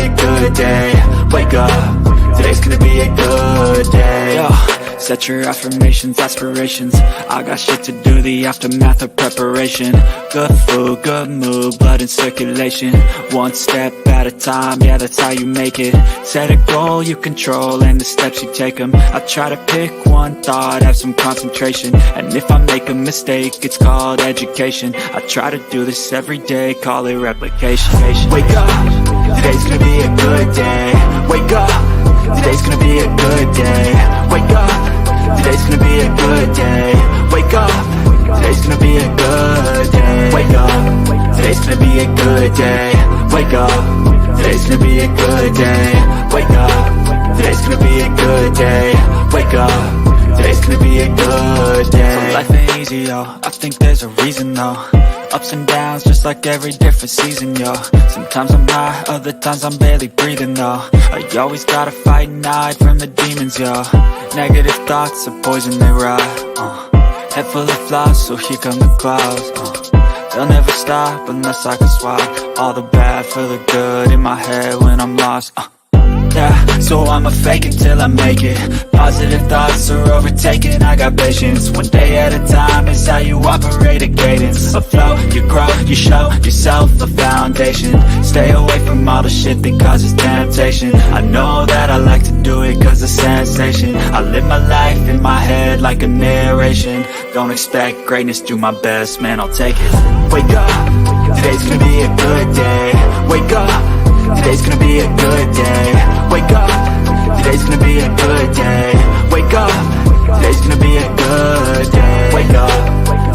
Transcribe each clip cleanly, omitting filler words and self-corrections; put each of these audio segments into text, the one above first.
a good day. Wake up, today's gonna be a good day. Yo, set your affirmations, aspirations. I got shit to do, the aftermath of preparation. Good food, good mood, blood in circulation. One step at a time, yeah, that's how you make it. Set a goal you control and the steps you take them. I try to pick one thought, have some concentration. And if I make a mistake, it's called education. I try to do this every day, call it replication. Wake up, today's gonna be a good day. Wake up, today's gonna be a good day. Wake up, today's gonna be a good day. Wake up, today's gonna be a good day. Wake up, today's gonna be a good day. Wake up, today's gonna be a good day. Wake up, today's gonna be a good day. Wake up, today's gonna be a good day. So life ain't easy, yo, I think there's a reason though. Ups and downs, just like every different season, yo. Sometimes I'm high, other times I'm barely breathing, though. I always gotta fight and hide from the demons, yo. Negative thoughts are poison, they rot. Head full of flies, so here come the clouds. They'll never stop unless I can swap all the bad for the good in my head when I'm lost. Yeah, so I'ma fake it till I make it. Positive thoughts are overtaken, I got patience. One day at a time is how you operate a cadence. A flow, you grow, you show yourself a foundation. Stay away from all the shit that causes temptation. I know that I like to do it cause it's sensation. I live my life in my head like a narration. Don't expect greatness, do my best, man, I'll take it. Wake up, today's gonna be a good day. Wake up, today's gonna be a good day. Wake up, today's gonna be a good day. Wake up, today's gonna be a good day. Wake up,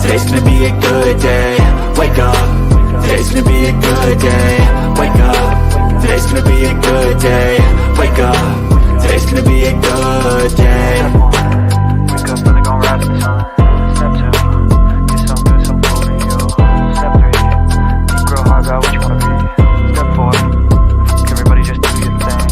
today's gonna be a good day. Wake up, today's gonna be a good day. Wake up, today's gonna be a good day. Wake up, today's gonna be a good day. Wake up and they gon' rise to the sun. Step 2, get some good, some food in you. Step 3, grow hard, got what you wanna be. Step 4, everybody just do your thing.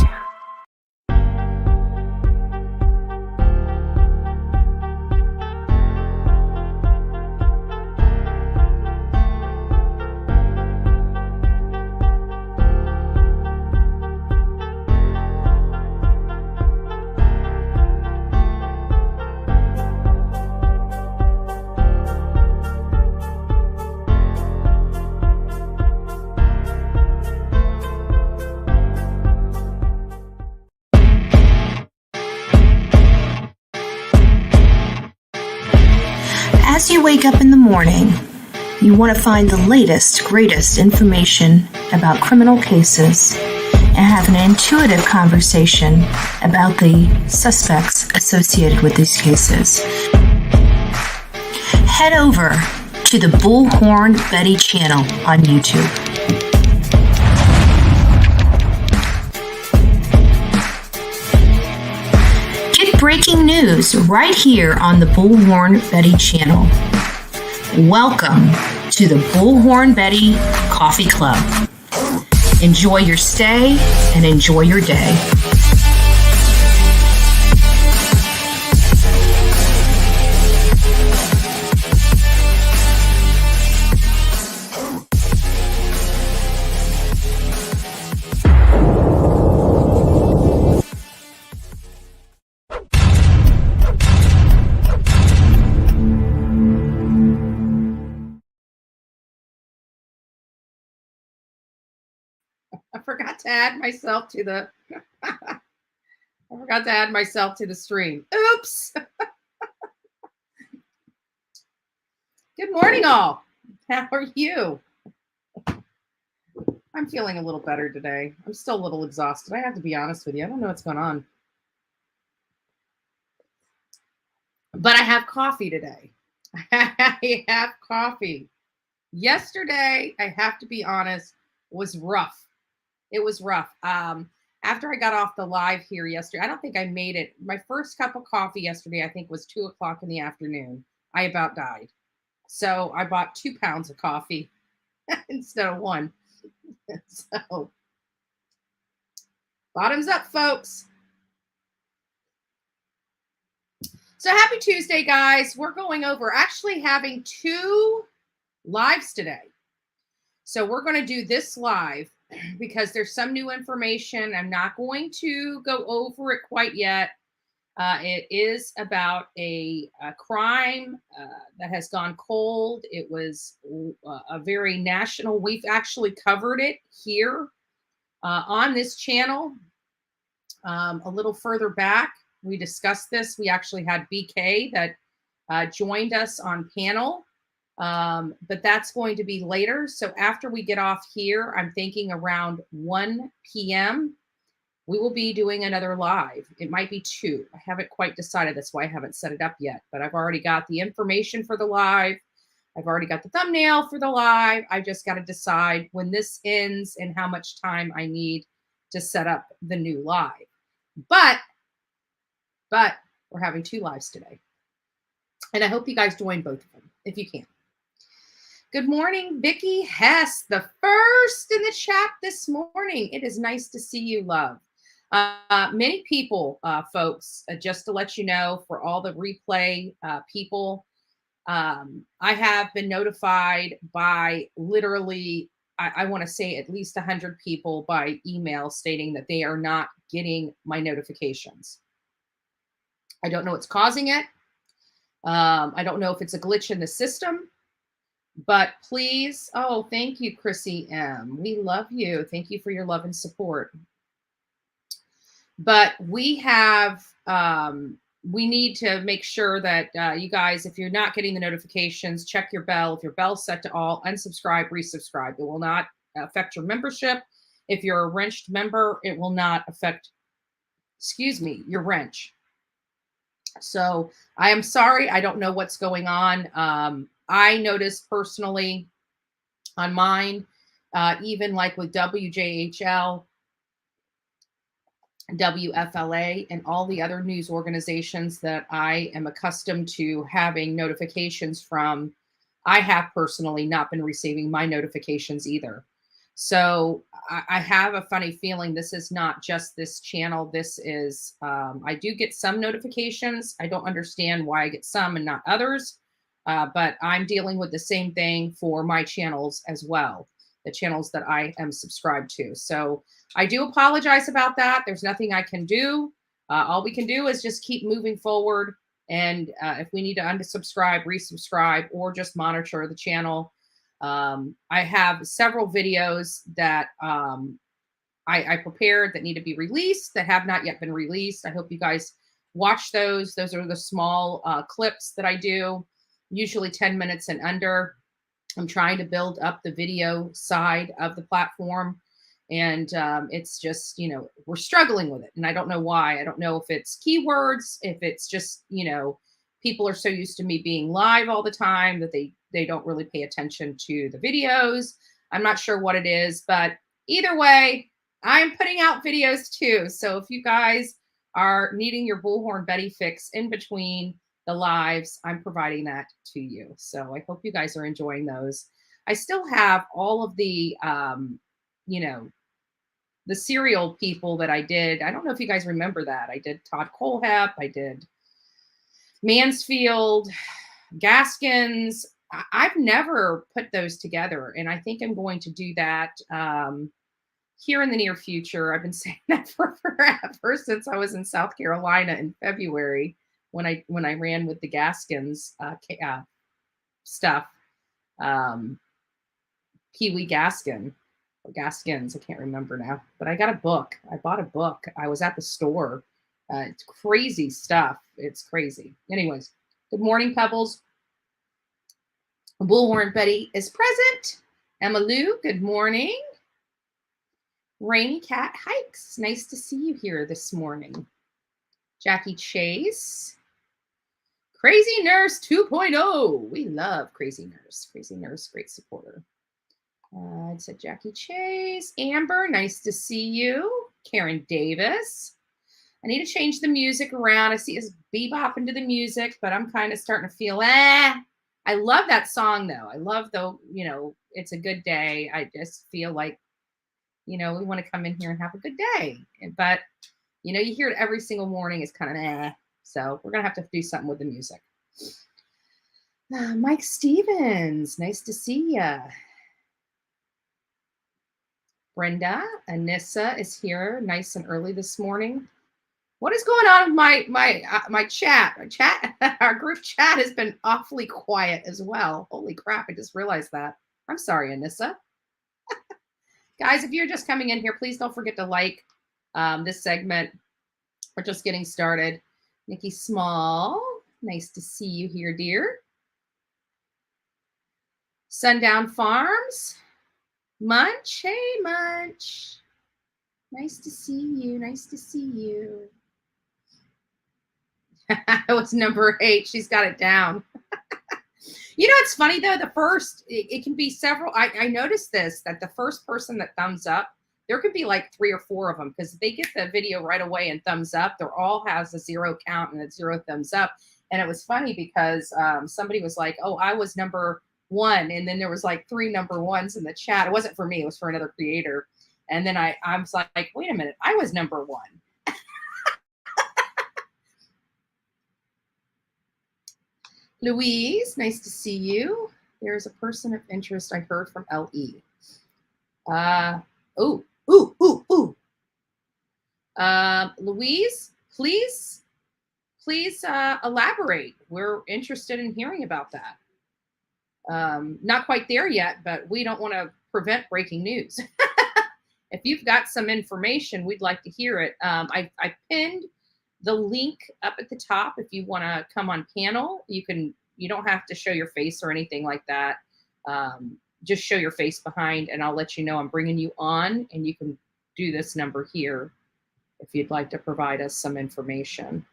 As you wake up in the morning, you want to find the latest, greatest information about criminal cases and have an intuitive conversation about the suspects associated with these cases. Head over to the Bullhorn Betty channel on YouTube. Breaking news right here on the Bullhorn Betty channel. Welcome to the Bullhorn Betty Coffee Club. Enjoy your stay and enjoy your day. I forgot to add myself to the stream. Oops. Good morning, all. How are you? I'm feeling a little better today. I'm still a little exhausted. I have to be honest with you. I don't know what's going on. But I have coffee today. I have coffee. Yesterday, I have to be honest, was rough. It was rough. After I got off the live here yesterday, I don't think I made it. My first cup of coffee yesterday, I think, was 2 o'clock in the afternoon. I about died. So I bought 2 pounds of coffee instead of 1. So bottoms up, folks. So happy Tuesday, guys. We're going over actually having 2 lives today. So we're going to do this live, because there's some new information. I'm not going to go over it quite yet. It is about a crime that has gone cold. It was a very national. We've actually covered it here on this channel. A little further back, we discussed this. We actually had BK that joined us on panel, but that's going to be later. So after we get off here, I'm thinking around 1 p.m., we will be doing another live. It might be 2. I haven't quite decided. That's why I haven't set it up yet, but I've already got the information for the live. I've already got the thumbnail for the live. I just got to decide when this ends and how much time I need to set up the new live. But we're having 2 lives today. And I hope you guys join both of them if you can. Good morning, Vicki Hess, the first in the chat this morning. It is nice to see you, love. Many people, folks, just to let you know, for all the replay people, I have been notified by literally, I want to say at least 100 people by email stating that they are not getting my notifications. I don't know what's causing it. I don't know if it's a glitch in the system, but please. Oh, thank you, Chrissy M. We love you. Thank you for your love and support. But we have, we need to make sure that you guys, if you're not getting the notifications, check your bell. If your bell's set to all, unsubscribe, resubscribe. It will not affect your membership. If you're a wrenched member, it will not affect, your wrench. So I am sorry. I don't know what's going on. I noticed personally on mine, even like with WJHL, WFLA, and all the other news organizations that I am accustomed to having notifications from, I have personally not been receiving my notifications either. So I have a funny feeling this is not just this channel. This is, I do get some notifications. I don't understand why I get some and not others, but I'm dealing with the same thing for my channels as well, the channels that I am subscribed to. So I do apologize about that. There's nothing I can do. All we can do is just keep moving forward. And if we need to unsubscribe, resubscribe, or just monitor the channel. I have several videos that I prepared that need to be released that have not yet been released. I hope you guys watch those. Those are the small clips that I do, usually 10 minutes and under. I'm trying to build up the video side of the platform. And it's just, we're struggling with it. And I don't know why. I don't know if it's keywords, if it's just, people are so used to me being live all the time that they don't really pay attention to the videos. I'm not sure what it is, but either way, I'm putting out videos too. So if you guys are needing your Bullhorn Betty fix in between the lives, I'm providing that to you. So I hope you guys are enjoying those. I still have all of the, the serial people that I did. I don't know if you guys remember that. I did Todd Colehep. I did Mansfield, Gaskins. I've never put those together. And I think I'm going to do that here in the near future. I've been saying that for forever, since I was in South Carolina in February when I ran with the Gaskins stuff. Pee Wee Gaskin. Or Gaskins, I can't remember now, but I got a book. I bought a book. I was at the store. It's crazy stuff. It's crazy. Anyways, good morning, Pebbles. Bullhorn Betty is present. Emma Lou, good morning. Rainy Cat Hikes, nice to see you here this morning. Jackie Chase. Crazy Nurse 2.0. We love Crazy Nurse. Crazy Nurse, great supporter. I said Jackie Chase. Amber, nice to see you. Karen Davis. I need to change the music around. I see us bebopping to the music, but I'm kind of starting to feel, I love that song though. I love it's a good day. I just feel like, we want to come in here and have a good day. But, you hear it every single morning. It's kind of, So we're going to have to do something with the music. Mike Stevens, nice to see ya. Brenda, Anissa is here, nice and early this morning. What is going on with my chat? Our group chat has been awfully quiet as well. Holy crap! I just realized that. I'm sorry, Anissa. Guys, if you're just coming in here, please don't forget to like this segment. We're just getting started. Nikki Small, nice to see you here, dear. Sundown Farms, Munch, hey Munch. Nice to see you, nice to see you. It was number 8, she's got it down. You know, it's funny though, the first, it can be several, I noticed this, that the first person that thumbs up, there could be like 3 or 4 of them because they get the video right away and thumbs up. They're all has a 0 count and a 0 thumbs up. And it was funny because somebody was like, oh, I was number 1. And then there was like 3 number 1s in the chat. It wasn't for me, it was for another creator. And then I was like, wait a minute, I was number 1. Louise, nice to see you. There's a person of interest I heard from LE. Louise, please elaborate. We're interested in hearing about that. Not quite there yet, but we don't want to prevent breaking news. If you've got some information, we'd like to hear it. I pinned the link up at the top. If you want to come on panel, you don't have to show your face or anything like that. Just show your face behind and I'll let you know I'm bringing you on, and you can do this number here if you'd like to provide us some information.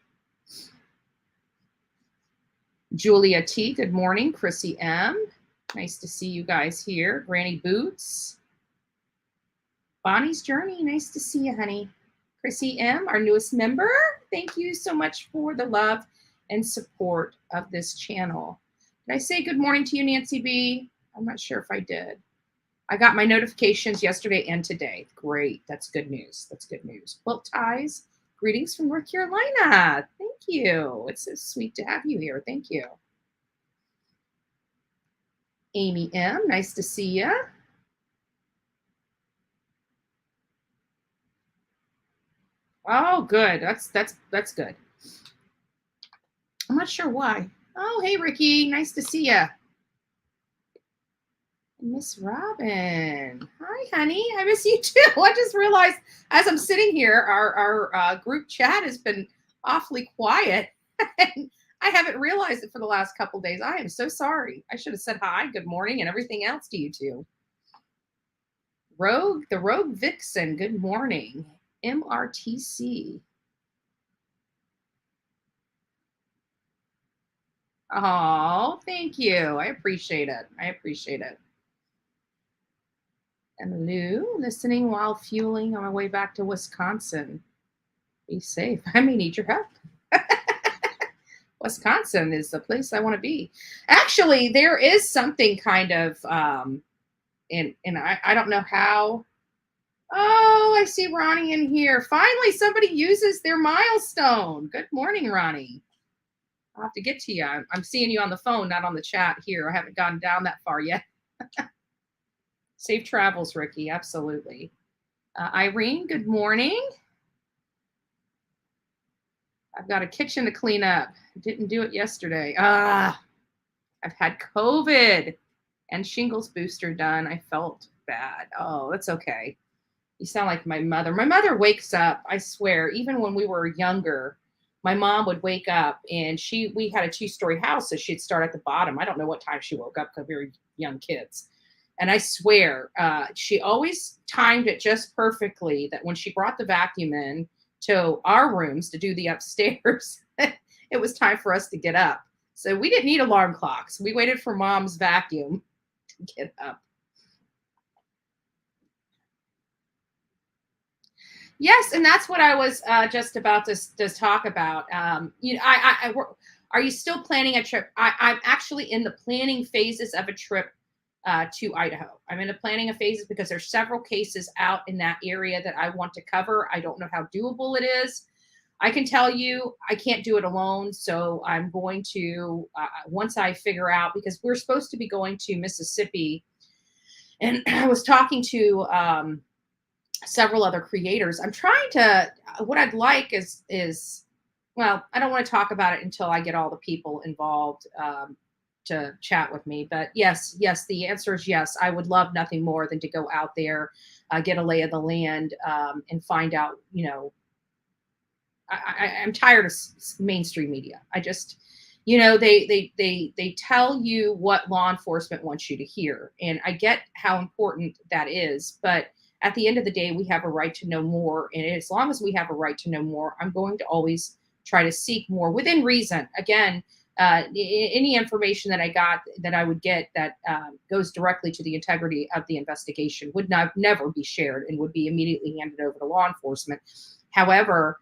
Julia T, good morning. Chrissy M, nice to see you guys here. Granny Boots. Bonnie's Journey, nice to see you, honey. Chrissy M, our newest member. Thank you so much for the love and support of this channel. Did I say good morning to you, Nancy B? I'm not sure if I did. I got my notifications yesterday and today. Great, that's good news. That's good news. Quilt Ties, greetings from North Carolina. Thank you. It's so sweet to have you here. Thank you. Amy M, nice to see you. Oh, good. That's good. I'm not sure why. Oh, hey, Ricky. Nice to see you. Miss Robin. Hi, honey. I miss you too. I just realized as I'm sitting here, our group chat has been awfully quiet. And I haven't realized it for the last couple days. I am so sorry. I should have said hi, good morning, and everything else to you two. The Rogue Vixen, good morning. MRTC. Oh, thank you. I appreciate it. I appreciate it. And Lou, listening while fueling on my way back to Wisconsin. Be safe. I may need your help. Wisconsin is the place I want to be. Actually, there is something kind of, and I don't know how. Oh, I see Ronnie in here. Finally, somebody uses their milestone. Good morning, Ronnie. I'll have to get to you. I'm seeing you on the phone, not on the chat here. I haven't gotten down that far yet. Safe travels, Ricky. Absolutely. Irene, good morning. I've got a kitchen to clean up. Didn't do it yesterday. I've had COVID and shingles booster done. I felt bad. Oh, that's okay. You sound like my mother. My mother wakes up, I swear, even when we were younger, my mom would wake up and we had a 2-story house, so she'd start at the bottom. I don't know what time she woke up because we were young kids. And I swear, she always timed it just perfectly that when she brought the vacuum in to our rooms to do the upstairs, it was time for us to get up. So we didn't need alarm clocks. We waited for mom's vacuum to get up. Yes, and that's what I was just about to talk about. You know, are you still planning a trip? I'm actually in the planning phases of a trip to Idaho. I'm in the planning of phases because there's several cases out in that area that I want to cover. I don't know how doable it is. I can tell you I can't do it alone. So I'm going to, once I figure out, because we're supposed to be going to Mississippi, and I was talking to several other creators. I'm trying to, what I'd like is, well, I don't want to talk about it until I get all the people involved to chat with me. But yes, the answer is yes. I would love nothing more than to go out there, get a lay of the land, and find out, I'm tired of mainstream media. I just, they tell you what law enforcement wants you to hear. And I get how important that is. But at the end of the day, we have a right to know more. And as long as we have a right to know more, I'm going to always try to seek more within reason. Again, any information that I got that I would get that goes directly to the integrity of the investigation would never be shared and would be immediately handed over to law enforcement. However,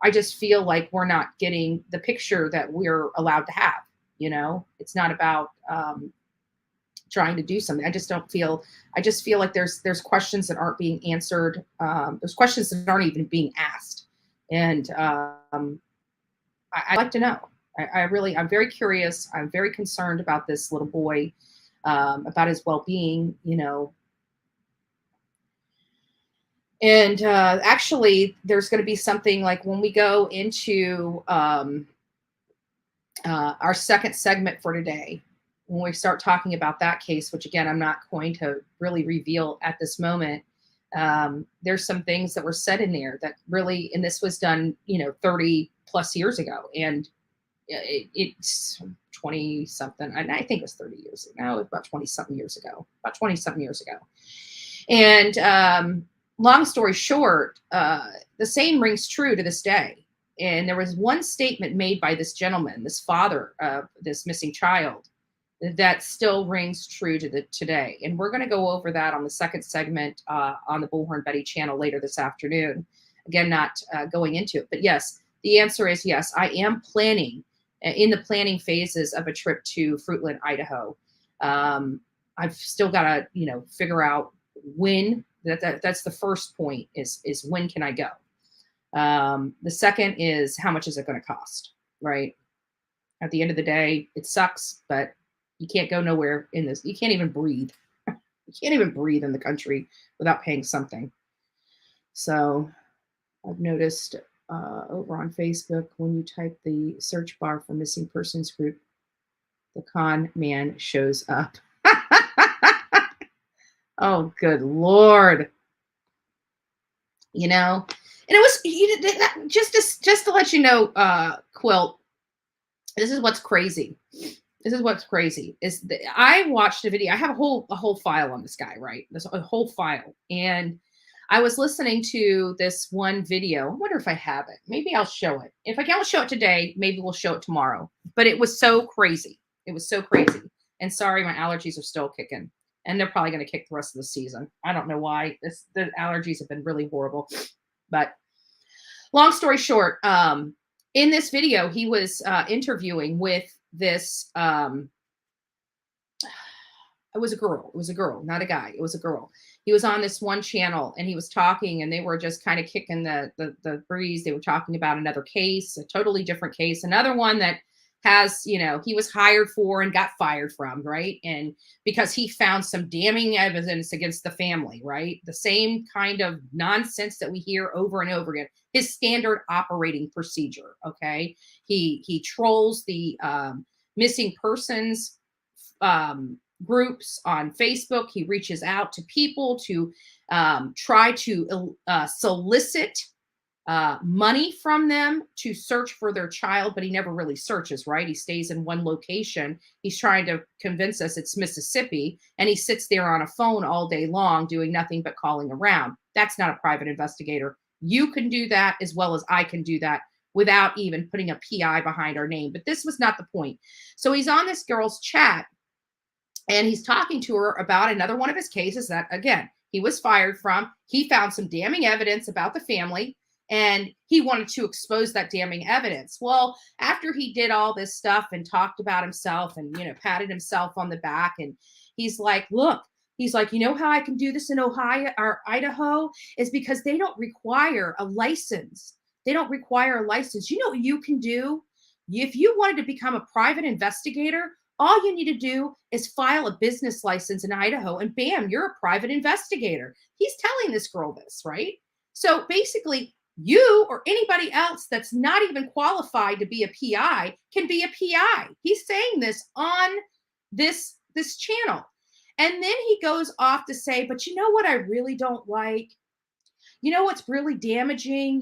I just feel like we're not getting the picture that we're allowed to have. It's not about trying to do something. I just feel like there's questions that aren't being answered. There's questions that aren't even being asked. And I'd like to know. I'm very curious. I'm very concerned about this little boy, about his well-being, And actually, there's going to be something like when we go into our second segment for today, when we start talking about that case, which again, I'm not going to really reveal at this moment. There's some things that were said in there that really, and this was done, 30 plus years ago. And it's 20 something. And I think it was 30 years ago. No, it was about 20 something years ago. And long story short, the same rings true to this day. And there was one statement made by this gentleman, this father of this missing child, that still rings true to today. And we're going to go over that on the second segment on the Bullhorn Betty channel later this afternoon. Again, not going into it. But yes, the answer is yes. I am planning, in the planning phases of a trip to Fruitland, Idaho. I've still got to, figure out when. That's the first point is when can I go? The second is how much is it going to cost, right? At the end of the day, it sucks, but you can't go nowhere in this. You can't even breathe. You can't even breathe in the country without paying something. So I've noticed over on Facebook, when you type the search bar for missing persons group, the con man shows up. Oh, good Lord. And it was just to let you know, Quilt, this is what's crazy. Is that I watched a video. I have a whole file on this guy, right? There's a whole file. And I was listening to this one video. I wonder if I have it. Maybe I'll show it. If I can't show it today, maybe we'll show it tomorrow. But it was so crazy. And sorry, my allergies are still kicking. And they're probably going to kick the rest of the season. I don't know why. The allergies have been really horrible. But long story short, in this video, he was interviewing with this. It was a girl, not a guy. It was a girl. He was on this one channel and he was talking, and they were just kind of kicking the breeze. They were talking about another case, a totally different case, another one that has, he was hired for and got fired from, right? And because he found some damning evidence against the family, right? The same kind of nonsense that we hear over and over again. His standard operating procedure, okay? He trolls the missing persons groups on Facebook. He reaches out to people to try to solicit money from them to search for their child, but he never really searches, right? He stays in one location. He's trying to convince us it's Mississippi, and he sits there on a phone all day long doing nothing but calling around. That's not a private investigator. You can do that as well as I can do that without even putting a PI behind our name. But this was not the point. So he's on this girl's chat, and he's talking to her about another one of his cases that, again, he was fired from. He found some damning evidence about the family, and he wanted to expose that damning evidence. Well, after he did all this stuff and talked about himself and, patted himself on the back, and he's like, look, you know how I can do this in Ohio or Idaho is because they don't require a license. You know what you can do? If you wanted to become a private investigator, All you need to do is file a business license in Idaho and bam, you're a private investigator. He's telling this girl this, right? So basically, you or anybody else that's not even qualified to be a PI can be a PI. He's saying this on this channel. And then he goes off to say, but you know what I really don't like? You know what's really damaging,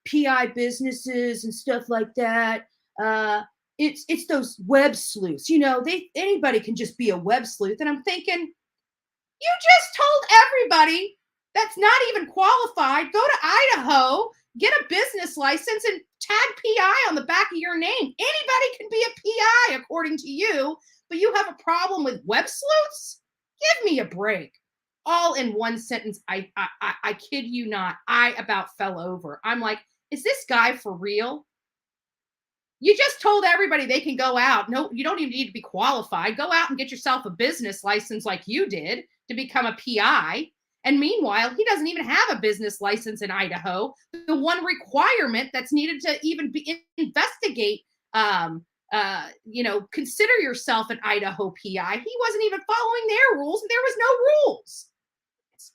PI businesses and stuff like that? It's those web sleuths. Anybody can just be a web sleuth. And I'm thinking, you just told everybody that's not even qualified, go to Idaho, get a business license, and tag PI on the back of your name. Anybody can be a PI, according to you, but you have a problem with web sleuths? Give me a break. All in one sentence. I kid you not. I about fell over. I'm like, is this guy for real? You just told everybody they can go out. No, you don't even need to be qualified. Go out and get yourself a business license like you did to become a PI. And meanwhile, he doesn't even have a business license in Idaho. The one requirement that's needed to even investigate, consider yourself an Idaho PI. He wasn't even following their rules, and there was no rules. This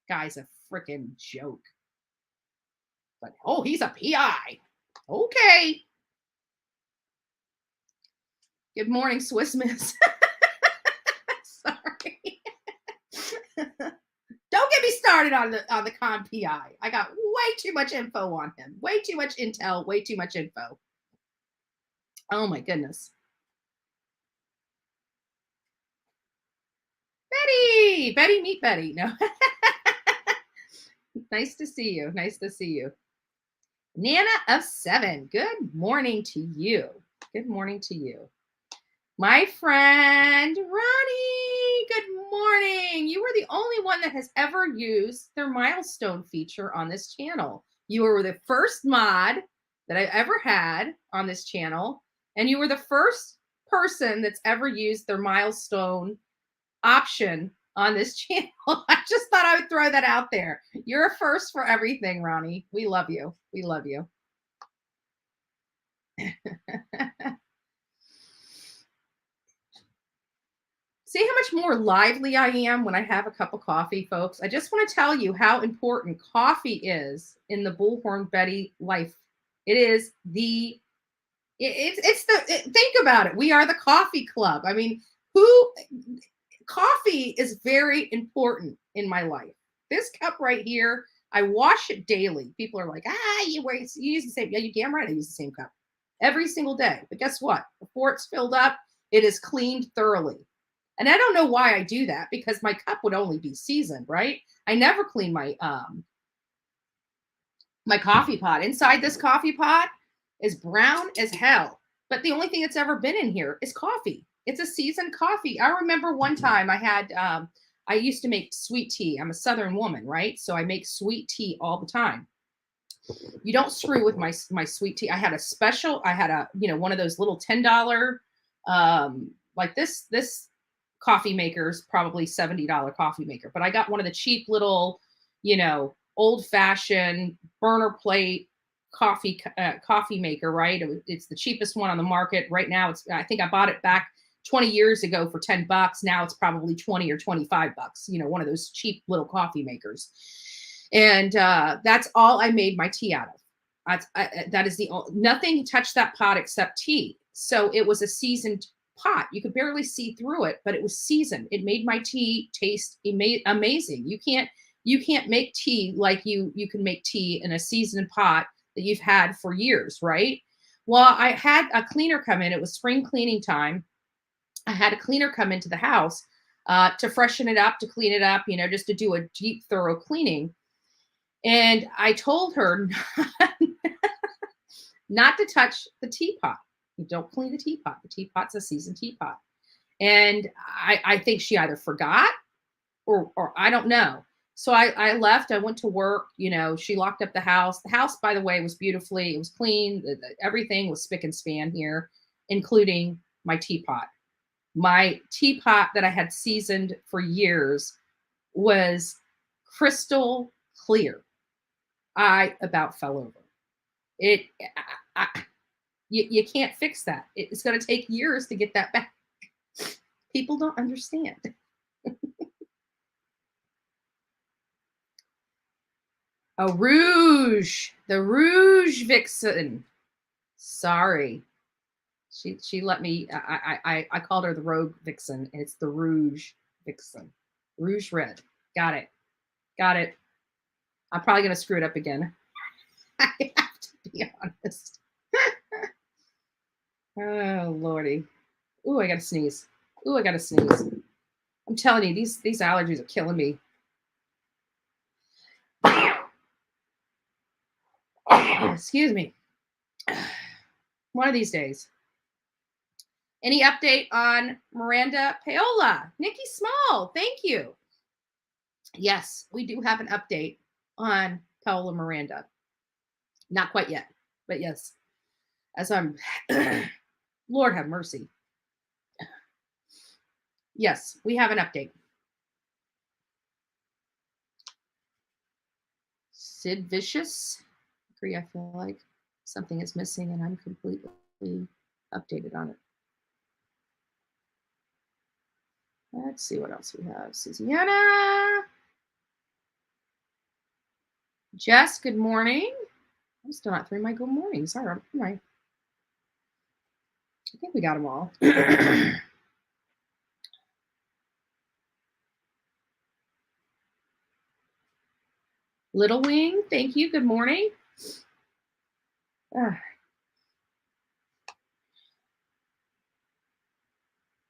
guy's a freaking joke. But, he's a PI. Okay. Good morning, Swiss Miss. Sorry. Don't get me started on the con PI. I got way too much info on him. Way too much intel. Way too much info. Oh my goodness. Betty, meet Betty. No. Nice to see you. Nice to see you. Nana of 7. Good morning to you. Good morning to you. My friend Ronnie, good morning. You were the only one that has ever used their milestone feature on this channel. You were the first mod that I ever had on this channel, and you were the first person that's ever used their milestone option on this channel. I just thought I would throw that out there. You're a first for everything, Ronnie. We love you. We love you. See how much more lively I am when I have a cup of coffee, folks? I just want to tell you how important coffee is in the Bullhorn Betty life. It is think about it. We are the coffee club. I mean, coffee is very important in my life. This cup right here, I wash it daily. People are like, you use the same. Yeah, you damn right I use the same cup every single day. But guess what? Before it's filled up, it is cleaned thoroughly. And I don't know why I do that, because my cup would only be seasoned, right? I never clean my my coffee pot. Inside this coffee pot is brown as hell. But the only thing that's ever been in here is coffee. It's a seasoned coffee. I remember one time I used to make sweet tea. I'm a Southern woman, right? So I make sweet tea all the time. You don't screw with my sweet tea. I had one of those little $10, like this coffee maker's probably $70 coffee maker, but I got one of the cheap little, old fashioned burner plate coffee maker, right? It's the cheapest one on the market right now. I think I bought it back 20 years ago for $10. Now it's probably 20 or 25 bucks, one of those cheap little coffee makers. And that's all I made my tea out of. That is nothing touched that pot except tea. So it was a seasoned pot. You could barely see through it, but it was seasoned. It made my tea taste amazing. You can't make tea like you can make tea in a seasoned pot that you've had for years, right? Well, I had a cleaner come in. It was spring cleaning time. I had a cleaner come into the house to freshen it up, to clean it up, just to do a deep, thorough cleaning. And I told her not to touch the teapot. You don't clean the teapot. The teapot's a seasoned teapot. And I think she either forgot or I don't know. So I left. I went to work. She locked up the house. The house, by the way, was it was clean. Everything was spick and span here, including my teapot. My teapot that I had seasoned for years was crystal clear. I about fell over. You can't fix that. It's going to take years to get that back. People don't understand. A Rouge, the Rouge Vixen. Sorry. She let me, I called her the Rogue Vixen, and it's the Rouge Vixen. Rouge Red. Got it. Got it. I'm probably going to screw it up again. I have to be honest. Oh, Lordy. Ooh, I got to sneeze. Ooh, I got to sneeze. I'm telling you, these allergies are killing me. Excuse me. One of these days. Any update on Miranda Paola? Nikki Small, thank you. Yes, we do have an update on Paola Miranda. Not quite yet, but yes. As I'm, Lord have mercy. Yes, we have an update. Sid Vicious. Agree, I feel like something is missing and I'm completely updated on it. Let's see what else we have. Susanna. Jess, good morning. I'm still not through my good mornings. All right. I think we got them all. Little Wing, thank you. Good morning. I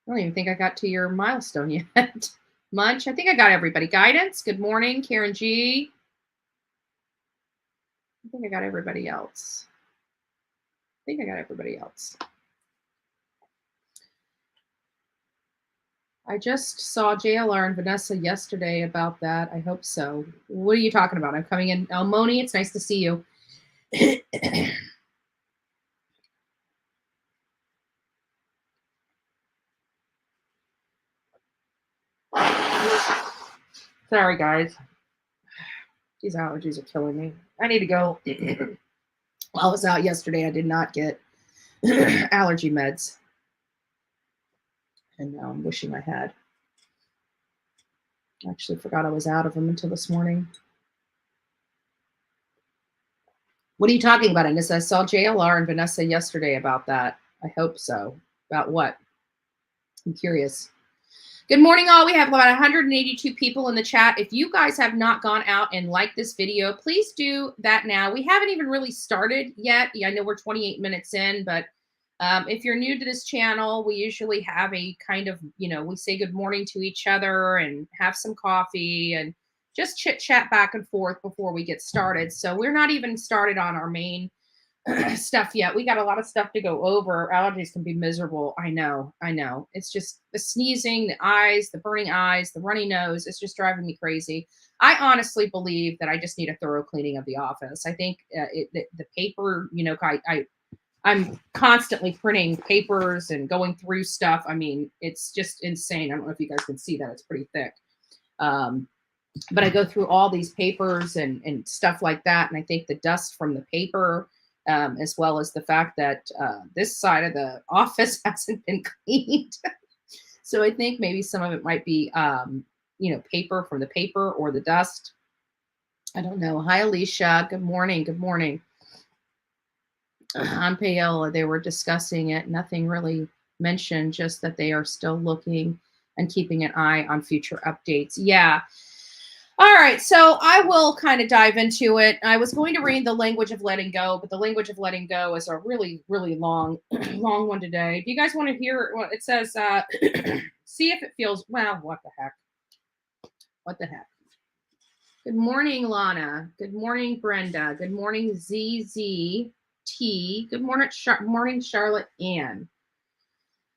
don't even think I got to your milestone yet. Munch, I think I got everybody. Guidance, good morning. Karen G. I think I got everybody else. I just saw JLR and Vanessa yesterday about that. I hope so. What are you talking about? I'm coming in. Oh, Moni, it's nice to see you. Sorry, guys. These allergies are killing me. I need to go. While I was out yesterday, I did not get allergy meds. And now I'm wishing I had. I actually forgot I was out of them until this morning. What are you talking about, Anissa? I saw JLR and Vanessa yesterday about that. I hope so. About what? I'm curious. Good morning, all. We have about 182 people in the chat. If you guys have not gone out and liked this video, please do that now. We haven't even really started yet. Yeah, I know we're 28 minutes in, but if you're new to this channel, we usually have a kind of, we say good morning to each other and have some coffee and just chit chat back and forth before we get started. So we're not even started on our main stuff yet. We got a lot of stuff to go over. Allergies can be miserable. I know. It's just the sneezing, the eyes, the burning eyes, the runny nose. It's just driving me crazy. I honestly believe that I just need a thorough cleaning of the office. I think the paper, I'm constantly printing papers and going through stuff. I mean, it's just insane. I don't know if you guys can see that. It's pretty thick. But I go through all these papers and stuff like that. And I think the dust from the paper, as well as the fact that this side of the office hasn't been cleaned. So I think maybe some of it might be, paper from the paper or the dust. I don't know. Hi, Alicia. Good morning. Good morning. On Paola, they were discussing it. Nothing really mentioned, just that they are still looking and keeping an eye on future updates. Yeah. All right, so I will kind of dive into it. I was going to read The Language of Letting Go, but The Language of Letting Go is a really, really long one today. If you guys want to hear what it says, see if it feels, well, what the heck? What the heck? Good morning, Lana. Good morning, Brenda. Good morning, ZZT. Good morning, Charlotte Ann.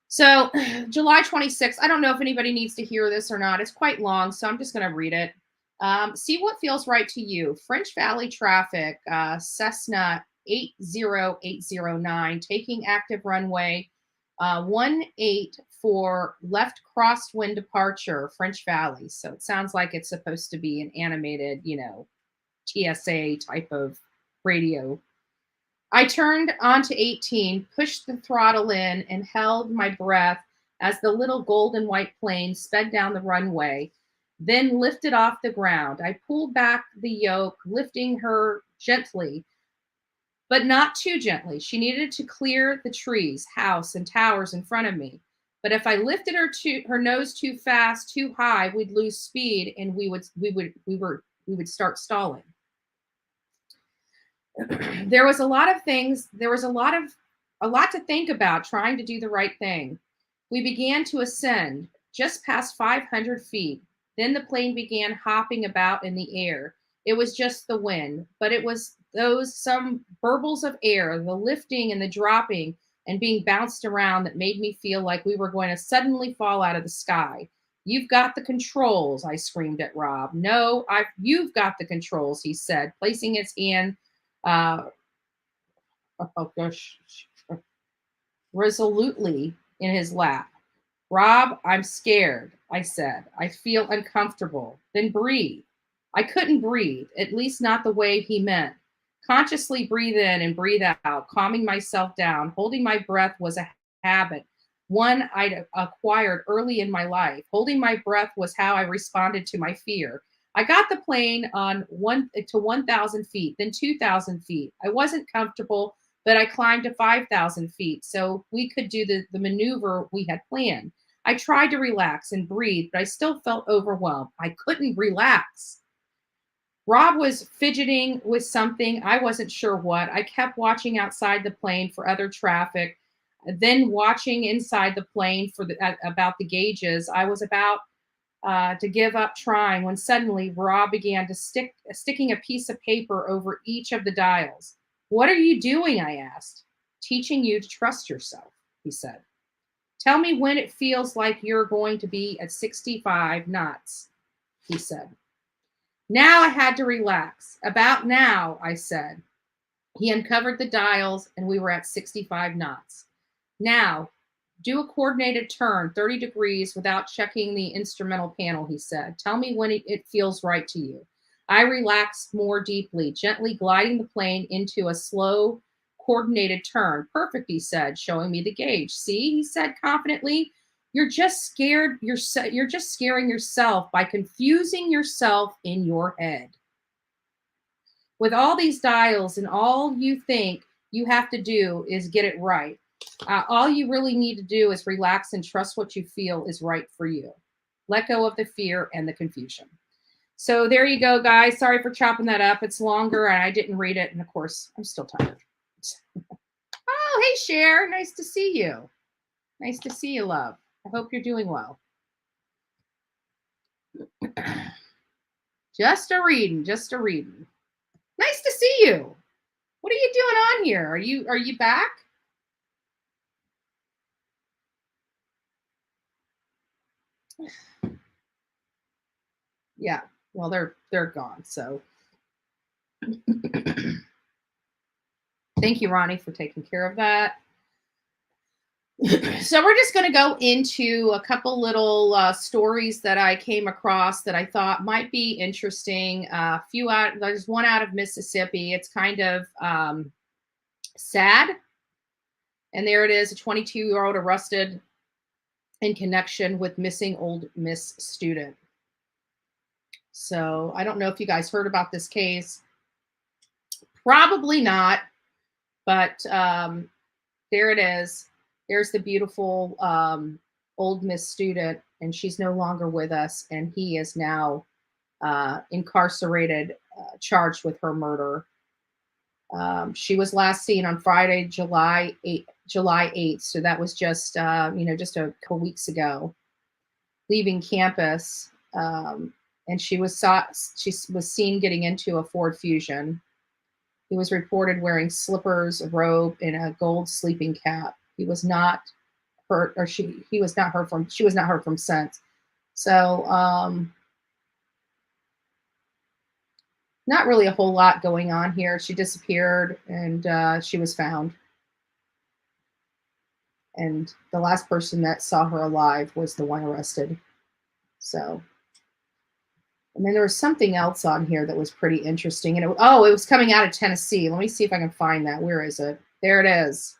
So July 26th, I don't know if anybody needs to hear this or not. It's quite long, so I'm just going to read it. See what feels right to you. French Valley traffic, Cessna 80809, taking active runway 18 for left crosswind departure, French Valley. So it sounds like it's supposed to be an animated, TSA type of radio. I turned onto 18, pushed the throttle in, and held my breath as the little gold and white plane sped down the runway, then lifted off the ground. I pulled back the yoke, lifting her gently, but not too gently. She needed to clear the trees, house, and towers in front of me. But if I lifted her nose too fast, too high, we'd lose speed and we would start stalling. There was a lot to think about trying to do the right thing. We began to ascend just past 500 feet. Then the plane began hopping about in the air. It was just the wind, but it was some burbles of air, the lifting and the dropping and being bounced around that made me feel like we were going to suddenly fall out of the sky. You've got the controls, I screamed at Rob. No, you've got the controls, he said, placing his hand resolutely in his lap. Rob, I'm scared, I said. I feel uncomfortable. Then breathe. I couldn't breathe, at least not the way he meant. Consciously breathe in and breathe out, calming myself down. Holding my breath was a habit, one I'd acquired early in my life. Holding my breath was how I responded to my fear. I got the plane on 1,000 feet, then 2,000 feet. I wasn't comfortable, but I climbed to 5,000 feet so we could do the maneuver we had planned. I tried to relax and breathe, but I still felt overwhelmed. I couldn't relax. Rob was fidgeting with something. I wasn't sure what. I kept watching outside the plane for other traffic, then watching inside the plane about the gauges. I was about to give up trying when suddenly Rob began to sticking a piece of paper over each of the dials. What are you doing? I asked. Teaching you to trust yourself, he said. Tell me when it feels like you're going to be at 65 knots, he said. Now I had to relax. About now, I said. He uncovered the dials and we were at 65 knots. Now, do a coordinated turn 30 degrees without checking the instrumental panel, he said. Tell me when it feels right to you. I relaxed more deeply, gently gliding the plane into a slow, coordinated turn. Perfect, he said, showing me the gauge. See, he said confidently, you're just scared. You're just scaring yourself by confusing yourself in your head. With all these dials and all you think you have to do is get it right. All you really need to do is relax and trust what you feel is right for you. Let go of the fear and the confusion. So there you go, guys. Sorry for chopping that up. It's longer and I didn't read it. And of course, I'm still tired. Oh, hey, Cher. Nice to see you. Nice to see you, love. I hope you're doing well. Just a reading. Nice to see you. What are you doing on here? Are you back? Yeah. Well, they're gone. So thank you, Ronnie, for taking care of that. So we're just going to go into a couple little stories that I came across that I thought might be interesting. There's one out of Mississippi. It's kind of sad. And there it is, a 22-year-old arrested in connection with missing Ole Miss student. So I don't know if you guys heard about this case. Probably not. But there it is. There's the beautiful Ole Miss student, and she's no longer with us, and he is now incarcerated, charged with her murder. She was last seen on Friday, July 8th. So that was just just a couple weeks ago, leaving campus, and she was seen getting into a Ford Fusion. He was reported wearing slippers, a robe, and a gold sleeping cap. He was not hurt, or she was not heard from since. So not really a whole lot going on here. She disappeared and she was found. And the last person that saw her alive was the one arrested. So, and then there was something else on here that was pretty interesting. And it was coming out of Tennessee. Let me see if I can find that. Where is it? There it is.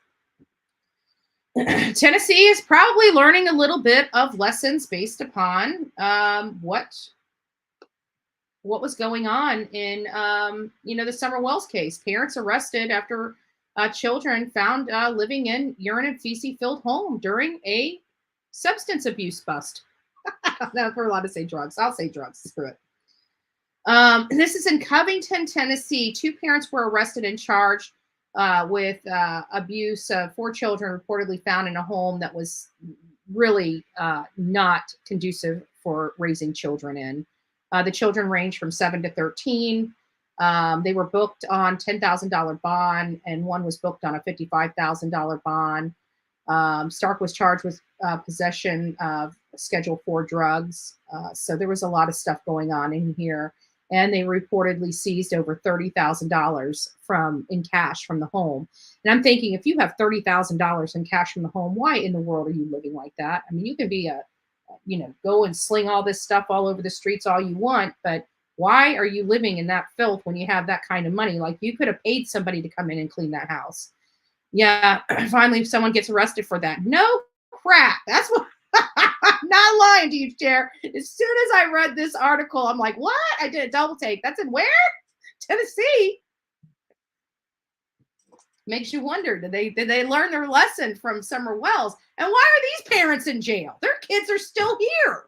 Tennessee is probably learning a little bit of lessons based upon what was going on in the Summer Wells case. Parents arrested after children found living in urine and feces filled home during a substance abuse bust. I don't know if we're allowed to say drugs. I'll say drugs. Screw it. This is in Covington, Tennessee. 2 parents were arrested and charged with abuse of 4 children reportedly found in a home that was really not conducive for raising children in. The children range from 7 to 13. They were booked on $10,000 bond, and one was booked on a $55,000 bond. Stark was charged with possession of Schedule 4 drugs. So there was a lot of stuff going on in here. And they reportedly seized over $30,000 in cash from the home. And I'm thinking, if you have $30,000 in cash from the home, why in the world are you living like that? I mean, you can be go and sling all this stuff all over the streets all you want, but why are you living in that filth when you have that kind of money? Like, you could have paid somebody to come in and clean that house. Yeah, finally someone gets arrested for that. No crap. That's what I'm not lying to you, Chair. As soon as I read this article, I'm like, what? I did a double take. That's in where? Tennessee. Makes you wonder, did they learn their lesson from Summer Wells? And why are these parents in jail? Their kids are still here.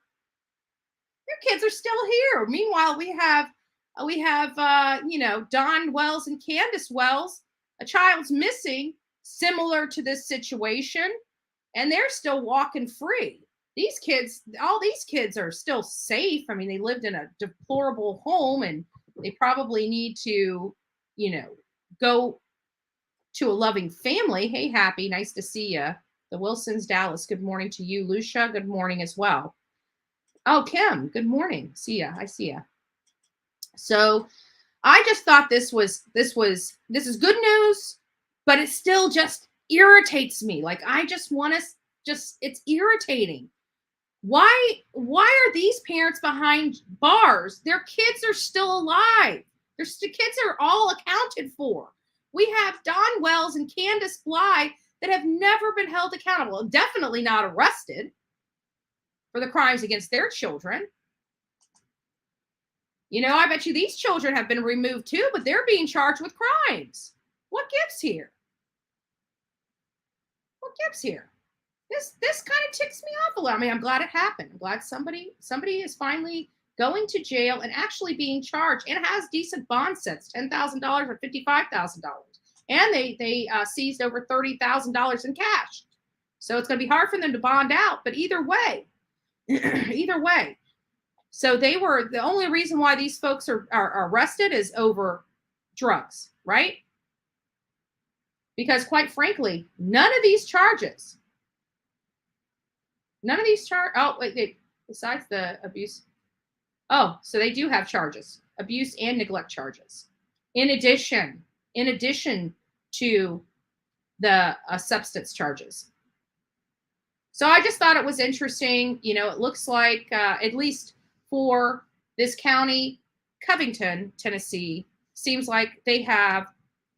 Their kids are still here. Meanwhile, we have Don Wells and Candace Wells. A child's missing, similar to this situation, and they're still walking free. All these kids are still safe. I mean, they lived in a deplorable home, and they probably need to, go to a loving family. Hey, Happy, nice to see you. The Wilsons, Dallas, good morning to you. Lucia, good morning as well. Oh, Kim, good morning. See ya. I see ya. So I just thought this is good news, but it still just irritates me. Like, I just want to it's irritating. Why are these parents behind bars? Their kids are still alive. The kids are all accounted for. We have Don Wells and Candace Bly that have never been held accountable, definitely not arrested for the crimes against their children. I bet you these children have been removed too, but they're being charged with crimes. What gives here? What gives here? This kind of ticks me off a little. I mean, I'm glad it happened. I'm glad somebody is finally going to jail and actually being charged, and has decent bond sets, $10,000 or $55,000. And they seized over $30,000 in cash. So it's going to be hard for them to bond out, but either way. So the only reason why these folks are arrested is over drugs, right? Because quite frankly, none of these charges, besides the abuse. Oh, so they do have charges, abuse and neglect charges. In addition to the substance charges. So I just thought it was interesting. It looks like, at least for this county, Covington, Tennessee, seems like they have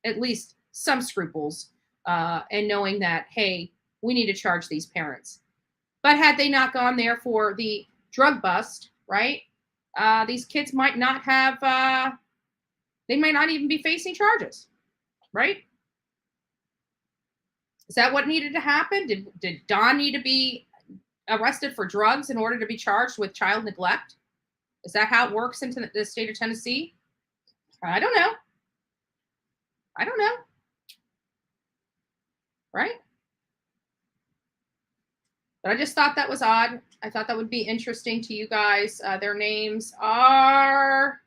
at least some scruples and knowing that, hey, we need to charge these parents. But had they not gone there for the drug bust, right, these kids might not have, they might not even be facing charges, right? Is that what needed to happen? Did Don need to be arrested for drugs in order to be charged with child neglect? Is that how it works in the state of Tennessee? I don't know. Right? But I just thought that was odd. I thought that would be interesting to you guys. Their names are,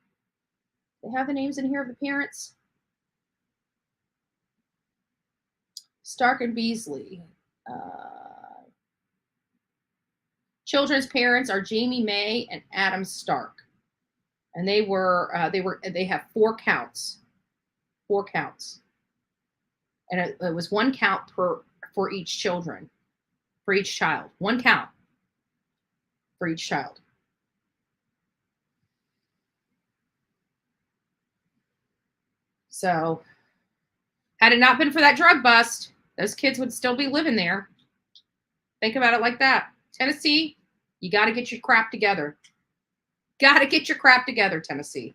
they have the names in here of the parents. Stark and Beasley. Children's parents are Jamie May and Adam Stark. And they have 4 counts. 4 counts. And it was 1 count for each child. 1 count for each child. So had it not been for that drug bust, those kids would still be living there. Think about it like that. Tennessee, you got to get your crap together. Got to get your crap together, Tennessee.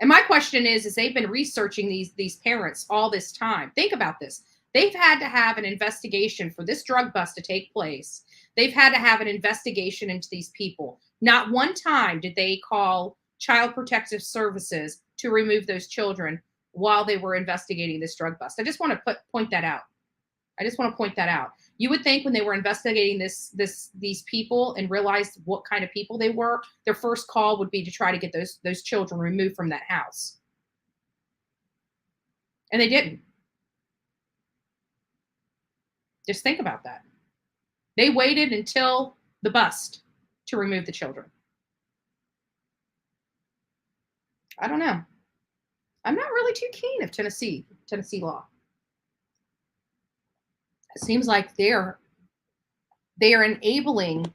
And my question is they've been researching these parents all this time. Think about this. They've had to have an investigation for this drug bust to take place. They've had to have an investigation into these people. Not one time did they call Child Protective Services to remove those children while they were investigating this drug bust. I just want to point that out. I just want to point that out. You would think when they were investigating these people and realized what kind of people they were, their first call would be to try to get those children removed from that house. And they didn't. Just think about that. They waited until the bust to remove the children. I don't know. I'm not really too keen of Tennessee law. It seems like they are enabling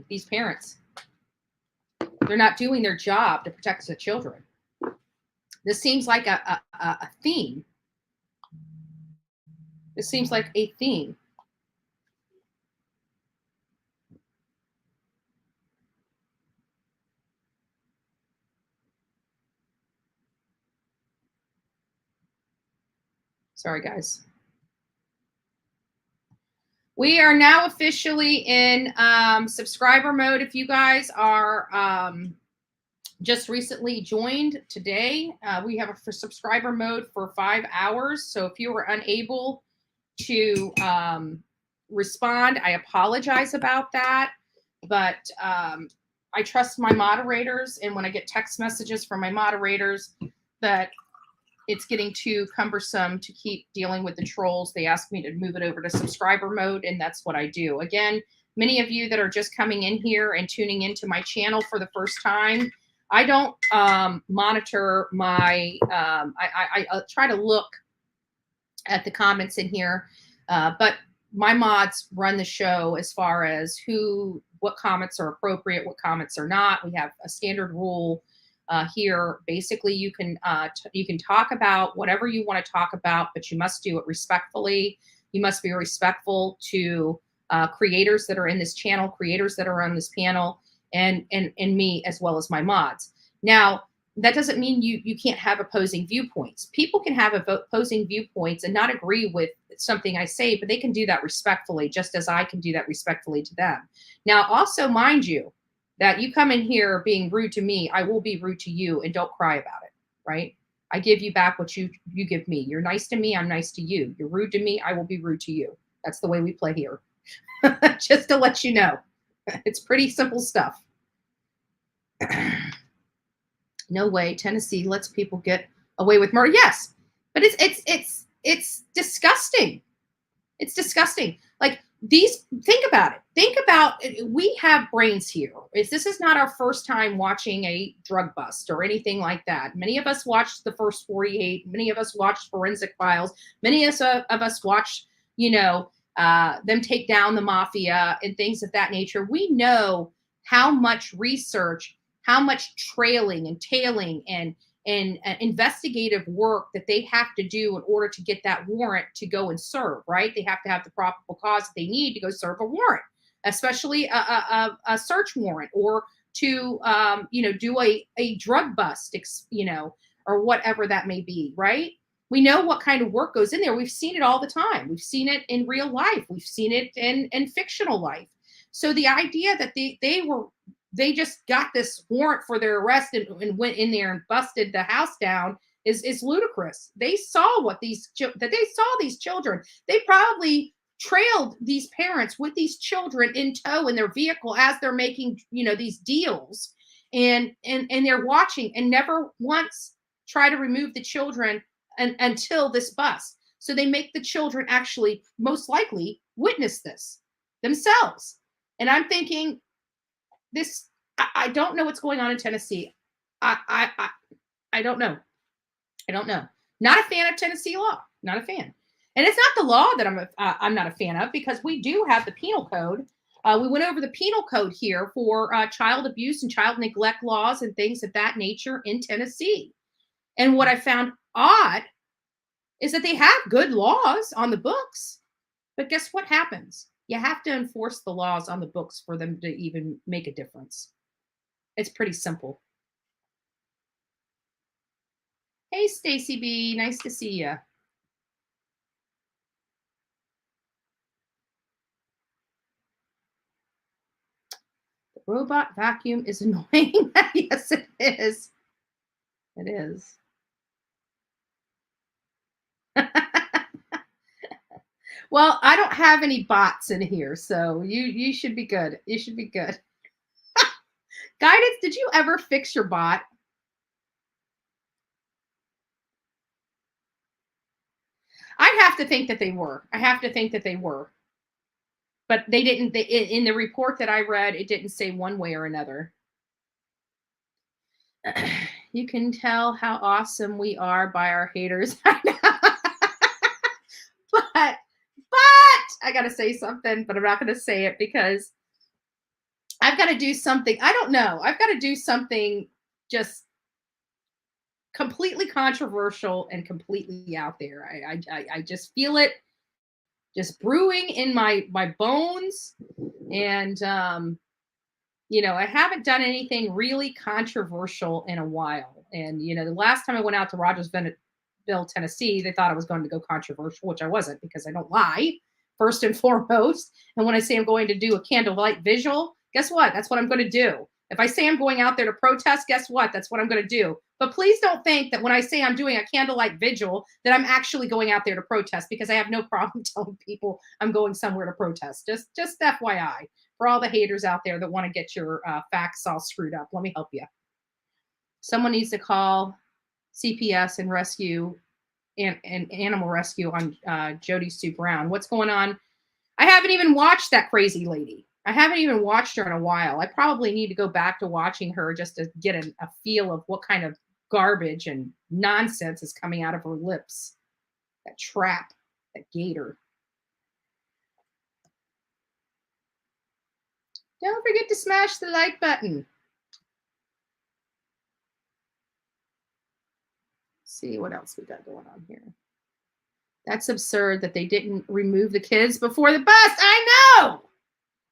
these parents. They're not doing their job to protect the children. This seems like a theme. This seems like a theme. Sorry, guys. We are now officially in subscriber mode. If you guys are just recently joined today, we have a subscriber mode for 5 hours. So if you were unable to respond, I apologize about that. But I trust my moderators. And when I get text messages from my moderators that it's getting too cumbersome to keep dealing with the trolls, they ask me to move it over to subscriber mode, and that's what I do. Again, many of you that are just coming in here and tuning into my channel for the first time, I don't monitor my, I try to look at the comments in here, but my mods run the show as far as what comments are appropriate, what comments are not. We have a standard rule here. Basically, you can talk about whatever you want to talk about, but you must do it respectfully. You must be respectful to creators that are in this channel, creators that are on this panel, and me as well as my mods. Now, that doesn't mean you can't have opposing viewpoints. People can have opposing viewpoints and not agree with something I say, but they can do that respectfully, just as I can do that respectfully to them. Now, also mind you, that you come in here being rude to me, I will be rude to you, and don't cry about it, right? I give you back what you give me. You're nice to me, I'm nice to you. You're rude to me, I will be rude to you. That's the way we play here. Just to let you know. It's pretty simple stuff. No way Tennessee lets people get away with murder. Yes, but it's disgusting. It's disgusting. Like, think about it. Think about it. We have brains here. This is not our first time watching a drug bust or anything like that. Many of us watched the first 48. Many of us watched Forensic Files. Many of us watched, them take down the mafia and things of that nature. We know how much research, how much trailing and tailing and investigative work that they have to do in order to get that warrant to go and serve, right? They have to have the probable cause that they need to go serve a warrant, especially a search warrant, or to, do a drug bust, or whatever that may be, right? We know what kind of work goes in there. We've seen it all the time. We've seen it in real life. We've seen it in fictional life. So the idea that they just got this warrant for their arrest and went in there and busted the house down is ludicrous. They saw these children. They probably trailed these parents with these children in tow in their vehicle as they're making, these deals, and they're watching and never once try to remove the children until this bust. So they make the children actually most likely witness this themselves. And I'm thinking, I don't know what's going on in Tennessee. I don't know. I don't know. Not a fan of Tennessee law. Not a fan. And it's not the law that I'm not a fan of, because we do have the penal code. We went over the penal code here for child abuse and child neglect laws and things of that nature in Tennessee. And what I found odd is that they have good laws on the books, but guess what happens? You have to enforce the laws on the books for them to even make a difference. It's pretty simple. Hey, Stacy B, nice to see you. The robot vacuum is annoying. Yes, it is. It is. Well, I don't have any bots in here, so you should be good. You should be good. Guidance, did you ever fix your bot? I have to think that they were. I have to think that they were. But they didn't. In the report that I read, it didn't say one way or another. You can tell how awesome we are by our haters. I know. But I got to say something, but I'm not going to say it because I've got to do something. I don't know. I've got to do something just completely controversial and completely out there. I just feel it just brewing in my bones. And, I haven't done anything really controversial in a while. And, the last time I went out to Rogersville, Tennessee, they thought I was going to go controversial, which I wasn't because I don't lie, first and foremost. And when I say I'm going to do a candlelight vigil, guess what? That's what I'm going to do. If I say I'm going out there to protest, guess what? That's what I'm going to do. But please don't think that when I say I'm doing a candlelight vigil, that I'm actually going out there to protest, because I have no problem telling people I'm going somewhere to protest. Just FYI, for all the haters out there that want to get your facts all screwed up, let me help you. Someone needs to call CPS and rescue and animal rescue on Jody Sue Brown. What's going on? I haven't even watched that crazy lady. I haven't even watched her in a while. I probably need to go back to watching her just to get a feel of what kind of garbage and nonsense is coming out of her lips. That trap, that gator. Don't forget to smash the like button. Let's see what else we got going on here. That's absurd that they didn't remove the kids before the bus. I know.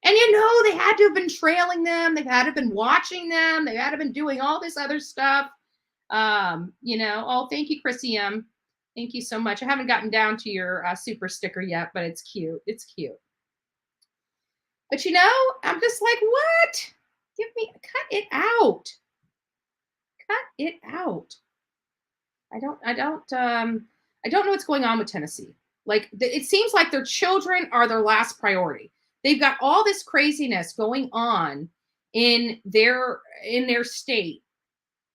And they had to have been trailing them. They had to have been watching them. They had to have been doing all this other stuff. Oh, thank you, Chrissy M. Thank you so much. I haven't gotten down to your super sticker yet, but it's cute. It's cute. But I'm just like, what? Cut it out. Cut it out. I don't know what's going on with Tennessee. Like, it seems like their children are their last priority. They've got all this craziness going on in their state.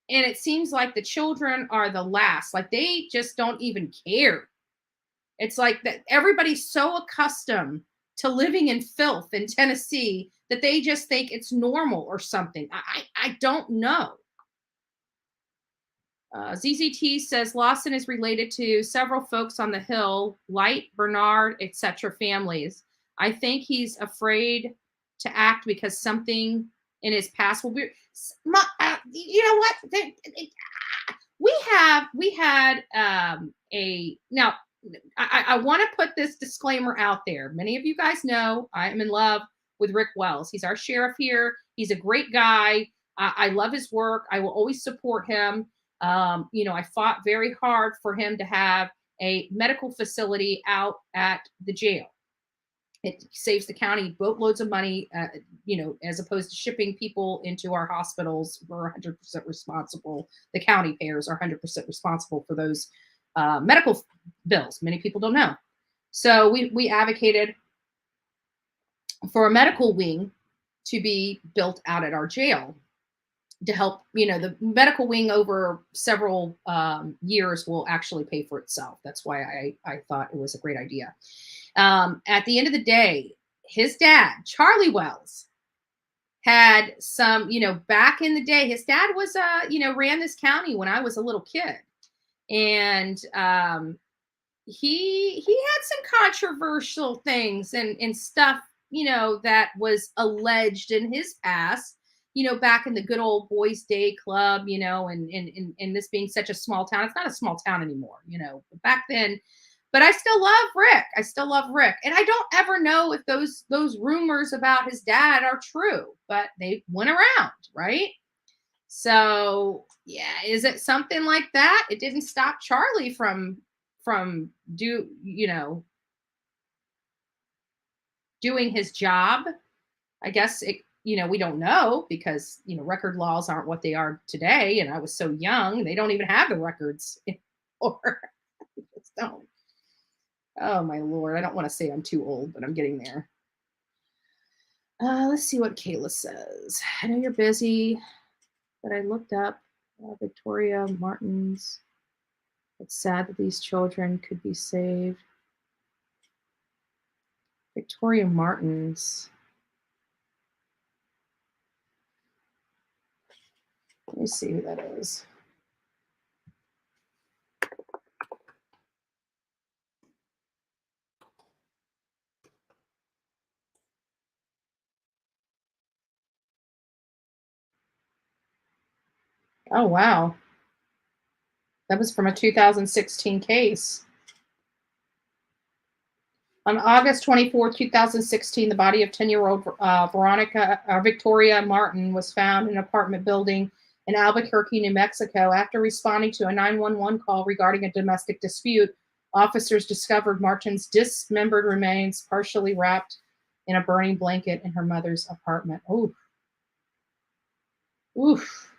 And it seems like the children are the last. Like, they just don't even care. It's like that everybody's so accustomed to living in filth in Tennessee that they just think it's normal or something. I don't know. ZZT says Lawson is related to several folks on the Hill, Light, Bernard, etc. families. I think he's afraid to act because something in his past will be. You know what? We had now. I want to put this disclaimer out there. Many of you guys know I am in love with Rick Wells. He's our sheriff here. He's a great guy. I love his work. I will always support him. I fought very hard for him to have a medical facility out at the jail. It saves the county boatloads of money, as opposed to shipping people into our hospitals. We're 100% responsible. The county payers are 100% responsible for those medical bills. Many people don't know. So we advocated for a medical wing to be built out at our jail to help, the medical wing over several years will actually pay for itself. That's why I thought it was a great idea. At the end of the day, his dad, Charlie Wells, had some, back in the day, his dad was, ran this county when I was a little kid. And he had some controversial things and stuff, that was alleged in his past, back in the good old boys day club, and this being such a small town. It's not a small town anymore, but back then. But I still love Rick. I still love Rick. And I don't ever know if those rumors about his dad are true, but they went around, right? So, yeah, is it something like that? It didn't stop Charlie from doing his job. I guess we don't know because, record laws aren't what they are today. And I was so young, they don't even have the records anymore. Just don't. Oh my Lord. I don't want to say I'm too old, but I'm getting there. Let's see what Kayla says. I know you're busy, but I looked up Victoria Martin's. It's sad that these children could be saved. Victoria Martin's. Let me see who that is. Oh, wow. That was from a 2016 case. On August 24, 2016, the body of 10-year-old Victoria Martin was found in an apartment building in Albuquerque, New Mexico. After responding to a 911 call regarding a domestic dispute, officers discovered Martin's dismembered remains partially wrapped in a burning blanket in her mother's apartment. Oof. Oof.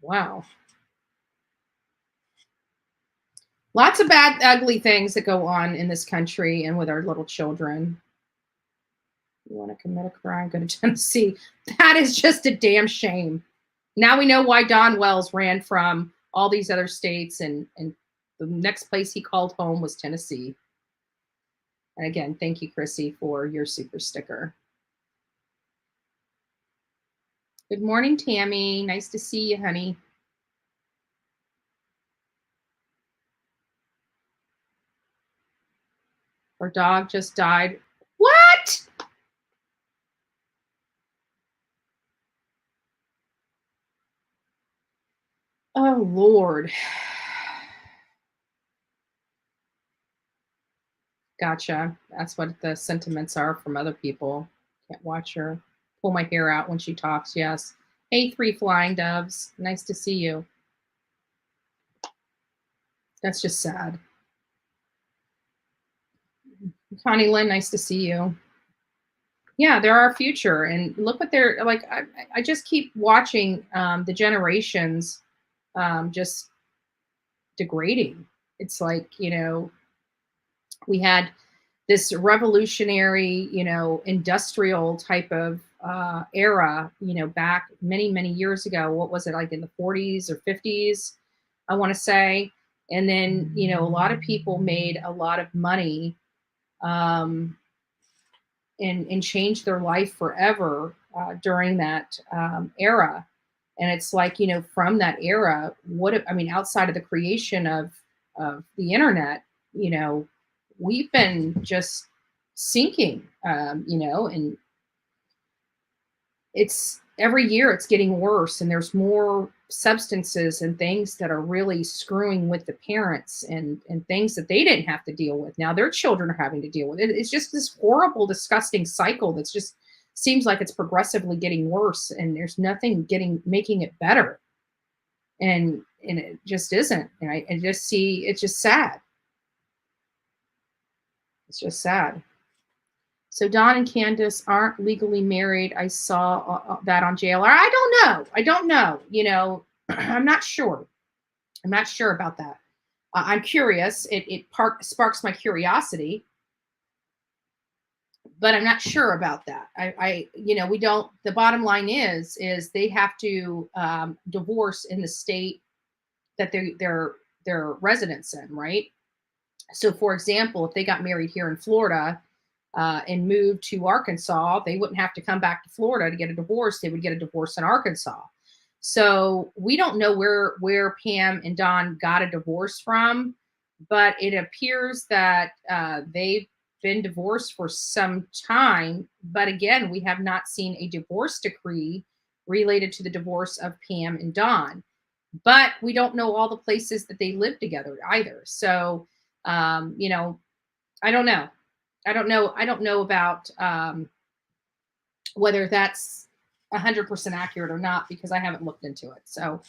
Wow. Lots of bad, ugly things that go on in this country and with our little children. You want to commit a crime, go to Tennessee. That is just a damn shame. Now we know why Don Wells ran from all these other states, and the next place he called home was Tennessee. And again, thank you, Chrissy, for your super sticker. Good morning, Tammy. Nice to see you, honey. Our dog just died. What? Oh, Lord. Gotcha. That's what the sentiments are from other people. Can't watch her pull my hair out when she talks. Yes. Hey, 3 flying doves. Nice to see you. That's just sad. Connie Lynn, nice to see you. Yeah, they're our future. And look what they're like. I just keep watching the generations just degrading. It's like, we had this revolutionary, industrial type of era, back many, many years ago. What was it, like in the 40s or 50s, I want to say. And then, a lot of people made a lot of money and changed their life forever during that era. And it's like, from that era, outside of the creation of the internet, we've been just sinking, and it's every year it's getting worse, and there's more substances and things that are really screwing with the parents and things that they didn't have to deal with. Now their children are having to deal with it. It's just this horrible, disgusting cycle that's just seems like it's progressively getting worse, and there's nothing making it better. And it just isn't. And I just see, it's just sad. It's just sad. So Don and Candace aren't legally married. I saw that on JLR. I don't know. I'm not sure. I'm not sure about that. I'm curious. It sparks my curiosity, but I'm not sure about that. We don't. The bottom line is they have to divorce in the state that they're residents in, right? So, for example, if they got married here in Florida and moved to Arkansas, they wouldn't have to come back to Florida to get a divorce. They would get a divorce in Arkansas. So we don't know where Pam and Don got a divorce from, but it appears that they've been divorced for some time, but again, we have not seen a divorce decree related to the divorce of Pam and Don. But we don't know all the places that they live together either. So, you know, I don't know. I don't know about whether that's 100% accurate or not, because I haven't looked into it. So,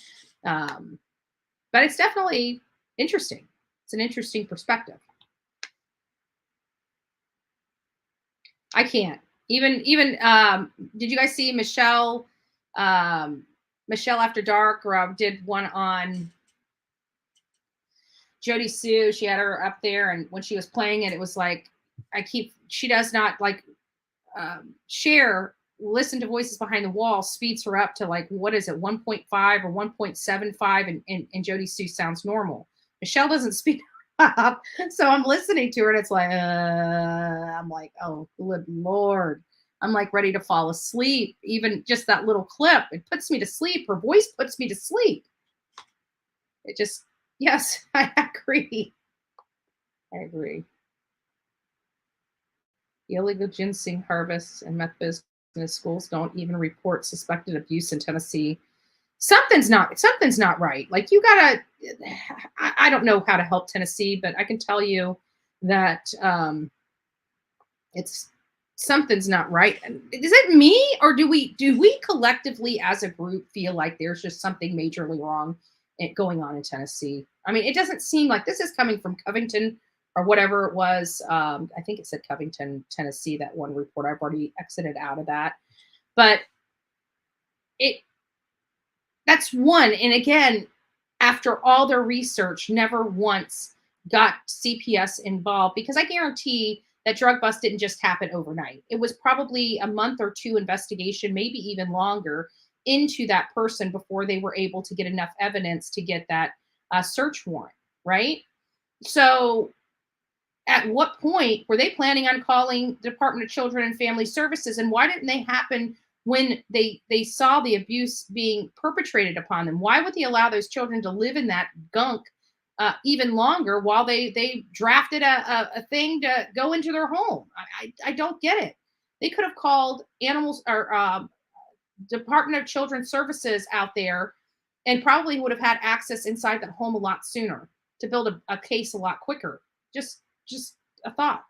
but it's definitely interesting. It's an interesting perspective. I can't even, did you guys see Michelle After Dark, or did one on Jody Sue? She had her up there, and when she was playing it, it was like, she does not like share Listen to Voices Behind the Wall speeds her up to like, what is it, 1.5 or 1.75, and Jody Sue sounds normal. Michelle doesn't speed up, so I'm listening to her, and it's like, I'm like, oh, good Lord. I'm like ready to fall asleep. Even just that little clip, it puts me to sleep. Her voice puts me to sleep. It just, yes, I agree. I agree. The illegal ginseng harvests and meth business schools don't even report suspected abuse in Tennessee. Something's not right. Like, you gotta, I don't know how to help Tennessee, but I can tell you that something's not right. Is it me, or do we collectively as a group feel like there's just something majorly wrong going on in Tennessee? I mean, it doesn't seem like this is coming from Covington or whatever it was. I think it said Covington, Tennessee, that one report. I've already exited out of that. But that's one. And again, after all their research, never once got CPS involved, because I guarantee that drug bust didn't just happen overnight. It was probably a month or two investigation, maybe even longer, into that person before they were able to get enough evidence to get that search warrant, right? So at what point were they planning on calling the Department of Children and Family Services? And why didn't they happen when they saw the abuse being perpetrated upon them? Why would they allow those children to live in that gunk even longer while they drafted a thing to go into their home? I don't get it. They could have called animals or Department of Children's Services out there, and probably would have had access inside that home a lot sooner to build a case a lot quicker. Just a thought.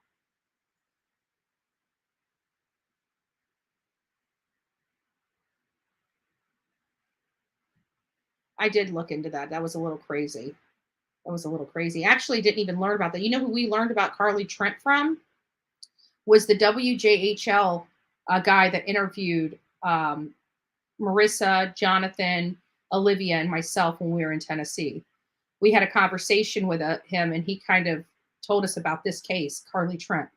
I did look into that. That was a little crazy. Actually, didn't even learn about that. You know who we learned about Carly Trent from? Was the WJHL guy that interviewed Marissa, Jonathan, Olivia, and myself when we were in Tennessee. We had a conversation with him, and he kind of told us about this case, Carly Trent.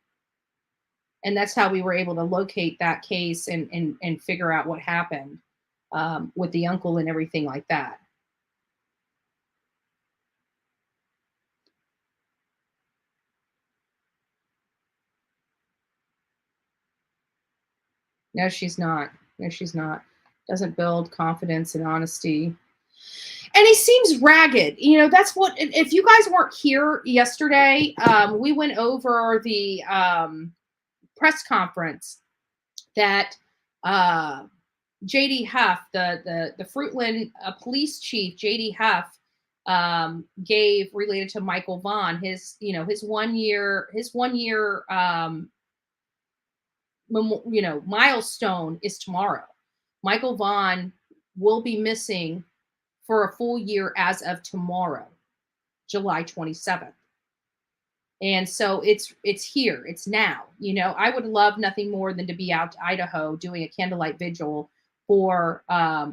And that's how we were able to locate that case and figure out what happened with the uncle and everything like that. No, she's not. Doesn't build confidence and honesty. And he seems ragged. You know, that's what, if you guys weren't here yesterday, we went over the press conference that JD Huff, the Fruitland police chief, JD Huff, gave related to Michael Vaughan. His 1 year milestone is tomorrow. Michael Vaughan will be missing for a full year as of tomorrow, July 27th. And so it's here, it's now. You know, I would love nothing more than to be out to Idaho doing a candlelight vigil for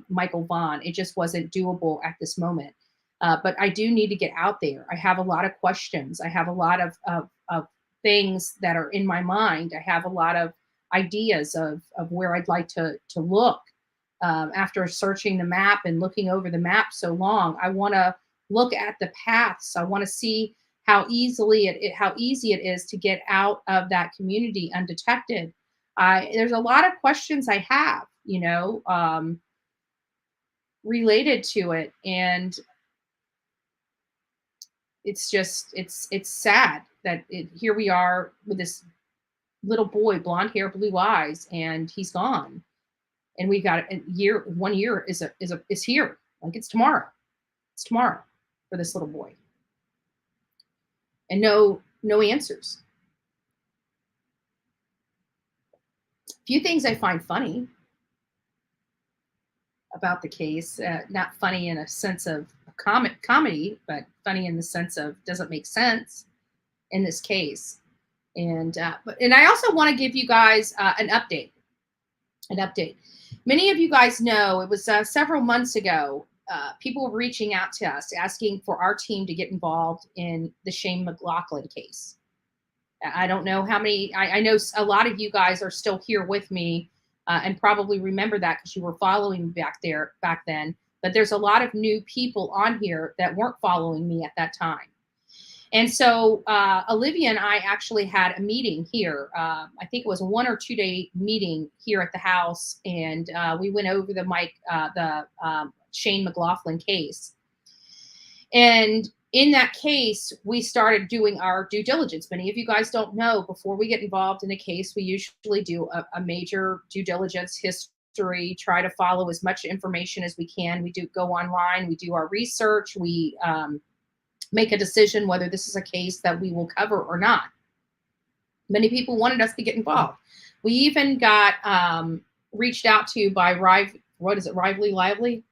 Michael Vaughan. It just wasn't doable at this moment. But I do need to get out there. I have a lot of questions. I have a lot of things that are in my mind. I have a lot of ideas of where I'd like to look. After searching the map and looking over the map so long, I want to look at the paths. I want to see how easy it is to get out of that community undetected. There's a lot of questions I have, related to it, and it's sad that here we are with this little boy, blonde hair, blue eyes, and he's gone. And we got a year. 1 year is here. Like it's tomorrow. It's tomorrow for this little boy. And no answers. A few things I find funny about the case. Not funny in a sense of comedy, but funny in the sense of doesn't make sense in this case. And I also want to give you guys an update. Many of you guys know it was several months ago. People were reaching out to us asking for our team to get involved in the Shane McLaughlin case. I don't know how many. I know a lot of you guys are still here with me and probably remember that because you were following me back then. But there's a lot of new people on here that weren't following me at that time. And so Olivia and I actually had a meeting here. I think it was a 1 or 2 day meeting here at the house. And we went over the Shane McLaughlin case. And in that case, we started doing our due diligence. Many of you guys don't know, before we get involved in a case, we usually do a major due diligence history, try to follow as much information as we can. We do go online, we do our research, we make a decision whether this is a case that we will cover or not. Many people wanted us to get involved. We even got reached out to by Riley Lively.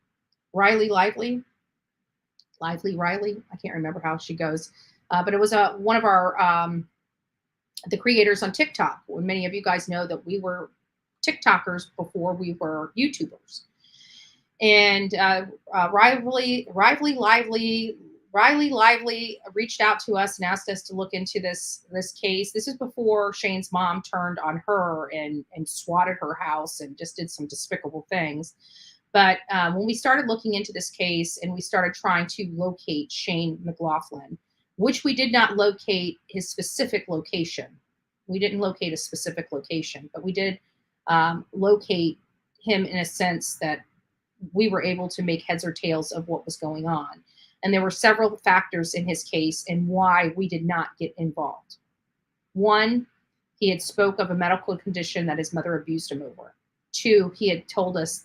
I can't remember how she goes, but it was one of our the creators on TikTok. Many of you guys know that we were TikTokers before we were YouTubers. And Riley Lively reached out to us and asked us to look into this case. This is before Shane's mom turned on her and swatted her house and just did some despicable things. But when we started looking into this case and we started trying to locate Shane McLaughlin, which we did not locate his specific location. We didn't locate a specific location, but we did locate him in a sense that we were able to make heads or tails of what was going on. And there were several factors in his case and why we did not get involved. One, he had spoke of a medical condition that his mother abused him over. Two, he had told us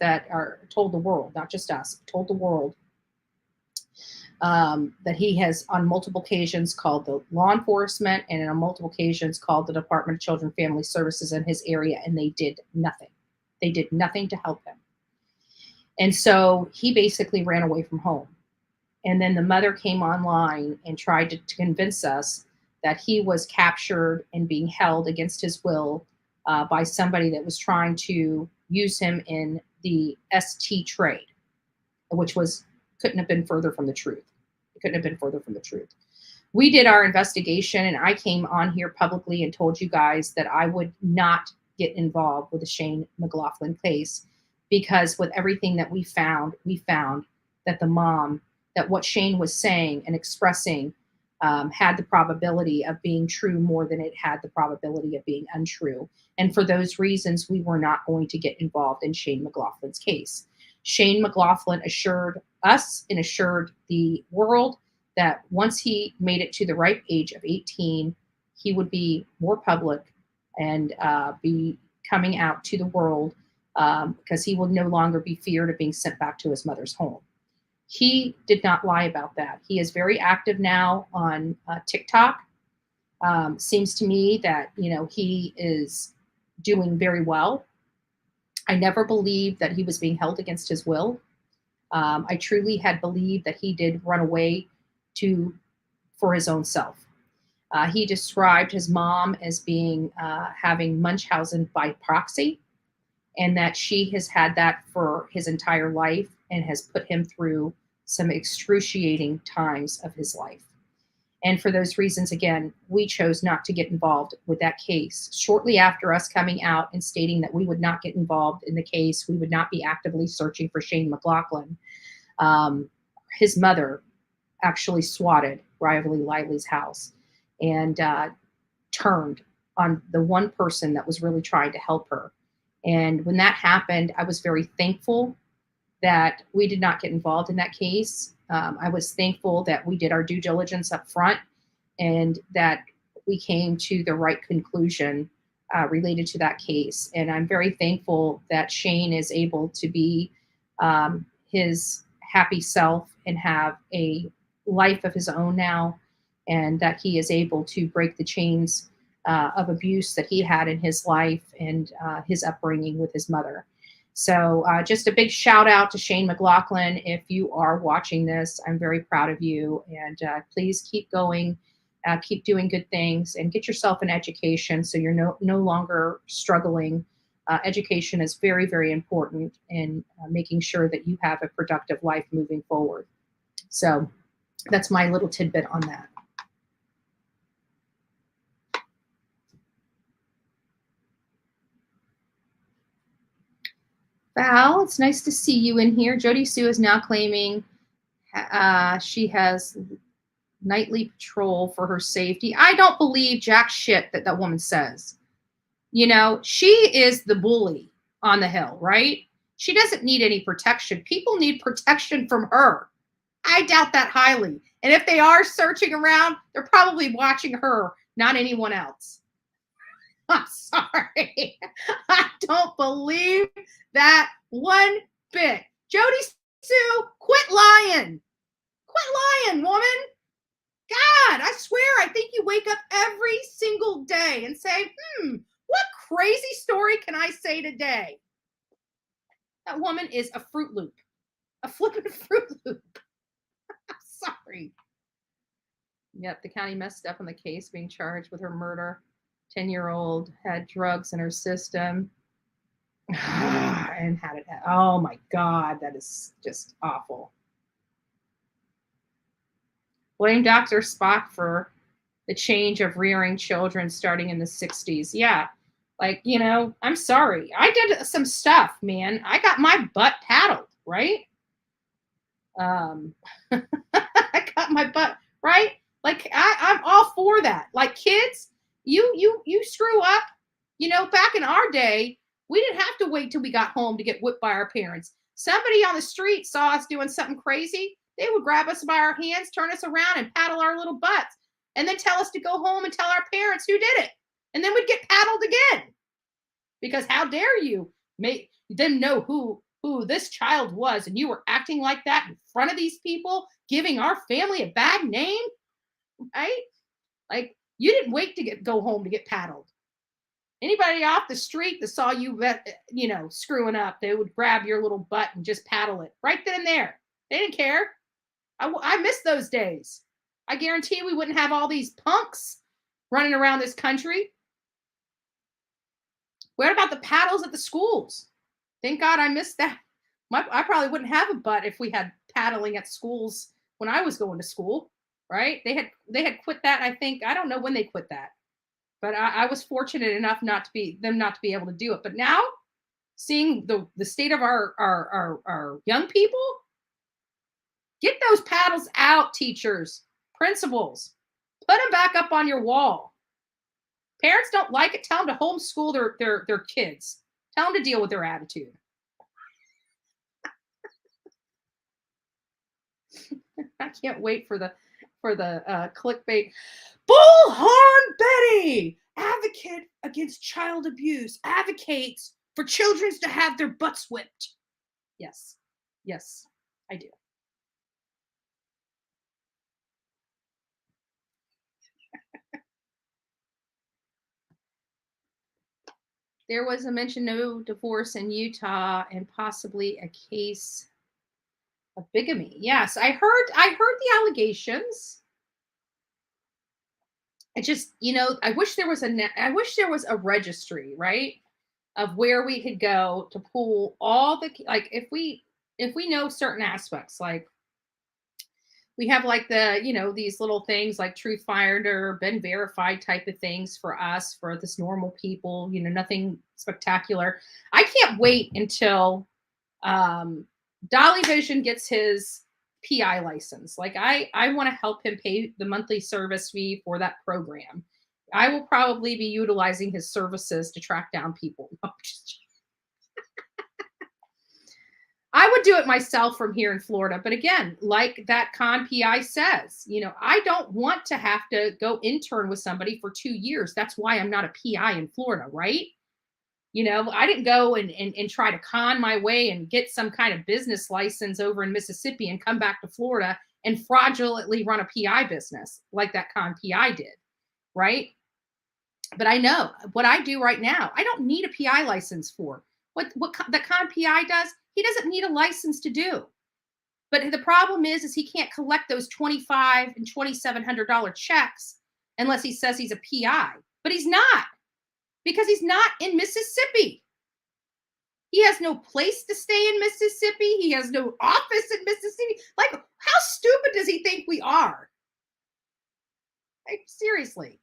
told the world, not just us, told the world that he has on multiple occasions called the law enforcement and on multiple occasions called the Department of Children and Family Services in his area, and they did nothing. They did nothing to help him. And so he basically ran away from home. And then the mother came online and tried to convince us that he was captured and being held against his will by somebody that was trying to use him in the ST trade, which couldn't have been further from the truth. It couldn't have been further from the truth. We did our investigation, and I came on here publicly and told you guys that I would not get involved with the Shane McLaughlin case because with everything that we found that that what Shane was saying and expressing had the probability of being true more than it had the probability of being untrue. And for those reasons, we were not going to get involved in Shane McLaughlin's case. Shane McLaughlin assured us and assured the world that once he made it to the ripe age of 18, he would be more public and be coming out to the world because he will no longer be feared of being sent back to his mother's home. He did not lie about that. He is very active now on TikTok. Seems to me that, he is doing very well. I never believed that he was being held against his will. I truly had believed that he did run away for his own self. He described his mom as being having Munchausen by proxy, and that she has had that for his entire life and has put him through some excruciating times of his life. And for those reasons, again, we chose not to get involved with that case. Shortly after us coming out and stating that we would not get involved in the case, we would not be actively searching for Shane McLaughlin, his mother actually swatted Riley Lively's house and turned on the one person that was really trying to help her. And when that happened, I was very thankful that we did not get involved in that case. I was thankful that we did our due diligence up front and that we came to the right conclusion related to that case. And I'm very thankful that Shane is able to be his happy self and have a life of his own now, and that he is able to break the chains of abuse that he had in his life and his upbringing with his mother. So just a big shout out to Shane McLaughlin. If you are watching this, I'm very proud of you, and please keep going, keep doing good things, and get yourself an education so you're no longer struggling. Education is very, very important in making sure that you have a productive life moving forward. So that's my little tidbit on that. Val, it's nice to see you in here. Jody Sue is now claiming she has nightly patrol for her safety. I don't believe jack shit that woman says. You know, she is the bully on the hill, right? She doesn't need any protection. People need protection from her. I doubt that highly. And if they are searching around, they're probably watching her, not anyone else. I'm sorry. I don't believe that one bit. Jody Sue, quit lying. Quit lying, woman. God, I swear, I think you wake up every single day and say, what crazy story can I say today? That woman is a Fruit Loop. A flippin' Fruit Loop. I'm sorry. Yep, the county messed up on the case, being charged with her murder. 10-year-old had drugs in her system. And had it. Oh my God, that is just awful. Blame Dr. Spock for the change of rearing children starting in the 60s. Yeah. Like, you know, I'm sorry. I did some stuff, man. I got my butt paddled, right? I got my butt, right? Like, I'm all for that. Like, kids, you screw up. You know, back in our day, we didn't have to wait till we got home to get whipped by our parents. Somebody on the street saw us doing something crazy. They would grab us by our hands, turn us around, and paddle our little butts, and then tell us to go home and tell our parents who did it. And then we'd get paddled again. Because how dare you make them know who this child was, and you were acting like that in front of these people, giving our family a bad name, right? Like, you didn't wait to go home to get paddled. Anybody off the street that saw you, you know, screwing up, they would grab your little butt and just paddle it right then and there. They didn't care. I miss those days. I guarantee we wouldn't have all these punks running around this country. What about the paddles at the schools? Thank God I missed that. I probably wouldn't have a butt if we had paddling at schools when I was going to school, right? They had quit that. I think, I don't know when they quit that, but I was fortunate enough not to be able to do it. But now, seeing the state of our young people, get those paddles out, teachers, principals, put them back up on your wall. Parents don't like it. Tell them to homeschool their kids. Tell them to deal with their attitude. I can't wait for the clickbait. Bullhorn Betty, advocate against child abuse, advocates for children to have their butts whipped. Yes, I do. There was a mention no divorce in Utah and possibly a case of bigamy. Yes, I heard the allegations. I just, you know, I wish there was a registry, right, of where we could go to pull all the, like, if we know certain aspects, like we have like the, you know, these little things like Truth Finder, been verified type of things for us, for this normal people, you know, nothing spectacular. I can't wait until Dolly Vision gets his PI license. Like, I want to help him pay the monthly service fee for that program. I will probably be utilizing his services to track down people. I would do it myself from here in Florida. But again, like that con PI says, I don't want to have to go intern with somebody for 2 years. That's why I'm not a PI in Florida, right? I didn't go and try to con my way and get some kind of business license over in Mississippi and come back to Florida and fraudulently run a PI business like that con PI did, right? But I know what I do right now, I don't need a PI license for. What the con PI does, he doesn't need a license to do. But the problem is he can't collect those $2,500 and $2,700 checks unless he says he's a PI. But he's not, because he's not in Mississippi. He has no place to stay in Mississippi. He has no office in Mississippi. Like, how stupid does he think we are? Like, seriously.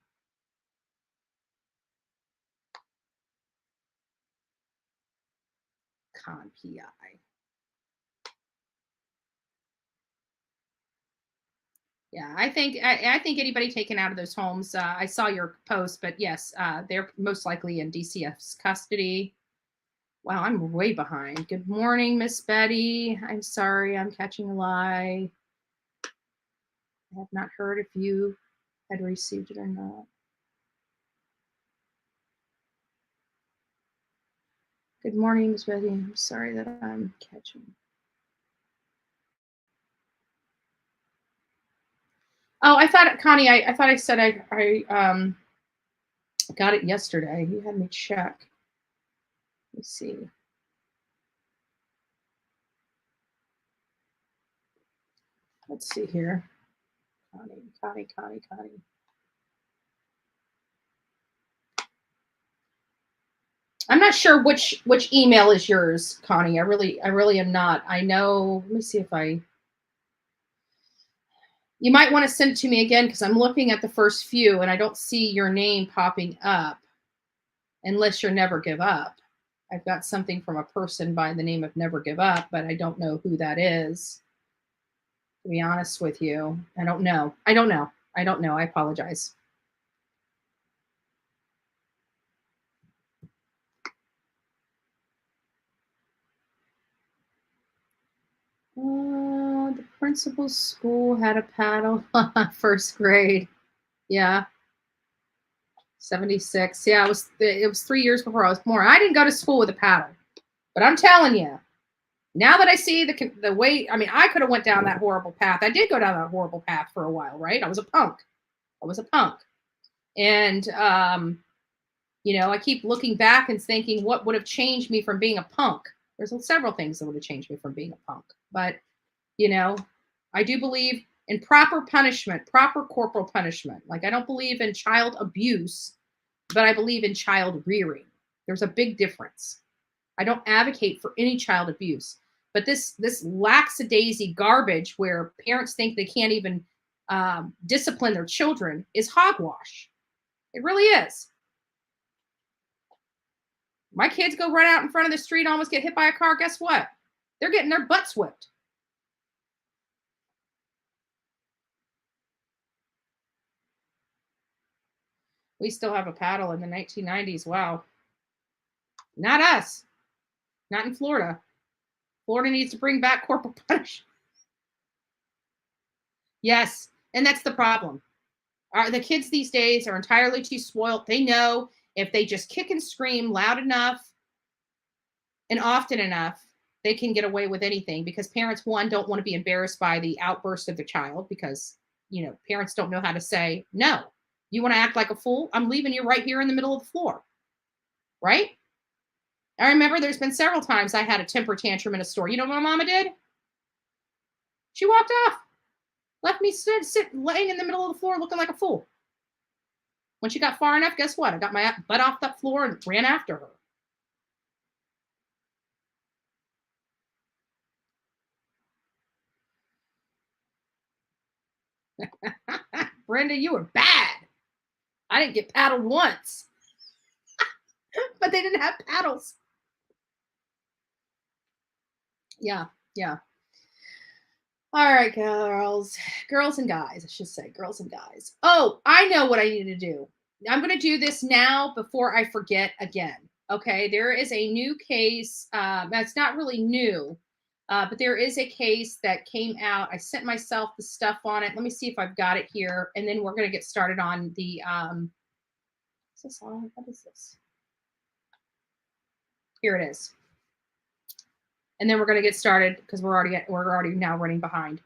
Con PI. Yeah, I think anybody taken out of those homes. I saw your post, but yes, they're most likely in DCF's custody. Wow, I'm way behind. Good morning, Miss Betty. I'm sorry, I'm catching a lie. I have not heard if you had received it or not. Good morning, Miss Betty. I'm sorry that I'm catching. Oh, I thought, Connie, I thought I said I got it yesterday. You had me check. Let's see. Let's see here. Connie. I'm not sure which email is yours, Connie. I really am not. I know. Let me see if you might want to send it to me again, because I'm looking at the first few and I don't see your name popping up unless you're Never Give Up. I've got something from a person by the name of Never Give Up, but I don't know who that is. To be honest with you, I don't know. I apologize. The principal's school had a paddle. First grade. Yeah. 76. Yeah, it was 3 years before I was born. I didn't go to school with a paddle. But I'm telling you, now that I see the way, I mean, I could have went down that horrible path. I did go down that horrible path for a while, right? I was a punk. And I keep looking back and thinking, what would have changed me from being a punk? There's several things that would have changed me from being a punk. But, I do believe in proper punishment, proper corporal punishment. Like, I don't believe in child abuse, but I believe in child rearing. There's a big difference. I don't advocate for any child abuse, but this lackadaisy garbage where parents think they can't even discipline their children is hogwash. It really is. My kids go run out in front of the street, almost get hit by a car. Guess what? They're getting their butts whipped. We still have a paddle in the 1990s. Wow. Not us. Not in Florida. Florida needs to bring back corporal punishment. Yes, and that's the problem. The kids these days are entirely too spoiled. They know if they just kick and scream loud enough and often enough, they can get away with anything, because parents, one, don't want to be embarrassed by the outburst of the child, because, parents don't know how to say, no, you want to act like a fool? I'm leaving you right here in the middle of the floor. Right? I remember there's been several times I had a temper tantrum in a store. You know what my mama did? She walked off. Left me sit laying in the middle of the floor looking like a fool. When she got far enough, guess what? I got my butt off that floor and ran after her. Brenda, you were bad. I didn't get paddled once. But they didn't have paddles. Yeah. All right, girls and guys, I should say, girls and guys. Oh, I know what I need to do. I'm going to do this now before I forget again. Okay, there is a new case. That's not really new, But there is a case that came out. I sent myself the stuff on it. Let me see if I've got it here. And then we're going to get started on the, is this on? What is this? Here it is. And then we're going to get started because we're already now running behind.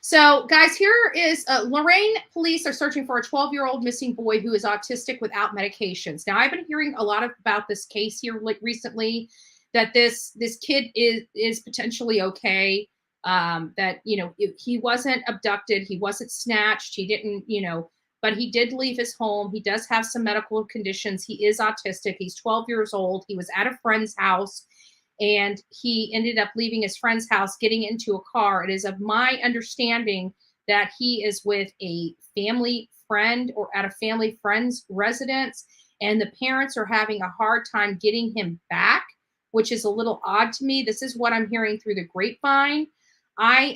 So guys, here is Lorain police are searching for a 12-year-old missing boy who is autistic without medications. Now I've been hearing a lot about this case here recently, that this kid is potentially okay. That, you know, he wasn't abducted, he wasn't snatched, he didn't, you know, but he did leave his home. He does have some medical conditions. He is autistic. He's 12 years old. He was at a friend's house, and he ended up leaving his friend's house, getting into a car. It is of my understanding that he is with a family friend or at a family friend's residence, and the parents are having a hard time getting him back, which is a little odd to me. This is what I'm hearing through the grapevine. I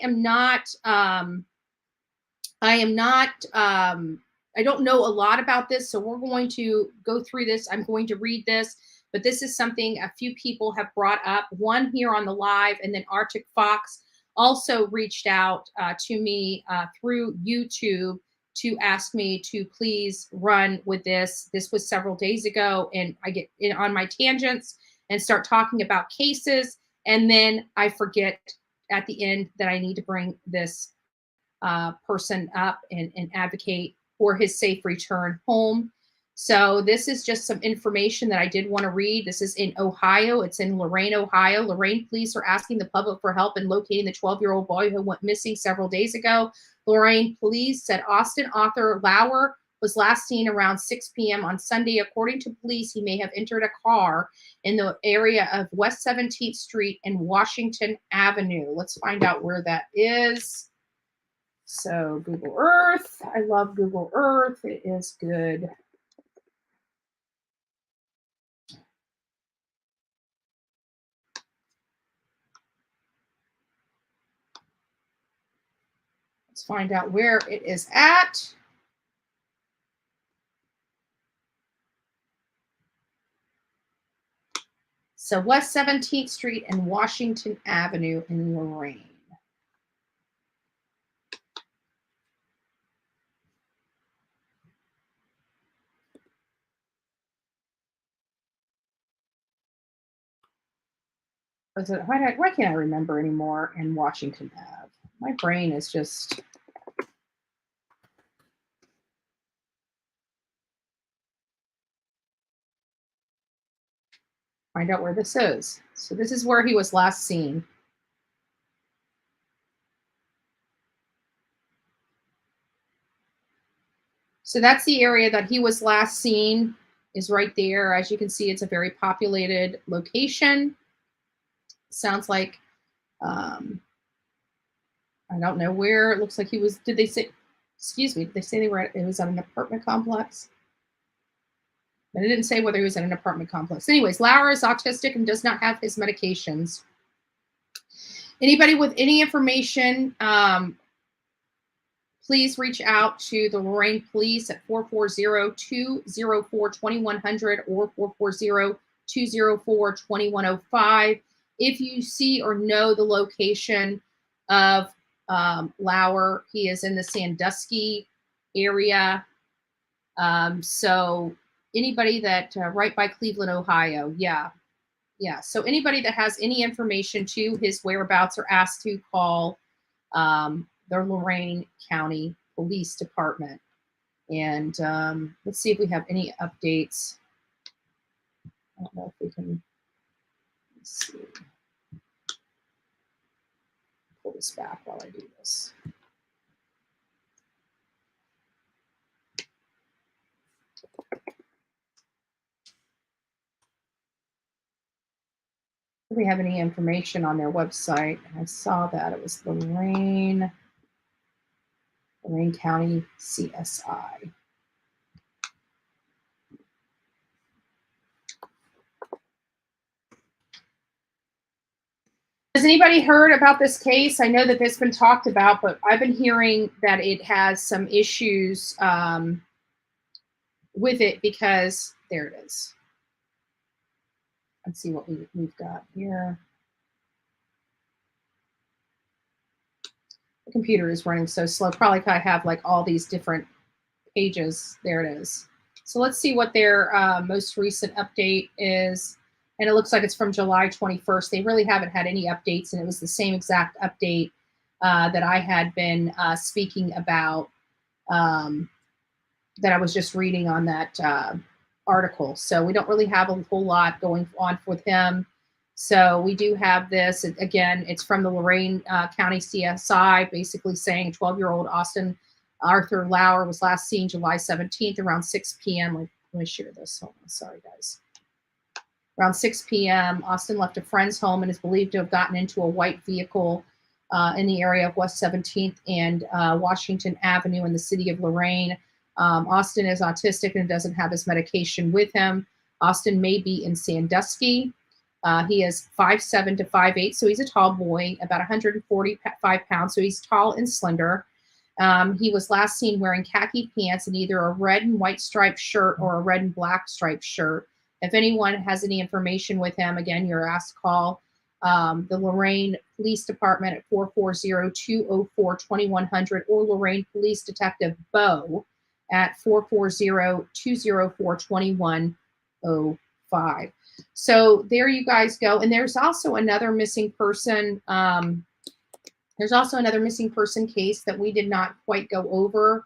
don't know a lot about this, so we're going to go through this. I'm going to read this. But this is something a few people have brought up, one here on the live, and then Arctic Fox also reached out to me through YouTube to ask me to please run with this. This was several days ago, and I get in on my tangents and start talking about cases, and then I forget at the end that I need to bring this person up and advocate for his safe return home. So this is just some information that I did want to read. This is in Ohio. It's in Lorain, Ohio. Lorain police are asking the public for help in locating the 12-year-old boy who went missing several days ago. Lorain police said Austin Arthur Lauer was last seen around 6 p.m. on Sunday. According to police, he may have entered a car in the area of West 17th Street and Washington Avenue. Let's find out where that is. So Google Earth. I love Google Earth. It is good. Let's find out where it is at. So West 17th Street and Washington Avenue in Lorain. Why can't I remember anymore in Washington Ave? My brain is just... Find out where this is. So this is where he was last seen. So that's the area that he was last seen, is right there. As you can see, it's a very populated location. Sounds like, I don't know where. It looks like he was, did they say, excuse me, did they say it was at an apartment complex? But it didn't say whether he was at an apartment complex. Anyways, Lauer is autistic and does not have his medications. Anybody with any information, please reach out to the Lorain Police at 440-204-2100 or 440-204-2105. If you see or know the location of Lauer, he is in the Sandusky area. So anybody that right by Cleveland, Ohio. Yeah. So anybody that has any information to his whereabouts are asked to call the Lorain County Police Department. And let's see if we have any updates. I don't know if we can, let's see. Pull this back while I do this. Do we have any information on their website? I saw that it was Lorain County CSI. Has anybody heard about this case? I know that this has been talked about, but I've been hearing that it has some issues with it because, there it is. Let's see what we've got here. The computer is running so slow. Probably I have like all these different pages. There it is. So let's see what their most recent update is. And it looks like it's from July 21st. They really haven't had any updates, and it was the same exact update that I had been speaking about, that I was just reading on that article. So we don't really have a whole lot going on with him. So we do have this. Again, it's from the Lorain County CSI, basically saying 12-year-old Austin Arthur Lauer was last seen July 17th around 6 p.m. Let me share this. Hold on. Sorry, guys. Around 6 p.m., Austin left a friend's home and is believed to have gotten into a white vehicle in the area of West 17th and Washington Avenue in the city of Lorain. Austin is autistic and doesn't have his medication with him. Austin may be in Sandusky. He is 5'7" to 5'8", so he's a tall boy, about 145 pounds, so he's tall and slender. He was last seen wearing khaki pants and either a red and white striped shirt or a red and black striped shirt. If anyone has any information with him, again, you're asked to call the Lorain Police Department at 440-204-2100 or Lorain Police Detective Bo at 440-204-2105. So there you guys go. And there's also another missing person. There's also another missing person case that we did not quite go over.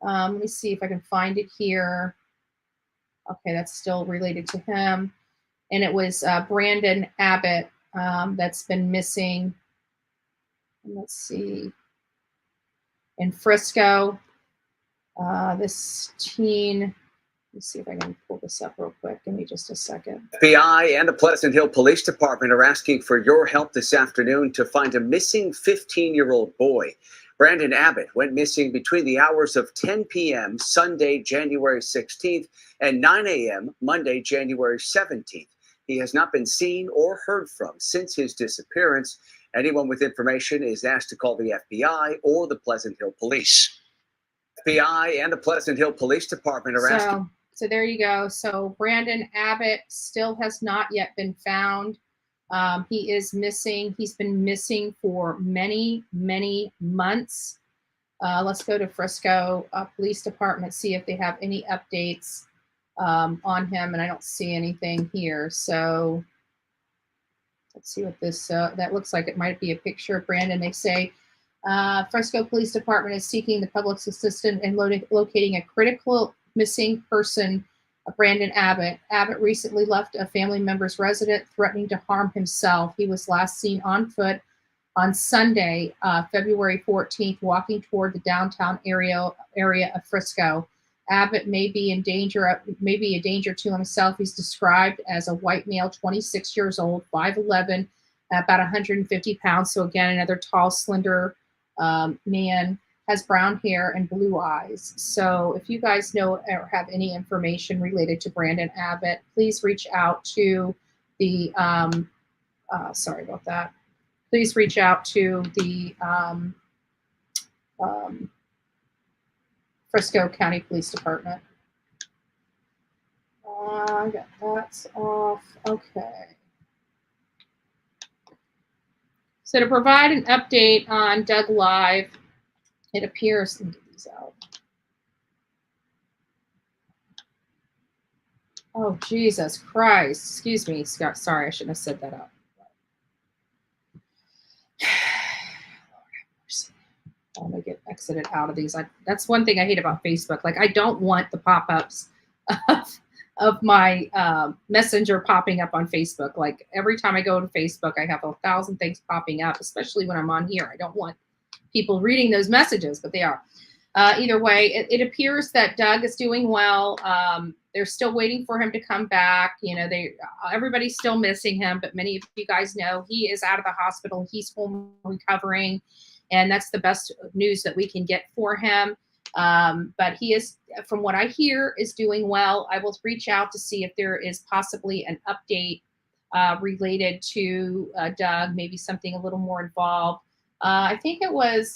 Let me see if I can find it here. Okay, that's still related to him. And it was Brandon Abbott that's been missing. Let's see. In Frisco. This teen, let's see if I can pull this up real quick. Give me just a second. FBI and the Pleasant Hill Police Department are asking for your help this afternoon to find a missing 15-year-old boy. Brandon Abbott went missing between the hours of 10 p.m. Sunday, January 16th and 9 a.m. Monday, January 17th. He has not been seen or heard from since his disappearance. Anyone with information is asked to call the FBI or the Pleasant Hill Police. FBI and the Pleasant Hill Police Department are asking. So there you go. So Brandon Abbott still has not yet been found. He is missing. He's been missing for many, many months. Let's go to Frisco Police Department, see if they have any updates on him. And I don't see anything here. So let's see what this, that looks like. It might be a picture of Brandon. They say, Frisco Police Department is seeking the public's assistance in locating a critical missing person, Brandon Abbott. Abbott recently left a family member's residence, threatening to harm himself. He was last seen on foot on Sunday, February 14th, walking toward the downtown area of Frisco. Abbott may be a danger to himself. He's described as a white male, 26 years old, 5'11", about 150 pounds. So again, another tall, slender man, has brown hair and blue eyes. So if you guys know or have any information related to Brandon Abbott, please reach out to the, sorry about that. Please reach out to the Frisco County Police Department. That's off. Okay. So to provide an update on Doug Live, it appears, let me get these out. Oh, Jesus Christ. Excuse me, Scott. Sorry, I shouldn't have said that out. I'm going to get exited out of these. That's one thing I hate about Facebook. Like, I don't want the pop-ups of my messenger popping up on Facebook. Like, every time I go to Facebook, I have 1,000 things popping up, especially when I'm on here. I don't want people reading those messages, but they are. Either way, it appears that Doug is doing well. They're still waiting for him to come back. You know, everybody's still missing him, but many of you guys know he is out of the hospital. He's home recovering, and that's the best news that we can get for him. But he is, from what I hear, is doing well. I will reach out to see if there is possibly an update related to Doug, maybe something a little more involved. I think it was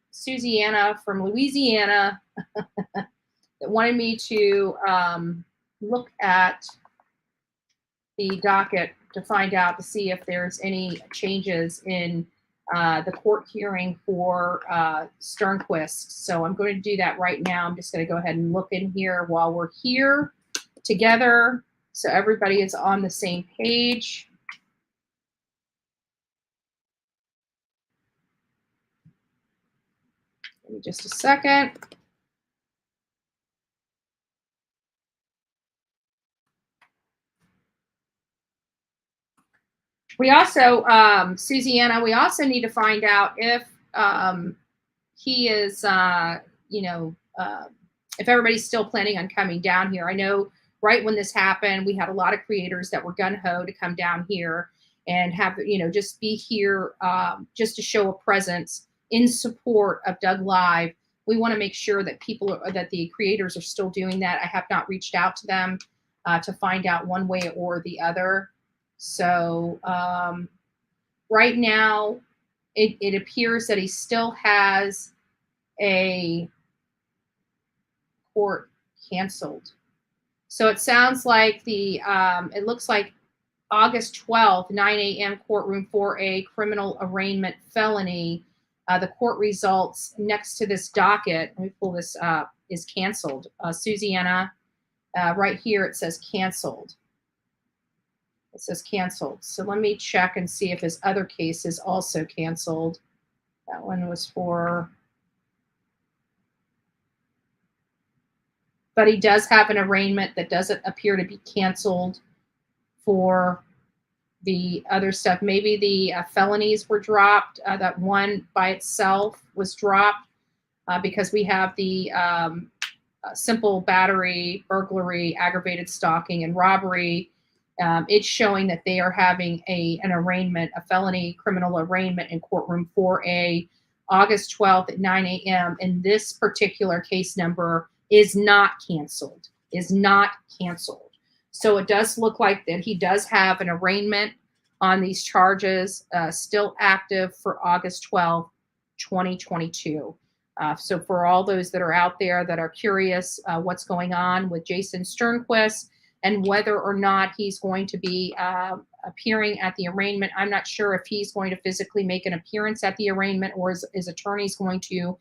Susanna from Louisiana that wanted me to look at the docket to find out, to see if there's any changes in the court hearing for Sternquist. So I'm going to do that right now. I'm just going to go ahead and look in here while we're here together, so everybody is on the same page. Give me just a second. We also, Susiana, we also need to find out if he is, if everybody's still planning on coming down here. I know right when this happened, we had a lot of creators that were gun-ho to come down here and have, just be here just to show a presence in support of Doug Live. We want to make sure that that the creators are still doing that. I have not reached out to them to find out one way or the other. So right now, it appears that he still has a court canceled. So it sounds like it looks like August 12th, 9 a.m. courtroom 4A criminal arraignment felony. The court results next to this docket, let me pull this up, is canceled. Susiana, right here it says canceled. It says canceled. So let me check and see if his other case is also canceled. That one was for, but he does have an arraignment that doesn't appear to be canceled for the other stuff. Maybe the felonies were dropped. That one by itself was dropped because we have the simple battery, burglary, aggravated stalking, and robbery. It's showing that they are having an arraignment, a felony criminal arraignment in courtroom 4A, August 12th at 9 a.m. And this particular case number is not canceled, So it does look like that he does have an arraignment on these charges still active for August 12th, 2022. So for all those that are out there that are curious what's going on with Jason Sternquist and whether or not he's going to be appearing at the arraignment, I'm not sure if he's going to physically make an appearance at the arraignment or his attorney's going to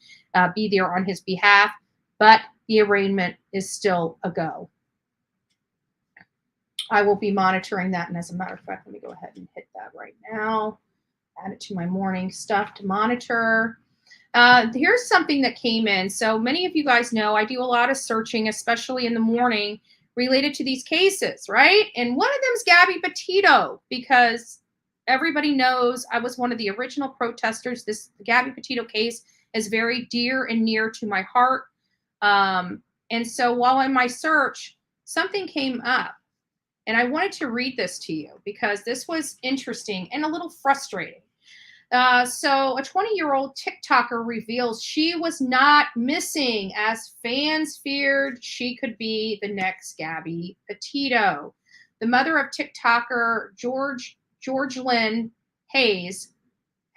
be there on his behalf, but the arraignment is still a go. I will be monitoring that. And as a matter of fact, let me go ahead and hit that right now. Add it to my morning stuff to monitor. Here's something that came in. So many of you guys know I do a lot of searching, especially in the morning, related to these cases, right? And one of them is Gabby Petito, because everybody knows I was one of the original protesters. This Gabby Petito case is very dear and near to my heart. And so while in my search, something came up. And I wanted to read this to you because this was interesting and a little frustrating. So a 20-year-old TikToker reveals she was not missing as fans feared she could be the next Gabby Petito. The mother of TikToker George Lynn Hayes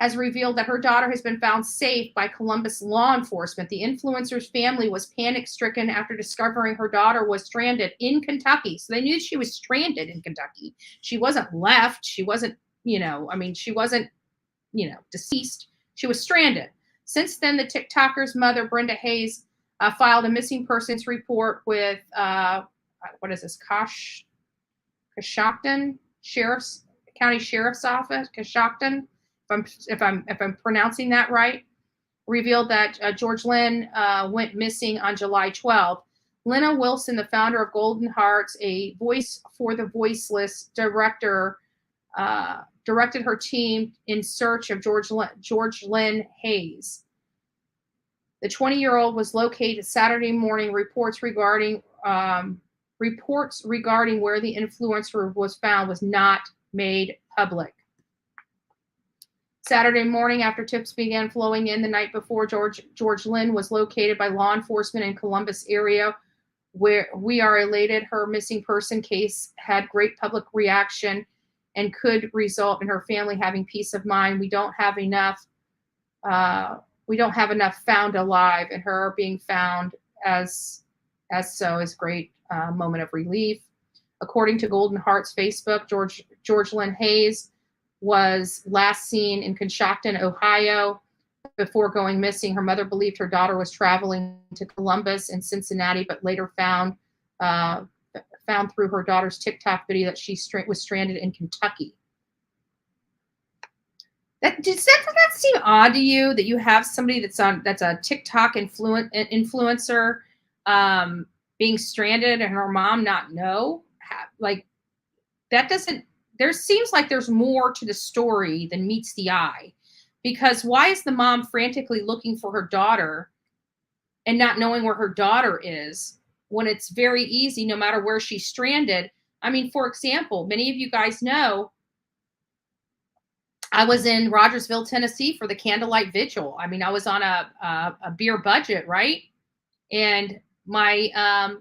has revealed that her daughter has been found safe by Columbus law enforcement. The influencer's family was panic-stricken after discovering her daughter was stranded in Kentucky. So they knew she was stranded in Kentucky. She wasn't left. She wasn't, she wasn't, deceased. She was stranded. Since then, the TikToker's mother, Brenda Hayes, filed a missing persons report with, Coshocton County Sheriff's Office, Coshocton. If I'm pronouncing that right, revealed that George Lynn went missing on July 12th. Lena Wilson, the founder of Golden Hearts, a voice for the voiceless director, directed her team in search of George Lynn Hayes. The 20-year-old was located Saturday morning. Reports regarding where the influencer was found was not made public. Saturday morning, after tips began flowing in the night before, George Lynn was located by law enforcement in Columbus area, where we are elated her missing person case had great public reaction and could result in her family having peace of mind. We don't have enough found alive, and her being found as so is great moment of relief. According to Golden Hearts Facebook, George Lynn Hayes was last seen in Coshocton, Ohio, before going missing. Her mother believed her daughter was traveling to Columbus and Cincinnati, but later found through her daughter's TikTok video that she was stranded in Kentucky. Does that seem odd to you, that you have somebody that's a TikTok influencer being stranded and her mom not know? Like, that doesn't. There seems like there's more to the story than meets the eye, because why is the mom frantically looking for her daughter and not knowing where her daughter is when it's very easy, no matter where she's stranded? I mean, for example, many of you guys know I was in Rogersville, Tennessee for the candlelight vigil. I mean, I was on a beer budget, right? And my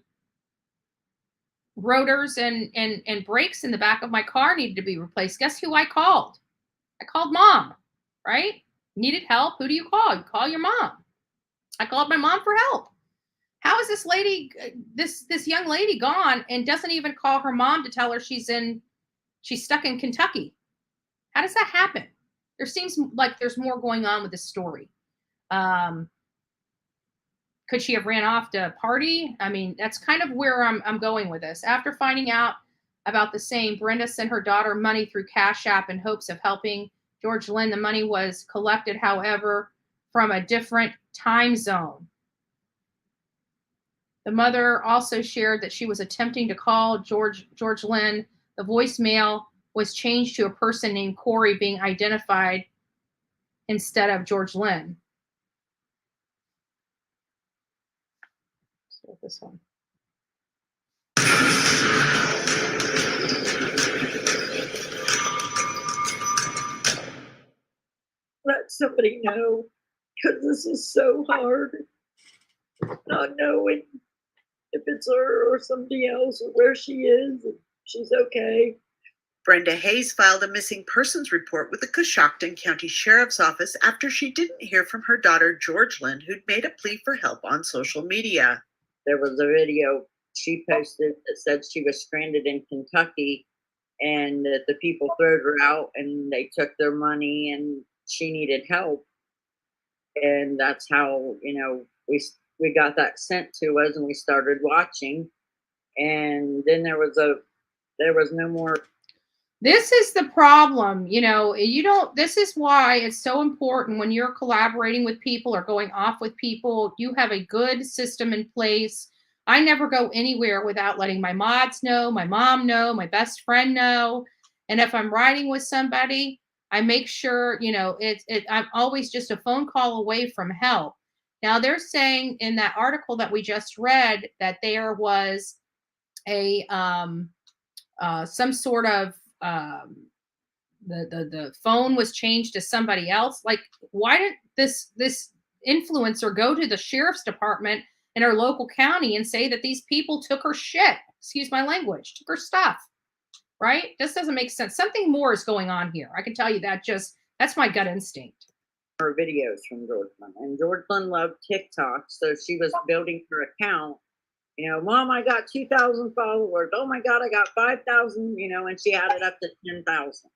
rotors and brakes in the back of my car needed to be replaced. Guess who I called? I called mom, right? Needed help. Who do you call? You call your mom. I called my mom for help. How is this lady, this young lady, gone and doesn't even call her mom to tell her she's stuck in Kentucky? How does that happen? There seems like there's more going on with this story. Could she have ran off to party? I mean, that's kind of where I'm going with this. After finding out about the same, Brenda sent her daughter money through Cashapp in hopes of helping George Lynn. The money was collected, however, from a different time zone. The mother also shared that she was attempting to call George Lynn. The voicemail was changed to a person named Corey being identified instead of George Lynn. Let's go with this one. Let somebody know, because this is so hard, not knowing if it's her or somebody else or where she is, if she's okay. Brenda Hayes filed a missing persons report with the Coshocton County Sheriff's Office after she didn't hear from her daughter, George Lynn, who'd made a plea for help on social media. There was a video she posted that said she was stranded in Kentucky and that the people threw her out and they took their money and she needed help. And that's how, we got that sent to us and we started watching. And then there was no more. This is the problem. This is why it's so important when you're collaborating with people or going off with people, you have a good system in place. I never go anywhere without letting my mods know, my mom know, my best friend know. And if I'm riding with somebody, I make sure, I'm always just a phone call away from help. Now, they're saying in that article that we just read that there was a some sort of the phone was changed to somebody else. Like, why didn't this influencer go to the sheriff's department in her local county and say that these people took her shit? Excuse my language, took her stuff. Right? This doesn't make sense. Something more is going on here. I can tell you that. That's my gut instinct. Her videos from George Lynn, and George Lynn loved TikTok, so she was building her account. Mom, I got 2,000 followers. Oh my God, I got 5,000. And she had it up to 10,000.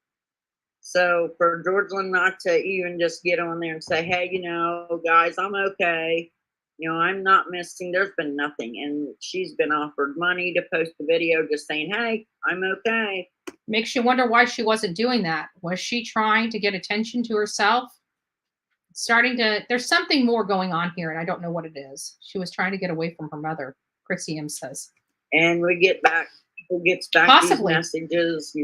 So for George Lynn not to even just get on there and say, hey, guys, I'm okay. I'm not missing. There's been nothing. And she's been offered money to post the video just saying, hey, I'm okay. Makes you wonder why she wasn't doing that. Was she trying to get attention to herself? There's something more going on here, and I don't know what it is. She was trying to get away from her mother, Chrissy M says. And people gets back Possibly. These messages,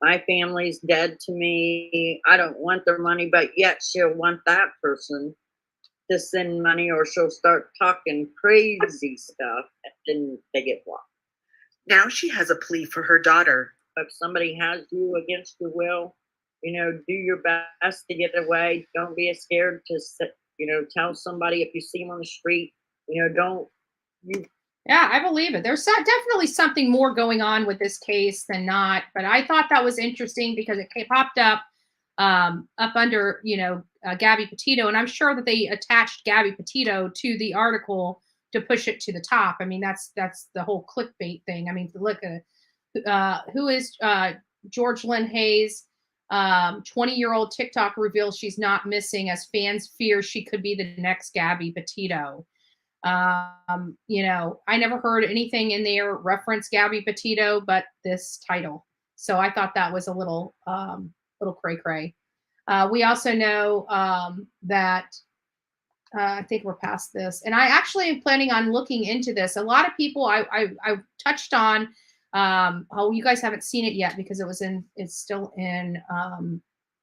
my family's dead to me. I don't want their money, but yet she'll want that person to send money, or she'll start talking crazy stuff, and then they get blocked. Now she has a plea for her daughter. If somebody has you against your will, do your best to get away. Don't be scared to, tell somebody if you see them on the street. Yeah, I believe it. There's definitely something more going on with this case than not. But I thought that was interesting because it popped up under, Gabby Petito. And I'm sure that they attached Gabby Petito to the article to push it to the top. I mean, that's the whole clickbait thing. I mean, look at who is George Lynn Hayes. 20-year-old TikTok reveals she's not missing as fans fear she could be the next Gabby Petito. You know, I never heard anything in there reference Gabby Petito, but this title. So I thought that was a little cray cray. We also know that I think we're past this, and I actually am planning on looking into this. A lot of people I touched on. Oh, you guys haven't seen it yet because it's still in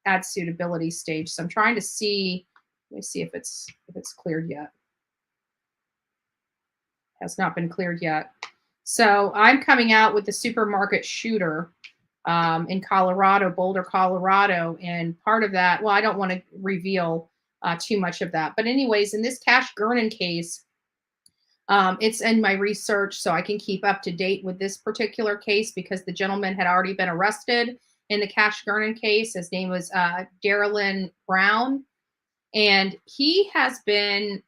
ad suitability stage. So I'm trying to see. Let me see if it's cleared yet. Has not been cleared yet. So I'm coming out with the supermarket shooter in Colorado, Boulder, Colorado. And part of that, well, I don't want to reveal too much of that. But anyways, in this Cash Gernon case, it's in my research, so I can keep up to date with this particular case because the gentleman had already been arrested in the Cash Gernon case. His name was Darylyn Brown. And he has been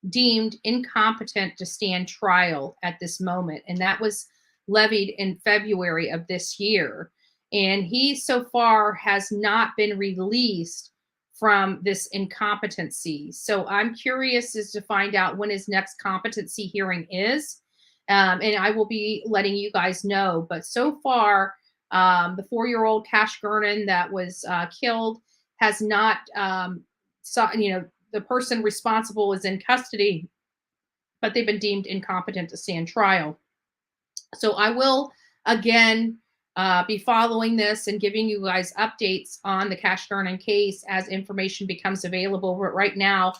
deemed incompetent to stand trial at this moment. And that was levied in February of this year. And he so far has not been released from this incompetency. So I'm curious as to find out when his next competency hearing is. And I will be letting you guys know. But so far, the 4-year-old Cash Gernon that was killed has not the person responsible is in custody, but they've been deemed incompetent to stand trial. So I will, again, be following this and giving you guys updates on the Cash Gernon case as information becomes available. But right now,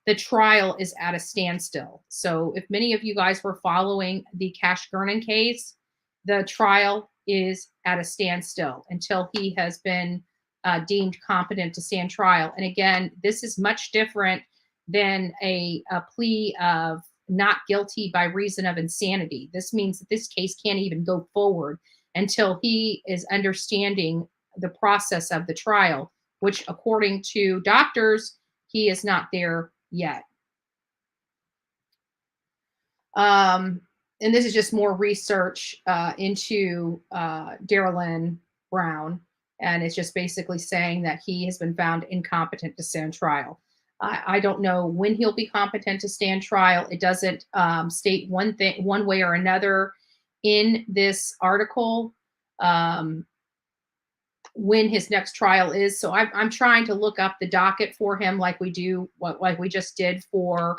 the trial is at a standstill. So if many of you guys were following the Cash Gernon case, the trial is at a standstill until he has been deemed competent to stand trial. And again, this is much different than a plea of not guilty by reason of insanity. This means that this case can't even go forward until he is understanding the process of the trial, which according to doctors, he is not there yet. And this is just more research into Darylyn Brown. And it's just basically saying that he has been found incompetent to stand trial. I don't know when he'll be competent to stand trial. It doesn't state one way or another in this article when his next trial is. So I'm trying to look up the docket for him, like we just did for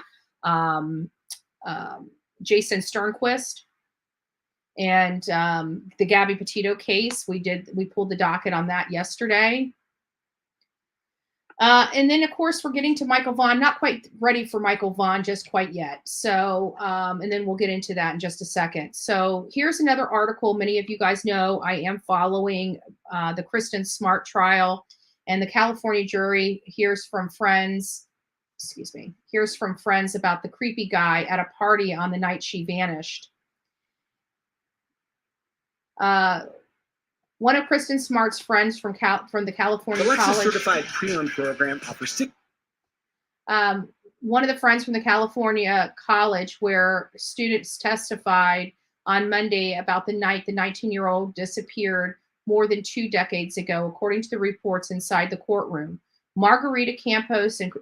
Jason Sternquist. And the Gabby Petito case, we pulled the docket on that yesterday. And then, of course, we're getting to Michael Vaughan. Not quite ready for Michael Vaughan just quite yet. So, and then we'll get into that in just a second. So here's another article. Many of you guys know I am following the Kristin Smart trial. And the California jury hears from friends about the creepy guy at a party on the night she vanished. One of Kristin Smart's friends from the California College certified pre-owned program offers one of the friends from the California College where students testified on Monday about the night the 19-year-old disappeared more than 2 decades ago, according to the reports inside the courtroom. Margarita Campos and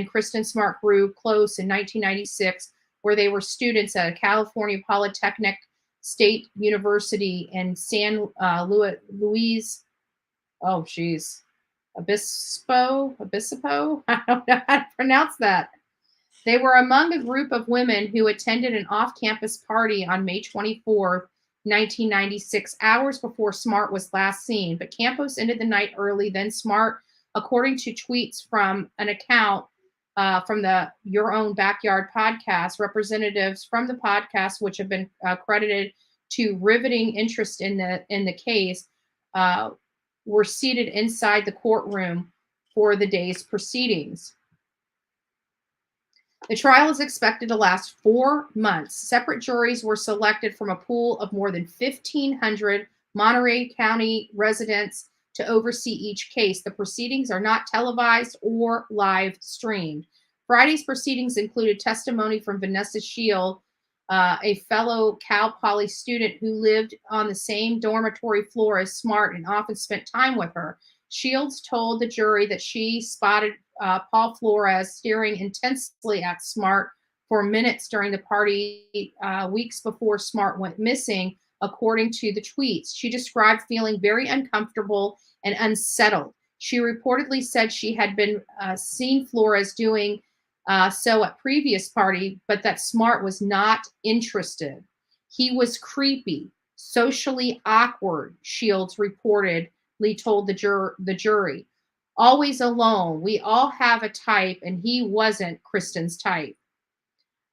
Kristin Smart grew close in 1996, where they were students at a California Polytechnic State University in San Luis. Oh, geez. Obispo? I don't know how to pronounce that. They were among a group of women who attended an off-campus party on May 24th, 1996, hours before Smart was last seen. But Campos ended the night early, then Smart, according to tweets from an account from the Your Own Backyard podcast, representatives from the podcast, which have been credited to riveting interest in the case, were seated inside the courtroom for the day's proceedings. The trial is expected to last 4 months. Separate juries were selected from a pool of more than 1,500 Monterey County residents to oversee each case. The proceedings are not televised or live streamed. Friday's proceedings included testimony from Vanessa Shield, a fellow Cal Poly student who lived on the same dormitory floor as Smart and often spent time with her. Shields told the jury that she spotted Paul Flores staring intensely at Smart for minutes during the party weeks before Smart went missing, according to the tweets. She described feeling very uncomfortable and unsettled. She reportedly said she had been seen Flores doing so at previous party, but that Smart was not interested. He was creepy, socially awkward, Shields reportedly told the jury. Always alone. We all have a type, and he wasn't Kristin's type.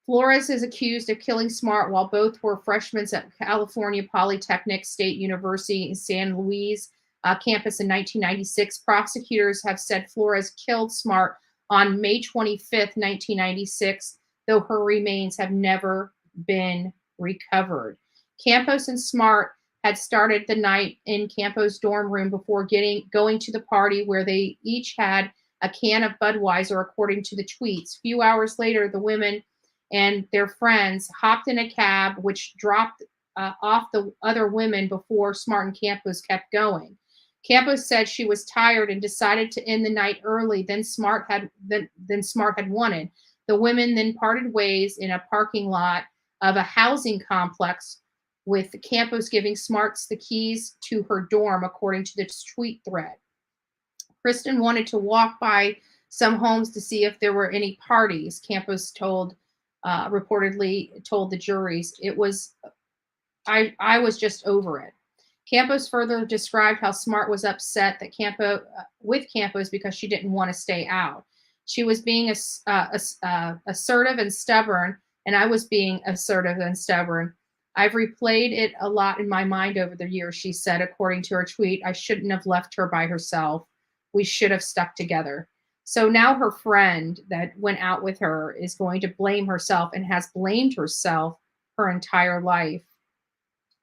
Flores is accused of killing Smart while both were freshmen at California Polytechnic State University in San Luis campus in 1996. Prosecutors have said Flores killed Smart on May 25th, 1996, though her remains have never been recovered. Campos and Smart had started the night in Campos' dorm room before going to the party, where they each had a can of Budweiser, according to the tweets. A few hours later, the women and their friends hopped in a cab, which dropped off the other women before Smart and Campos kept going. Campos said she was tired and decided to end the night early than Smart had wanted. The women then parted ways in a parking lot of a housing complex, with Campos giving Smarts the keys to her dorm, according to the tweet thread. Kristin wanted to walk by some homes to see if there were any parties, Campos reportedly told the juries. I was just over it. Campos further described how Smart was upset that with Campos because she didn't want to stay out. She was being assertive and stubborn, and I was being assertive and stubborn. I've replayed it a lot in my mind over the years, she said, according to her tweet. I shouldn't have left her by herself. We should have stuck together. So now her friend that went out with her is going to blame herself and has blamed herself her entire life.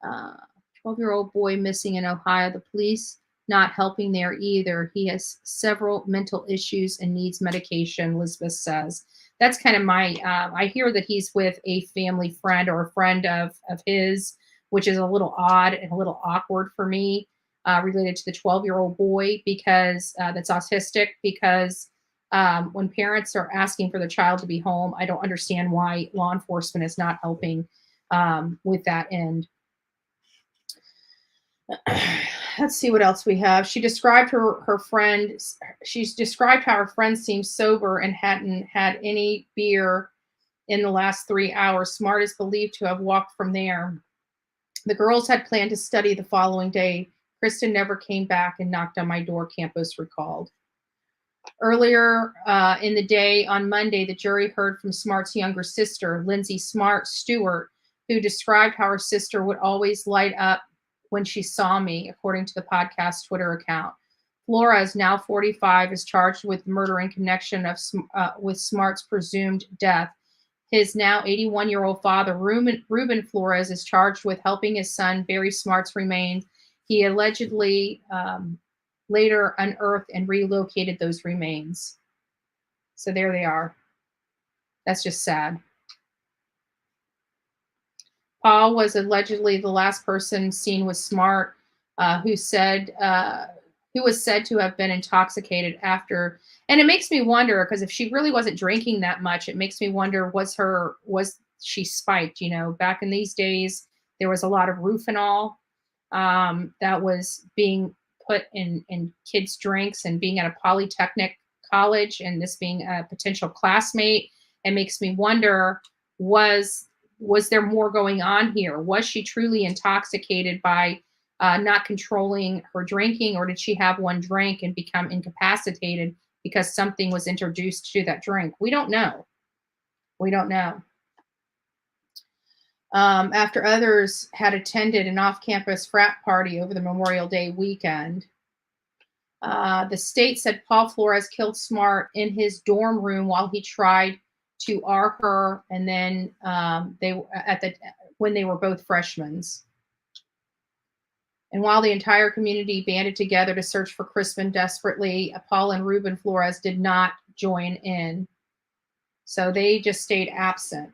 12-year-old boy missing in Ohio. The police not helping there either. He has several mental issues and needs medication, Elizabeth says. That's kind of my, I hear that he's with a family friend or a friend of his, which is a little odd and a little awkward for me, related to the 12-year-old boy, because that's autistic, because when parents are asking for the child to be home, I don't understand why law enforcement is not helping with that end. Let's see what else we have. She described her friend. She's described how her friend seemed sober and hadn't had any beer in the last 3 hours. Smart is believed to have walked from there. The girls had planned to study the following day. Kristin never came back and knocked on my door, Campos recalled. Earlier in the day on Monday, the jury heard from Smart's younger sister, Lindsay Smart Stewart, who described how her sister would always light up when she saw me, according to the podcast Twitter account. Flores, now 45, is charged with murder in connection with Smart's presumed death. His now 81-year-old father, Ruben Flores, is charged with helping his son bury Smart's remains. He allegedly later unearthed and relocated those remains. So there they are. That's just sad. Paul was allegedly the last person seen with Smart, who was said to have been intoxicated after. And it makes me wonder, because if she really wasn't drinking that much, it makes me wonder, was she spiked? You know, back in these days, there was a lot of Rufinol that was being put in kids' drinks, and being at a polytechnic college, and this being a potential classmate, it makes me wonder, was there more going on here? Was she truly intoxicated by not controlling her drinking, or did she have one drink and become incapacitated because something was introduced to that drink? We don't know. We don't know. After others had attended an off-campus frat party over the Memorial Day weekend, the state said Paul Flores killed Smart in his dorm room while he tried to R her, and then when they were both freshmen. And while the entire community banded together to search for Kristin desperately, Paul and Ruben Flores did not join in. So they just stayed absent.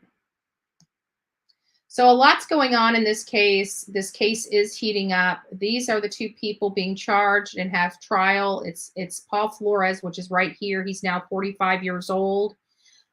So a lot's going on in this case. This case is heating up. These are the two people being charged and have trial. It's Paul Flores, which is right here. He's now 45 years old.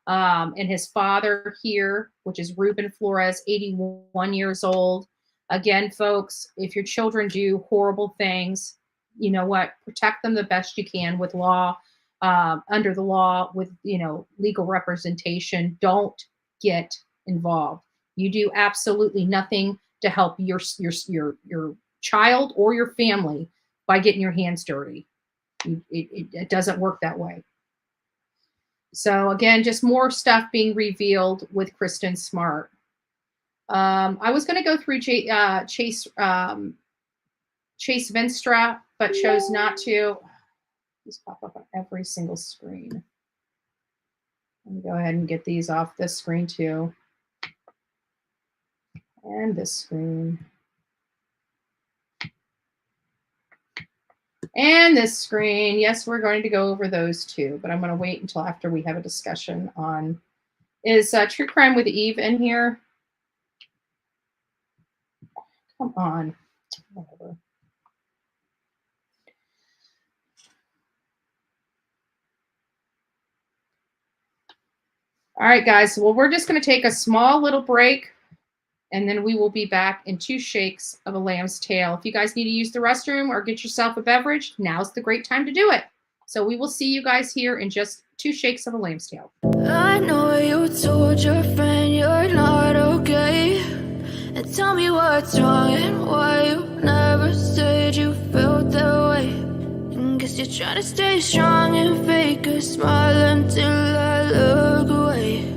And his father here, which is Ruben Flores, 81 years old. Again, folks, if your children do horrible things, you know what? Protect them the best you can with law, under the law, with, you know, legal representation. Don't get involved. You do absolutely nothing to help your child or your family by getting your hands dirty. It doesn't work that way. So again, just more stuff being revealed with Kristin Smart. I was going to go through Chase Vinstra, but chose not to. These pop up on every single screen. Let me go ahead and get these off this screen too. And this screen. And this screen. Yes, we're going to go over those too, but I'm going to wait until after we have a discussion on, is True Crime with Eve in here? Come on. Whatever. All right, guys. Well, we're just going to take a small little break, and then we will be back in 2 shakes of a lamb's tail. If you guys need to use the restroom or get yourself a beverage, now's the great time to do it. So we will see you guys here in just 2 shakes of a lamb's tail. I know you told your friend you're not okay. And tell me what's wrong and why you never said you felt that way. And guess you're trying to stay strong and fake a smile until I look away.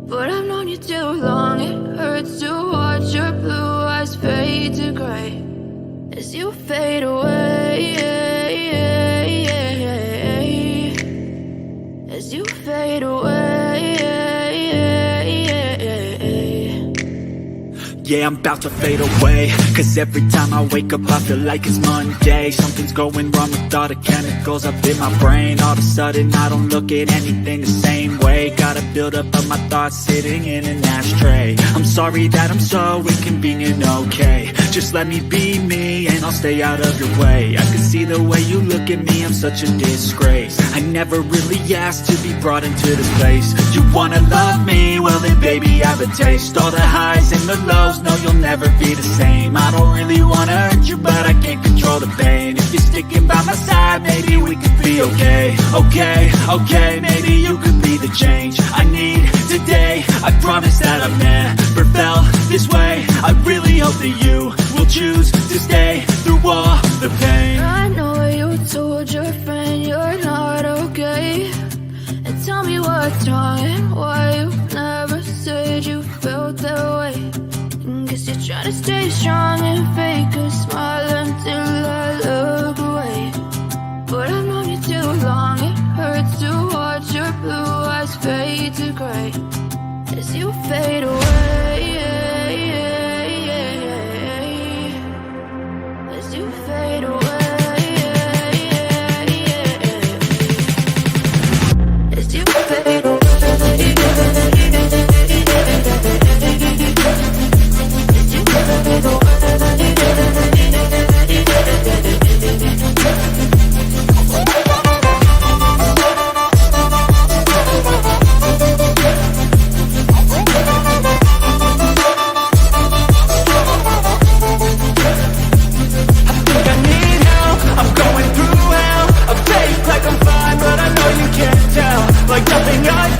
But I've known you too long, it hurts to watch your blue eyes fade to gray as you fade away, as you fade away. Yeah, I'm about to fade away, cause every time I wake up I feel like it's Monday. Something's going wrong with all the chemicals up in my brain. All of a sudden I don't look at anything the same way. Gotta build up of my thoughts sitting in an ashtray. I'm sorry that I'm so inconvenient, okay. Just let me be me and I'll stay out of your way. I can see the way you look at me, I'm such a disgrace. I never really asked to be brought into this place. You wanna love me? Well then baby I have a taste. All the highs and the lows, no you'll never be the same. I don't really wanna hurt you but I can't control the pain. If you're sticking by my side, maybe we could be okay. Okay, maybe you could be the change I need today. I promise that I've never felt this way. I really hope that you will choose to stay through all the pain. I know you told your friend you're not okay. And tell me what's wrong and why you never said you felt that way. And guess you're trying to stay strong and fake a smile until I look away. But I've known you too long, it hurts to watch your blue eyes fade to gray as you fade away, as you fade away, as you fade away. Like nothing I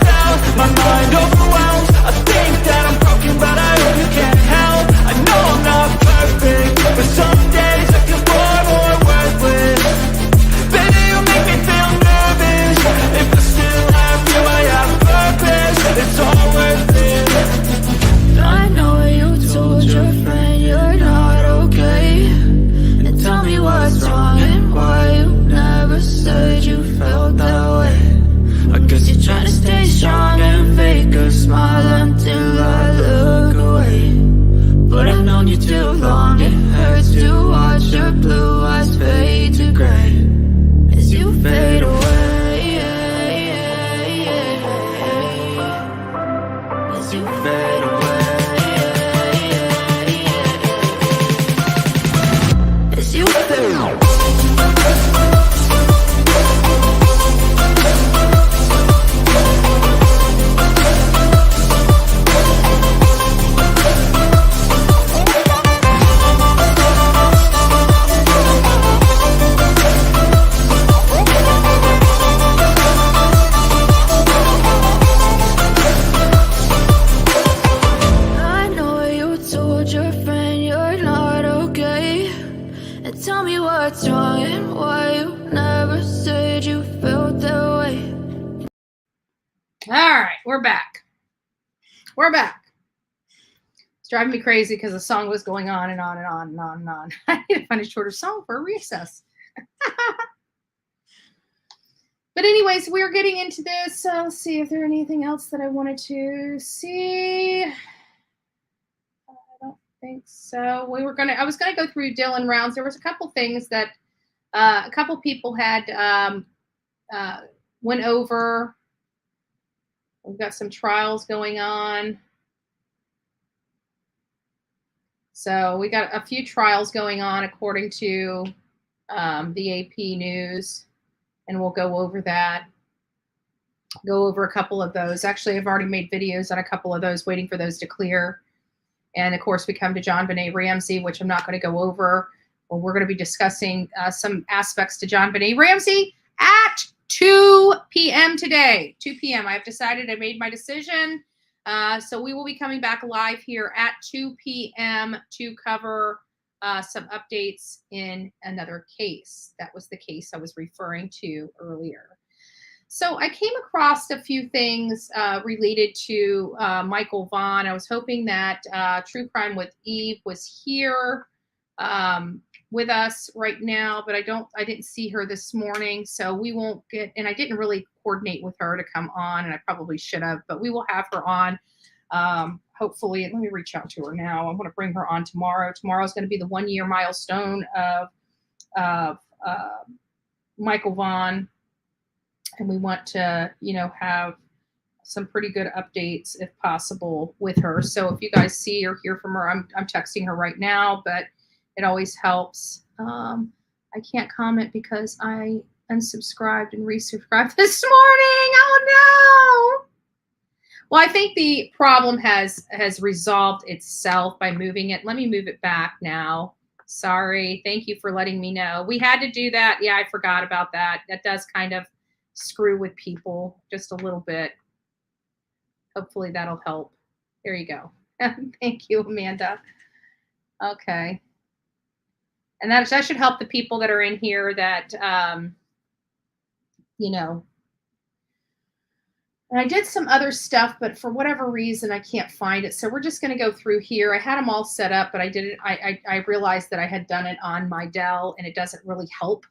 All right, we're back. We're back. It's driving me crazy because the song was going on and on and on and on and on. I need to find a shorter song for a recess. But anyways, we're getting into this. Let's see if there's anything else that I wanted to see. I don't think so. I was gonna go through Dylan rounds. There was a couple things that a couple people had went over. We've got some trials going on. So we got a few trials going on according to the AP News, and we'll go over that. Go over a couple of those. Actually, I've already made videos on a couple of those, waiting for those to clear. And of course, we come to JonBenet Ramsey, which I'm not going to go over. Well, we're going to be discussing some aspects to JonBenet Ramsey at 2 p.m. today. 2 p.m. I've decided. I made my decision. So we will be coming back live here at 2 p.m. to cover some updates in another case. That was the case I was referring to earlier. So I came across a few things related to Michael Vaughan. I was hoping that True Crime with Eve was here with us right now, but I didn't see her this morning, so we won't get, and I didn't really coordinate with her to come on, and I probably should have, but we will have her on hopefully. And let me reach out to her now. I'm going to bring her on tomorrow. Tomorrow is going to be the 1 year milestone of Michael Vaughan. And we want to, have some pretty good updates if possible with her. So if you guys see or hear from her, I'm texting her right now, but it always helps. I can't comment because I unsubscribed and resubscribed this morning. Oh no! Well, I think the problem has resolved itself by moving it. Let me move it back now. Sorry. Thank you for letting me know. We had to do that. Yeah, I forgot about that. That does kind of screw with people just a little bit. Hopefully that'll help. There you go. Thank you, Amanda. Okay. And that should help the people that are in here that, and I did some other stuff, but for whatever reason, I can't find it. So we're just going to go through here. I had them all set up, but I didn't. I realized that I had done it on my Dell, and it doesn't really help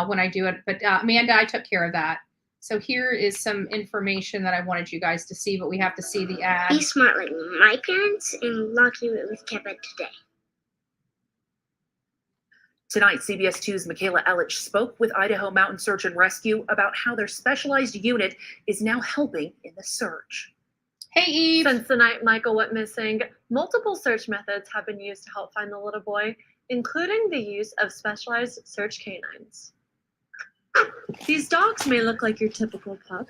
when I do it. But Amanda, I took care of that. So here is some information that I wanted you guys to see, but we have to see the ad. Be smart like my parents and lock you in with Kevin today. Tonight, CBS 2's Michaela Ellich spoke with Idaho Mountain Search and Rescue about how their specialized unit is now helping in the search. Hey, Eve. Since the night Michael went missing, multiple search methods have been used to help find the little boy, including the use of specialized search canines. These dogs may look like your typical pup,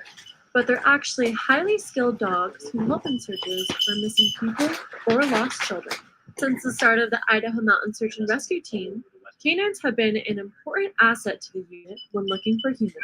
but they're actually highly skilled dogs who help in searches for missing people or lost children. Since the start of the Idaho Mountain Search and Rescue Team, canines have been an important asset to the unit when looking for humans.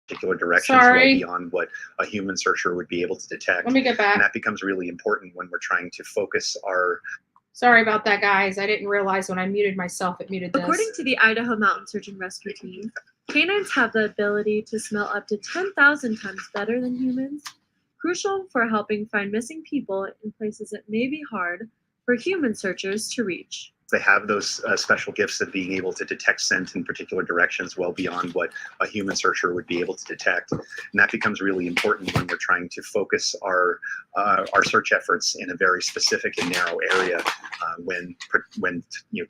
Particular directions well beyond what a human searcher would be able to detect. Let me get back. And that becomes really important when we're trying to focus our... Sorry about that, guys. I didn't realize when I muted myself, it muted this. According to the Idaho Mountain Search and Rescue Team, canines have the ability to smell up to 10,000 times better than humans, crucial for helping find missing people in places that may be hard for human searchers to reach. They have those special gifts of being able to detect scent in particular directions well beyond what a human searcher would be able to detect. And that becomes really important when we're trying to focus our search efforts in a very specific and narrow area when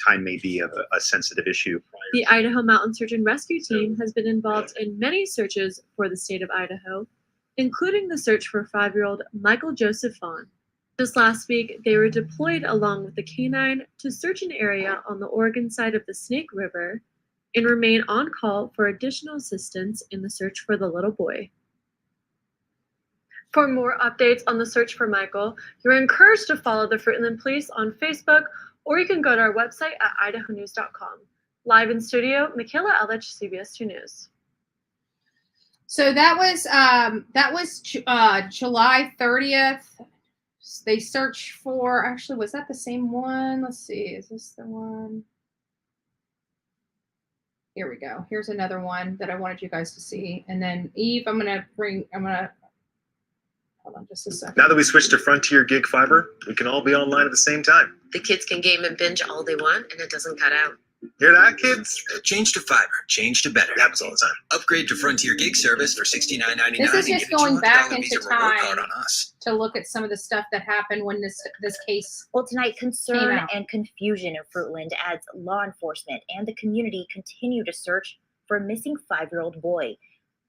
time may be a sensitive issue. The Idaho Mountain Search and Rescue Team has been involved in many searches for the state of Idaho, including the search for 5-year-old Michael Joseph Vaughan. Just last week, they were deployed along with the canine to search an area on the Oregon side of the Snake River and remain on call for additional assistance in the search for the little boy. For more updates on the search for Michael, you're encouraged to follow the Fruitland Police on Facebook, or you can go to our website at idahonews.com. Live in studio, Michaela Ellich, CBS 2 News. So that was July 30th. They searched for, actually, was that the same one? Let's see, is this the one? Here we go. Here's another one that I wanted you guys to see. And then Eve, hold on just a second. Now that we switched to Frontier Gig Fiber, we can all be online at the same time. The kids can game and binge all they want, and it doesn't cut out. Hear that, kids? Change to fiber. Change to better. Happens all the time. Upgrade to Frontier Gig service for $69.99. This is just going back into time on us. to look at some of the stuff that happened when this case. Well, tonight, concern and confusion in Fruitland as law enforcement and the community continue to search for a missing 5-year-old boy.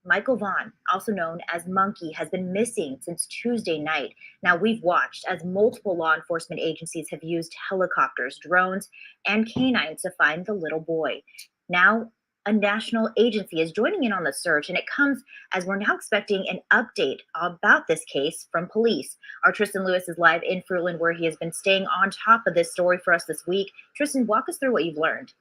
Michael Vaughan, also known as Monkey, has been missing since Tuesday night. Now, we've watched as multiple law enforcement agencies have used helicopters, drones, and canines to find the little boy. Now, a national agency is joining in on the search, and it comes as we're now expecting an update about this case from police. Our Tristan Lewis is live in Fruitland, where he has been staying on top of this story for us this week. Tristan, walk us through what you've learned.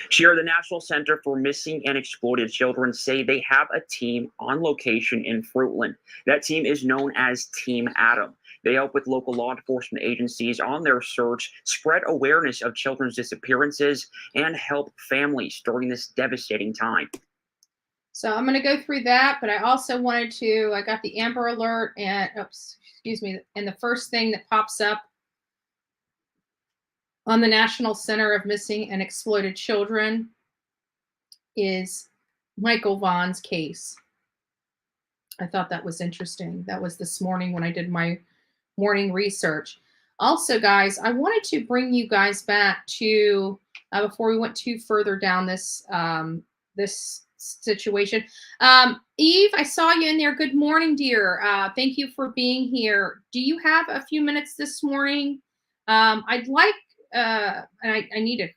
Share, the National Center for Missing and Exploited Children say they have a team on location in Fruitland. That team is known as Team Adam. They help with local law enforcement agencies on their search, spread awareness of children's disappearances, and help families during this devastating time. So I'm going to go through that, but I also wanted to, I got the Amber Alert and, and the first thing that pops up on the National Center of Missing and Exploited Children is Michael Vaughan's case. I thought that was interesting. That was this morning when I did my morning research. Also, guys, I wanted to bring you guys back to, before we went too further down this, this situation. Eve, I saw you in there. Good morning, dear. Thank you for being here. Do you have a few minutes this morning? I'd like, and I need to,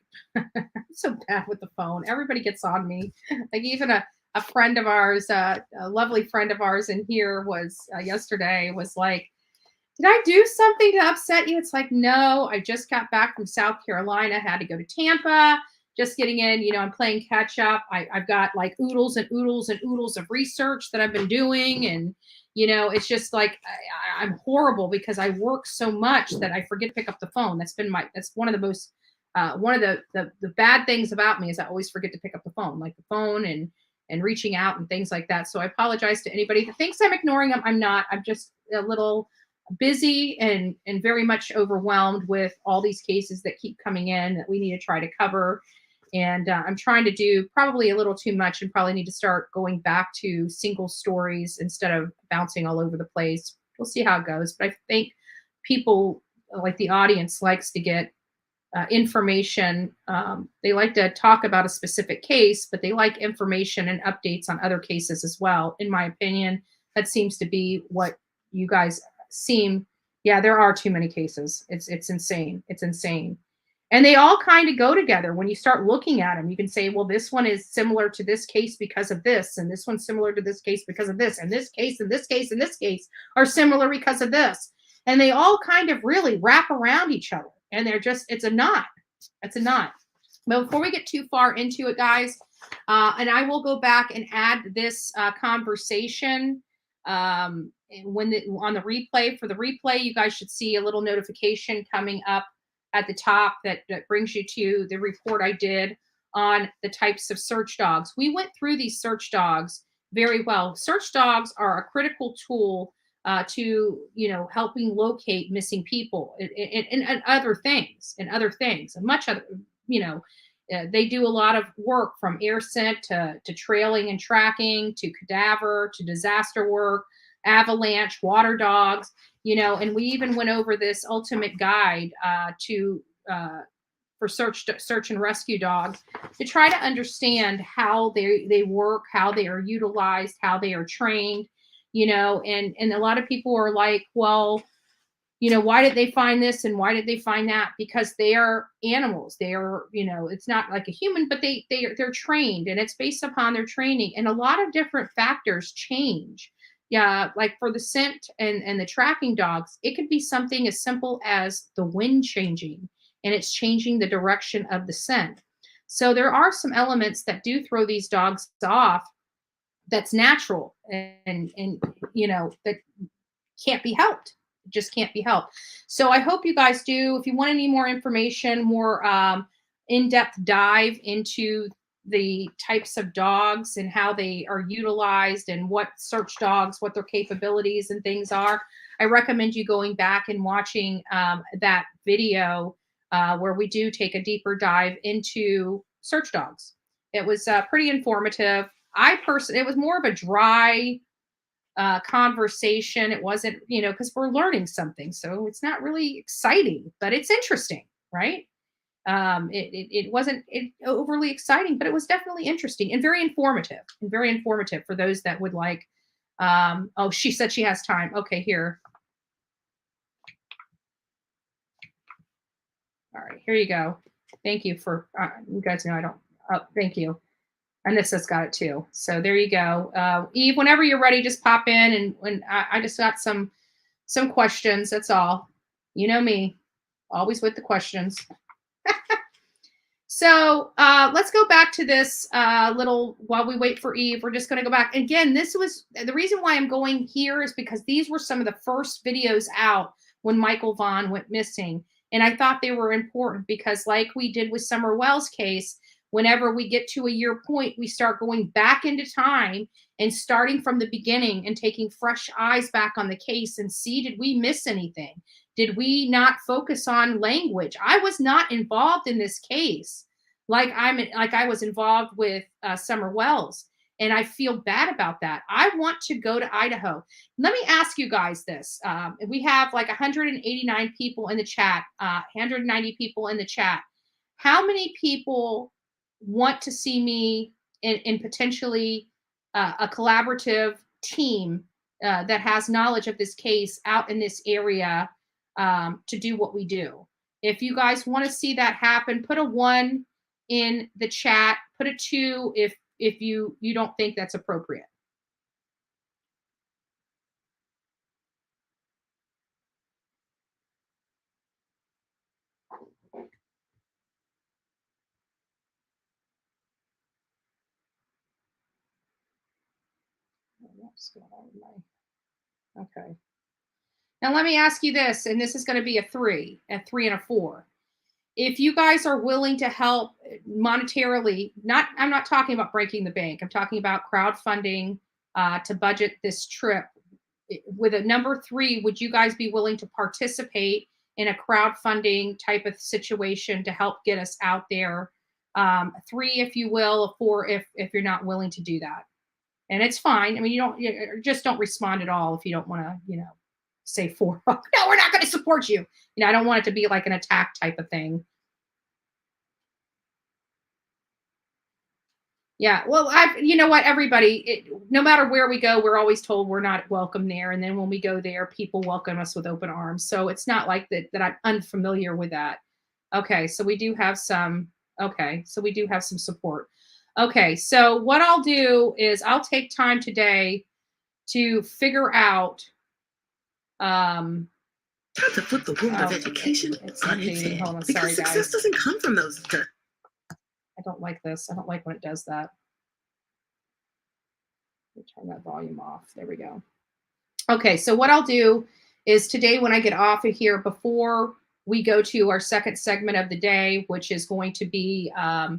I'm so bad with the phone. Everybody gets on me. Like even a friend of ours, a lovely friend of ours in here was yesterday was like, did I do something to upset you? It's like, no, I just got back from South Carolina, had to go to Tampa, just getting in, you know, I'm playing catch up. I've got like oodles and oodles and oodles of research that I've been doing. And, you know, it's just like, I'm horrible because I work so much that I forget to pick up the phone. That's one of the most, one of the bad things about me is I always forget to pick up the phone, like the phone and reaching out and things like that. So I apologize to anybody that thinks I'm ignoring them. I'm not. I'm just a little busy and very much overwhelmed with all these cases that keep coming in that we need to try to cover. And I'm trying to do probably a little too much and probably need to start going back to single stories instead of bouncing all over the place. We'll see how it goes. But I think people, like the audience, likes to get information. They like to talk about a specific case, but they like information and updates on other cases as well. In my opinion, that seems to be what you guys seem. Yeah, there are too many cases. It's insane. It's insane. And they all kind of go together. When you start looking at them, you can say, well, this one is similar to this case because of this, and this one's similar to this case because of this, and this case and this case and this case are similar because of this. And they all kind of really wrap around each other. And they're just, it's a knot. It's a knot. But before we get too far into it, guys, and I will go back and add this conversation on the replay. For the replay, you guys should see a little notification coming up at the top that brings you to the report I did on the types of search dogs. We went through these search dogs very well. Search dogs are a critical tool to, you know, helping locate missing people and other things and much other, you know, they do a lot of work from air scent to trailing and tracking to cadaver to disaster work, avalanche, water dogs, you know, and we even went over this ultimate guide for search and rescue dogs to try to understand how they work, how they are utilized, how they are trained, you know, and a lot of people are like, well, you know, why did they find this and why did they find that? Because they are animals. They are, you know, it's not like a human, but they're trained, and it's based upon their training. And a lot of different factors change. Yeah, like for the scent and the tracking dogs, it could be something as simple as the wind changing, and it's changing the direction of the scent. So there are some elements that do throw these dogs off that's natural, and you know, that can't be helped. It just can't be helped. So I hope you guys do. If you want any more information, more in-depth dive into the types of dogs and how they are utilized and what search dogs, what their capabilities and things are, I recommend you going back and watching that video where we do take a deeper dive into search dogs. It was pretty informative. It was more of a dry conversation. It wasn't, you know, because we're learning something, so it's not really exciting, but it's interesting, right? It wasn't overly exciting, but it was definitely interesting and very informative for those that would like. Oh, she said she has time. Okay, here. All right, here you go. Thank you for you guys know I don't. Oh, thank you. And this has got it too. So there you go. Eve, whenever you're ready, just pop in, and when I just got some questions. That's all. You know me, always with the questions. So let's go back to this little, while we wait for Eve, we're just going to go back. Again, this was, the reason why I'm going here is because these were some of the first videos out when Michael Vaughan went missing. And I thought they were important because, like we did with Summer Wells' case, whenever we get to a year point, we start going back into time and starting from the beginning and taking fresh eyes back on the case and see, did we miss anything? Did we not focus on language? I was not involved in this case like I was involved with Summer Wells, and I feel bad about that. I want to go to Idaho. Let me ask you guys this. We have like 189 people in the chat, 190 people in the chat. How many people want to see me in potentially a collaborative team that has knowledge of this case out in this area to do what we do? If you guys want to see that happen, put a 1 in the chat, put a 2 if you don't think that's appropriate. Okay. Now let me ask you this, and this is going to be a 3 and a 4. If you guys are willing to help monetarily, I'm not talking about breaking the bank. I'm talking about crowdfunding to budget this trip. With a number 3, would you guys be willing to participate in a crowdfunding type of situation to help get us out there? 3, if you will, a 4 if you're not willing to do that. And it's fine. I mean, you just don't respond at all if you don't want to, say 4. No, we're not going to support you. I don't want it to be like an attack type of thing. Yeah, well, you know what, everybody, no matter where we go, we're always told we're not welcome there. And then when we go there, people welcome us with open arms. So it's not like that I'm unfamiliar with that. Okay, so we do have some support. Okay, so what I'll do is I'll take time today to figure out Time to flip the world of education on its head. Because success doesn't come from those. I don't like this. I don't like when it does that. Let me turn that volume off. There we go. Okay, so what I'll do is today when I get off of here, before we go to our second segment of the day, which is going to be, I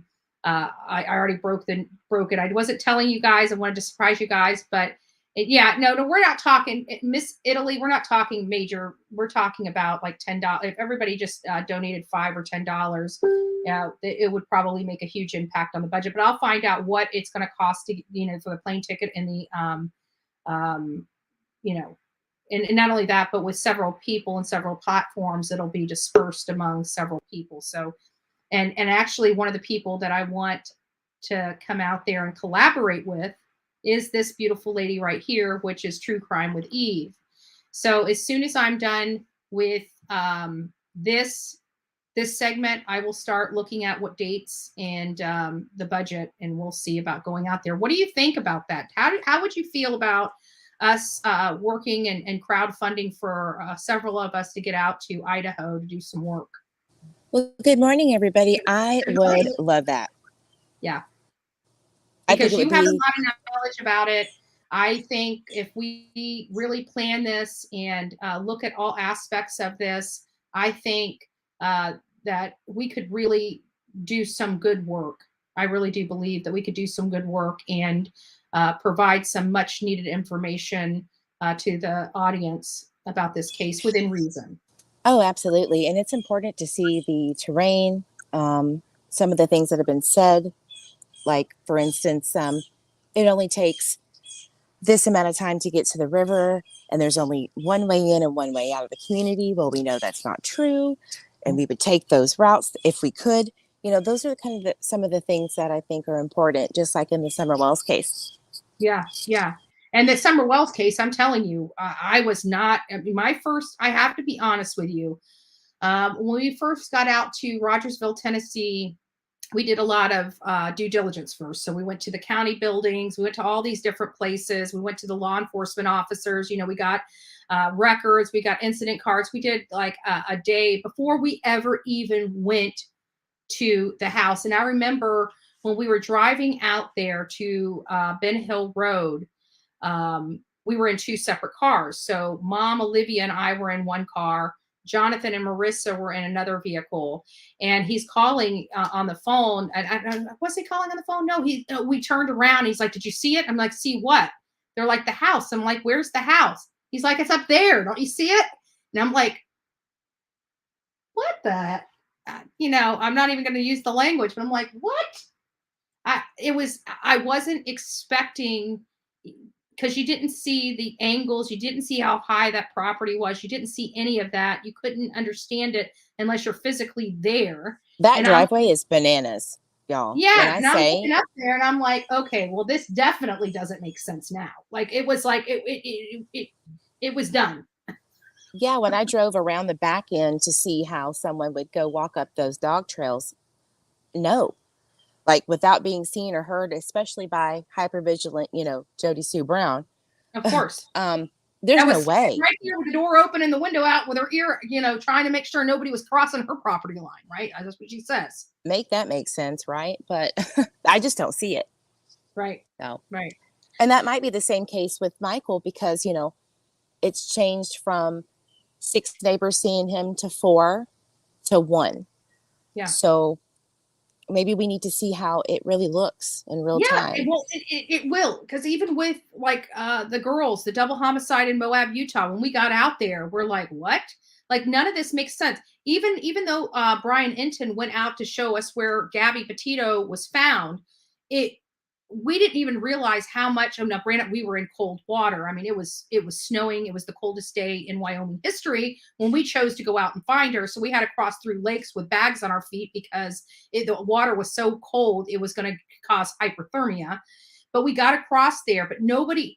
already broke it. I wasn't telling you guys. I wanted to surprise you guys, but no, we're not talking Miss Italy. We're not talking major. We're talking about like $10. If everybody just donated $5 or $10, it would probably make a huge impact on the budget. But I'll find out what it's going to cost to, for the plane ticket and the, and not only that, but with several people and several platforms, it'll be dispersed among several people. So, and actually one of the people that I want to come out there and collaborate with is this beautiful lady right here, which is True Crime with Eve. So as soon as I'm done with this segment, I will start looking at what dates and the budget, and we'll see about going out there. What do you think about that? How would you feel about us working and crowdfunding for several of us to get out to Idaho to do some work? Well, good morning, everybody. I would love that. Yeah. I think Because it you would have a be, lot of knowledge about it. I think if we really plan this and look at all aspects of this, I think that we could really do some good work. I really do believe that we could do some good work and provide some much needed information to the audience about this case within reason. oh, absolutely. And it's important to see the terrain, some of the things that have been said. Like, for instance, it only takes this amount of time to get to the river, and there's only one way in and one way out of the community. Well, we know that's not true, and we would take those routes if we could. You know, those are kind of some of the things that I think are important, just like in the Summer Wells case. Yeah, yeah. And the Summer Wells case, I'm telling you, I was not, I mean, I have to be honest with you. When we first got out to Rogersville, Tennessee, we did a lot of due diligence first. So we went to the county buildings, we went to all these different places, we went to the law enforcement officers, we got records, we got incident cards. We did like a day before we ever even went to the house. And I remember when we were driving out there to Ben Hill Road, we were in two separate cars. So Mom, Olivia, and I were in one car. Jonathan and Marissa were in another vehicle, and he's calling on the phone. And was he calling on the phone? No, we turned around. He's like, "Did you see it?" I'm like, "See what?" They're like, "The house." I'm like, "Where's the house?" He's like, "It's up there. Don't you see it?" And I'm like, "What the?" I'm not even going to use the language, but I'm like, "What?" I wasn't expecting, because you didn't see the angles, you didn't see how high that property was, you didn't see any of that, you couldn't understand it unless you're physically there. That driveway is bananas, y'all. Yeah, and I'm looking up there and I'm like, okay, well, this definitely doesn't make sense now. Like, it was like it was done. Yeah, when I drove around the back end to see how someone would go walk up those dog trails, no. Like, without being seen or heard, especially by hypervigilant, Jody Sue Brown. Of course. There's no way. Right here with the door open and the window out with her ear, trying to make sure nobody was crossing her property line, right? That's what she says. Make that make sense, right? But I just don't see it. Right. No. Right. And that might be the same case with Michael, because, it's changed from 6 neighbors seeing him to 4 to 1. Yeah. So maybe we need to see how it really looks in real time. It will, because even with like the girls, the double homicide in Moab, Utah, when we got out there, we're like, what? Like, none of this makes sense. Even though Brian Enton went out to show us where Gabby Petito was found, we didn't even realize how much. Granted, we were in cold water. I mean, it was snowing. It was the coldest day in Wyoming history when we chose to go out and find her. So we had to cross through lakes with bags on our feet because the water was so cold, it was going to cause hypothermia. But we got across there. But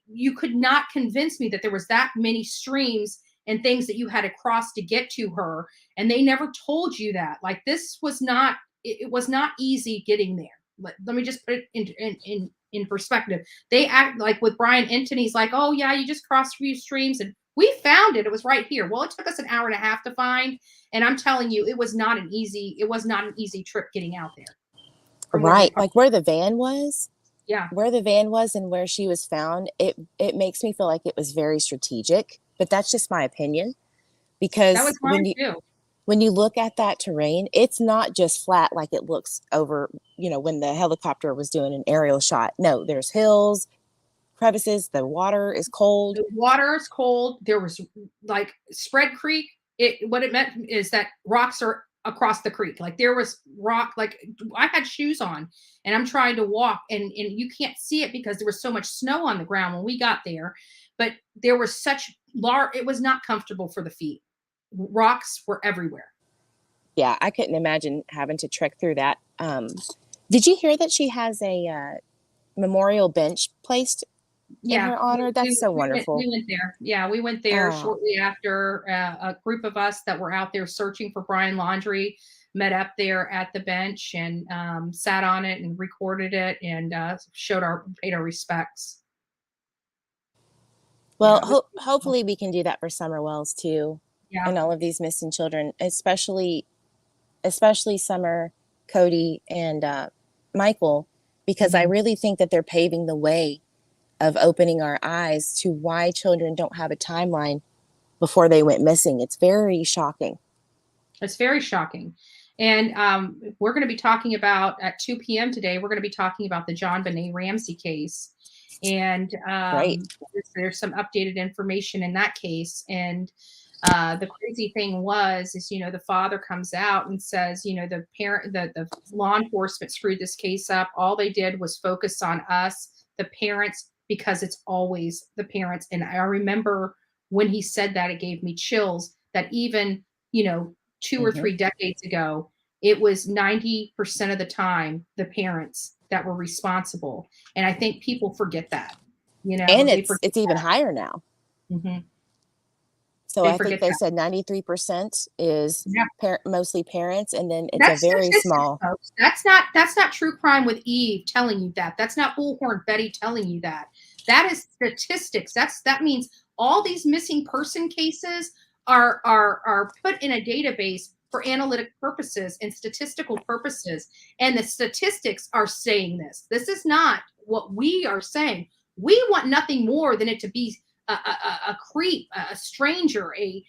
you could not convince me that there was that many streams and things that you had to cross to get to her. And they never told you that. Like, this was not, it was not easy getting there. Let me just put it in perspective. They act like with Brian Enton, he's like, oh yeah, you just crossed a few streams and we found it. It was right here. Well, it took us an hour and a half to find. And I'm telling you, it was not an easy trip getting out there. Right. Like where the van was. Yeah. Where the van was and where she was found, it makes me feel like it was very strategic, but that's just my opinion. Because that was mine too. When you look at that terrain, it's not just flat like it looks over, when the helicopter was doing an aerial shot. No, there's hills, crevices, the water is cold. The water is cold. There was like Spread Creek. What it meant is that rocks are across the creek. Like, there was rock, like I had shoes on and I'm trying to walk and you can't see it because there was so much snow on the ground when we got there. But there was such it was not comfortable for the feet. Rocks were everywhere. Yeah, I couldn't imagine having to trek through that. Did you hear that she has a memorial bench placed in her honor. we That's so wonderful. we went there. Yeah, we went there Oh. shortly after a group of us that were out there searching for Brian Laundrie met up there at the bench and sat on it and recorded it and paid our respects. Well, hopefully we can do that for Summer Wells too, Yeah. and all of these missing children, especially Summer, Cody, and Michael, because I really think that they're paving the way of opening our eyes to why children don't have a timeline before they went missing. It's very shocking. It's very shocking. And we're going to be talking about at 2 p.m. today, we're going to be talking about the JonBenet Ramsey case. And there's some updated information in that case. And the crazy thing is, the father comes out and says, the law enforcement screwed this case up. All they did was focus on us, the parents, because it's always the parents. And I remember when he said that, it gave me chills that even, 2 or 3 decades ago, it was 90% of the time the parents that were responsible. And I think people forget that, and it's even higher now. Mm-hmm. So I think they said 93% is mostly parents, and then it's a very small. Folks. That's not true crime with Eve telling you that. That's not Bullhorn Betty telling you that. That is statistics. That means all these missing person cases are put in a database for analytic purposes and statistical purposes. And the statistics are saying this. This is not what we are saying. We want nothing more than it to be a creep, a stranger, a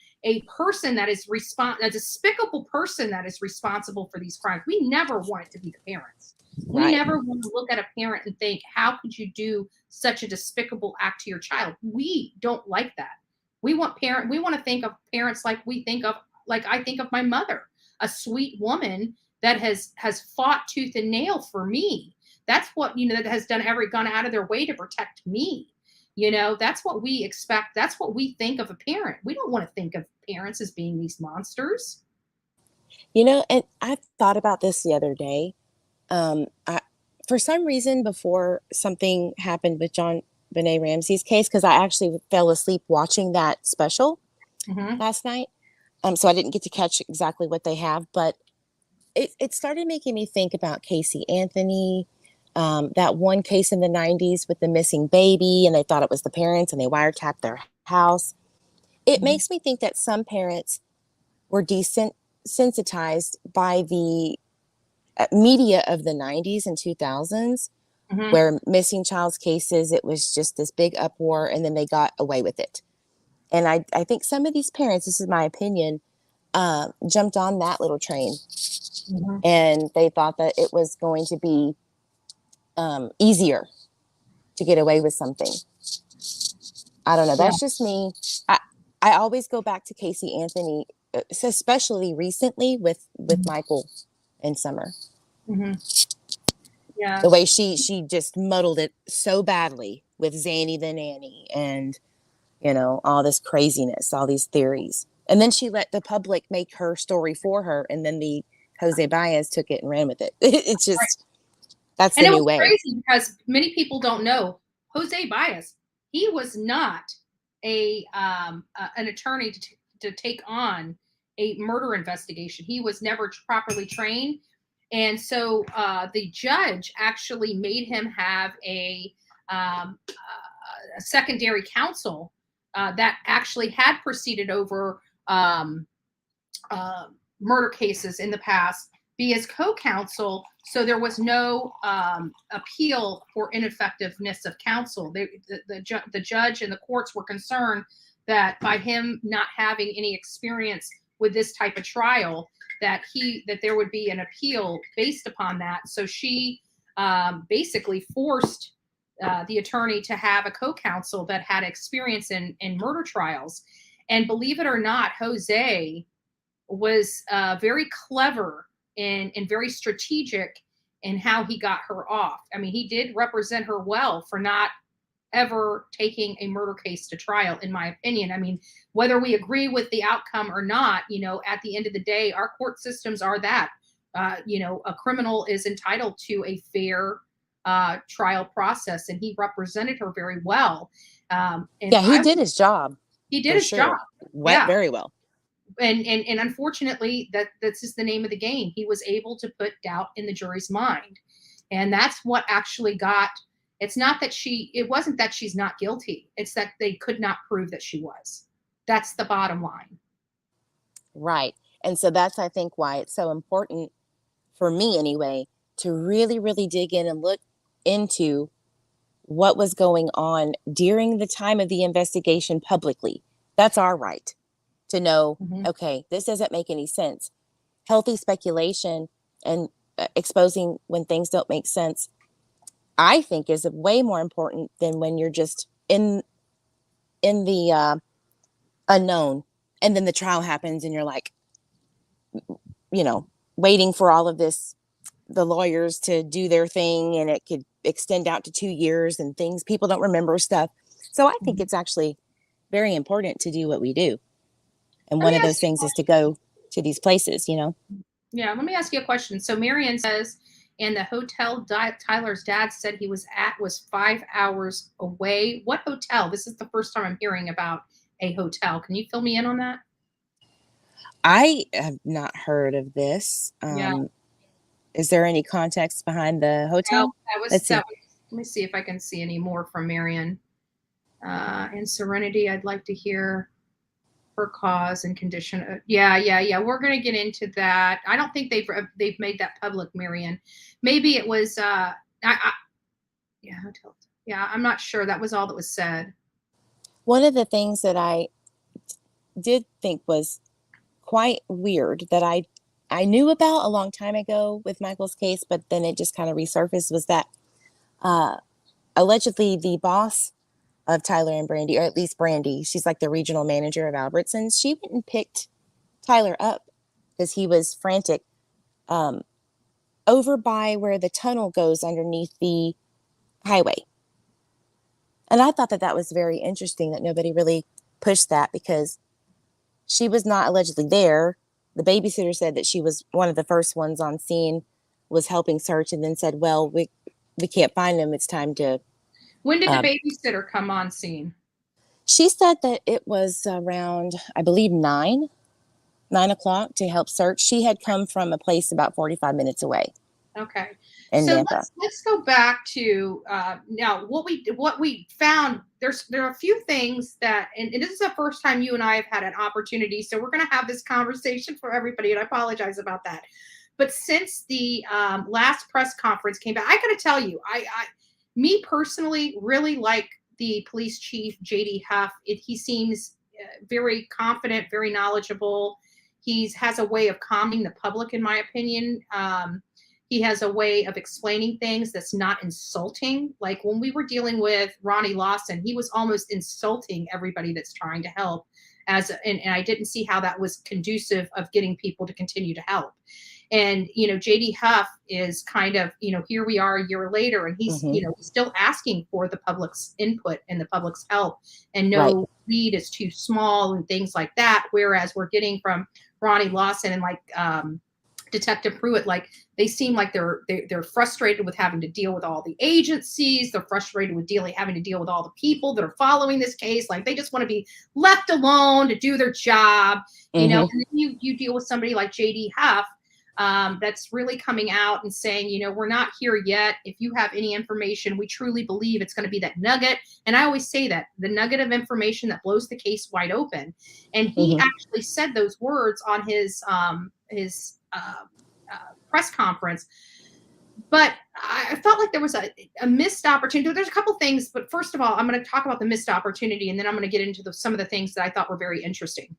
person that is a despicable person that is responsible for these crimes. We never want it to be the parents. We never want to look at a parent and think, how could you do such a despicable act to your child? We don't like that. We want to think of parents like I think of my mother, a sweet woman that has fought tooth and nail for me. That's what, that has gone out of their way to protect me. That's what we expect. That's what we think of a parent. We don't want to think of parents as being these monsters. And I thought about this the other day. For some reason, before something happened with JonBenet Ramsey's case, because I actually fell asleep watching that special last night. So I didn't get to catch exactly what they have, but it started making me think about Casey Anthony, that one case in the 90s with the missing baby, and they thought it was the parents and they wiretapped their house. It makes me think that some parents were desensitized by the media of the 90s and 2000s, where missing child's cases, it was just this big uproar, and then they got away with it. And I think some of these parents, this is my opinion, jumped on that little train, and they thought that it was going to be easier to get away with something. I don't know. That's just me. I always go back to Casey Anthony, especially recently with Michael and Summer. Yeah. The way she just muddled it so badly with Zanny the nanny and, all this craziness, all these theories. And then she let the public make her story for her. And then the Jose Baez took it and ran with it. It's just, that's the new way. And it was crazy because many people don't know Jose Baez. He was not an attorney to take on a murder investigation. He was never properly trained. And so the judge actually made him have a secondary counsel that actually had proceeded over murder cases in the past be his co-counsel. So there was no appeal for ineffectiveness of counsel. The judge and the courts were concerned that by him not having any experience with this type of trial, that there would be an appeal based upon that. So she basically forced the attorney to have a co-counsel that had experience in murder trials. And believe it or not, Jose was very clever and very strategic in how he got her off. I mean, he did represent her well for not ever taking a murder case to trial, in my opinion. I mean, whether we agree with the outcome or not, at the end of the day, our court systems are that, a criminal is entitled to a fair trial process, and he represented her very well. And Yeah, he did his job. He did for his sure. job. Went very well. And unfortunately, that's just the name of the game. He was able to put doubt in the jury's mind, and that's what actually got. It's not that it wasn't that she's not guilty. It's that they could not prove that she was. That's the bottom line. Right. And so that's, I think, why it's so important for me anyway, to really, really dig in and look into what was going on during the time of the investigation publicly. That's our right to know, okay, this doesn't make any sense. Healthy speculation and exposing when things don't make sense, I think, is way more important than when you're just in the unknown, and then the trial happens and you're like, waiting for all of this, the lawyers to do their thing, and it could extend out to 2 years and things, people don't remember stuff. So I think it's actually very important to do what we do. And one of those things is to go to these places, Yeah, let me ask you a question. So Marion says, and the hotel Tyler's dad said he was at was 5 hours away. What hotel? This is the first time I'm hearing about a hotel. Can you fill me in on that? I have not heard of this. Is there any context behind the hotel? Let me see if I can see any more from Marion. In Serenity, I'd like to hear her cause and condition. Yeah. We're going to get into that. I don't think they've made that public, Marion. Maybe it was hotel. Yeah, I'm not sure. That was all that was said. One of the things that I did think was quite weird that I knew about a long time ago with Michael's case, but then it just kind of resurfaced, was that allegedly the boss of Tyler and Brandy, or at least Brandy, she's like the regional manager of Albertsons, she went and picked Tyler up because he was frantic over by where the tunnel goes underneath the highway. And I thought that was very interesting that nobody really pushed that, because she was not allegedly there. The babysitter said that she was one of the first ones on scene, was helping search, and then said, well, we can't find him. It's time to... When did the babysitter come on scene? She said that it was around, I believe, 9 o'clock to help search. She had come from a place about 45 minutes away. Okay. So let's go back to now what we found. There are a few things that, and this is the first time you and I have had an opportunity, so we're going to have this conversation for everybody, and I apologize about that. But since the last press conference came back, I got to tell you, me personally really like the police chief, J.D. Huff. He seems very confident, very knowledgeable. He has a way of calming the public, in my opinion. He has a way of explaining things that's not insulting. Like when we were dealing with Ronnie Lawson, he was almost insulting everybody that's trying to help. And I didn't see how that was conducive of getting people to continue to help. And, J.D. Huff is kind of, here we are a year later, and he's, still asking for the public's input and the public's help, and no lead is too small and things like that. Whereas we're getting from Ronnie Lawson and Detective Pruitt, they seem like they're frustrated with having to deal with all the agencies. They're frustrated with having to deal with all the people that are following this case. They just want to be left alone to do their job, And then you deal with somebody like J.D. Huff, that's really coming out and saying, we're not here yet. If you have any information, we truly believe it's going to be that nugget. And I always say that, the nugget of information that blows the case wide open. And he actually said those words on his press conference. But I felt like there was a missed opportunity. There's a couple things, but first of all, I'm going to talk about the missed opportunity, and then I'm going to get into some of the things that I thought were very interesting.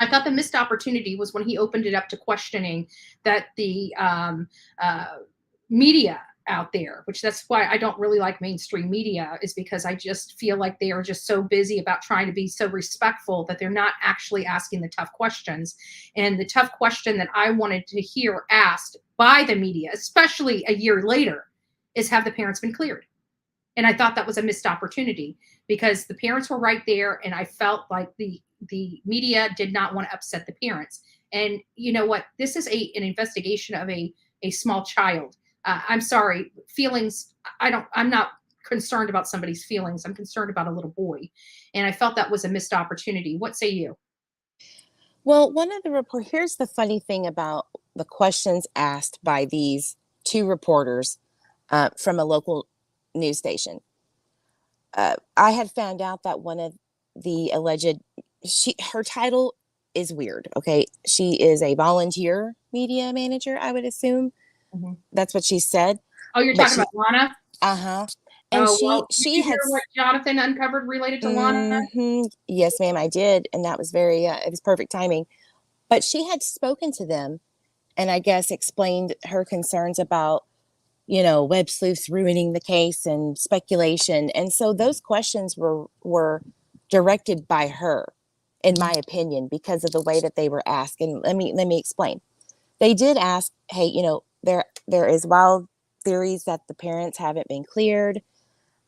I thought the missed opportunity was when he opened it up to questioning that the media out there, which that's why I don't really like mainstream media, is because I just feel like they are just so busy about trying to be so respectful that they're not actually asking the tough questions. And the tough question that I wanted to hear asked by the media, especially a year later, is, have the parents been cleared? And I thought that was a missed opportunity, because the parents were right there, and I felt like the media did not want to upset the parents. And you know what? This is an investigation of a small child. I'm sorry, feelings. I'm not concerned about somebody's feelings. I'm concerned about a little boy. And I felt that was a missed opportunity. What say you? Well, one of the report, here's the funny thing about the questions asked by these two reporters from a local news station. I had found out that one of the alleged, her title is weird. Okay. She is a volunteer media manager, I would assume. That's what she said. Oh, you're talking about Lana? Uh-huh. And she did you hear what Jonathan uncovered related to Lana? Yes, ma'am, I did. And that was it was perfect timing. But she had spoken to them and I guess explained her concerns about, web sleuths ruining the case and speculation. And so those questions were directed by her, in my opinion, because of the way that they were asked. And let me explain. They did ask, hey, there is wild theories that the parents haven't been cleared.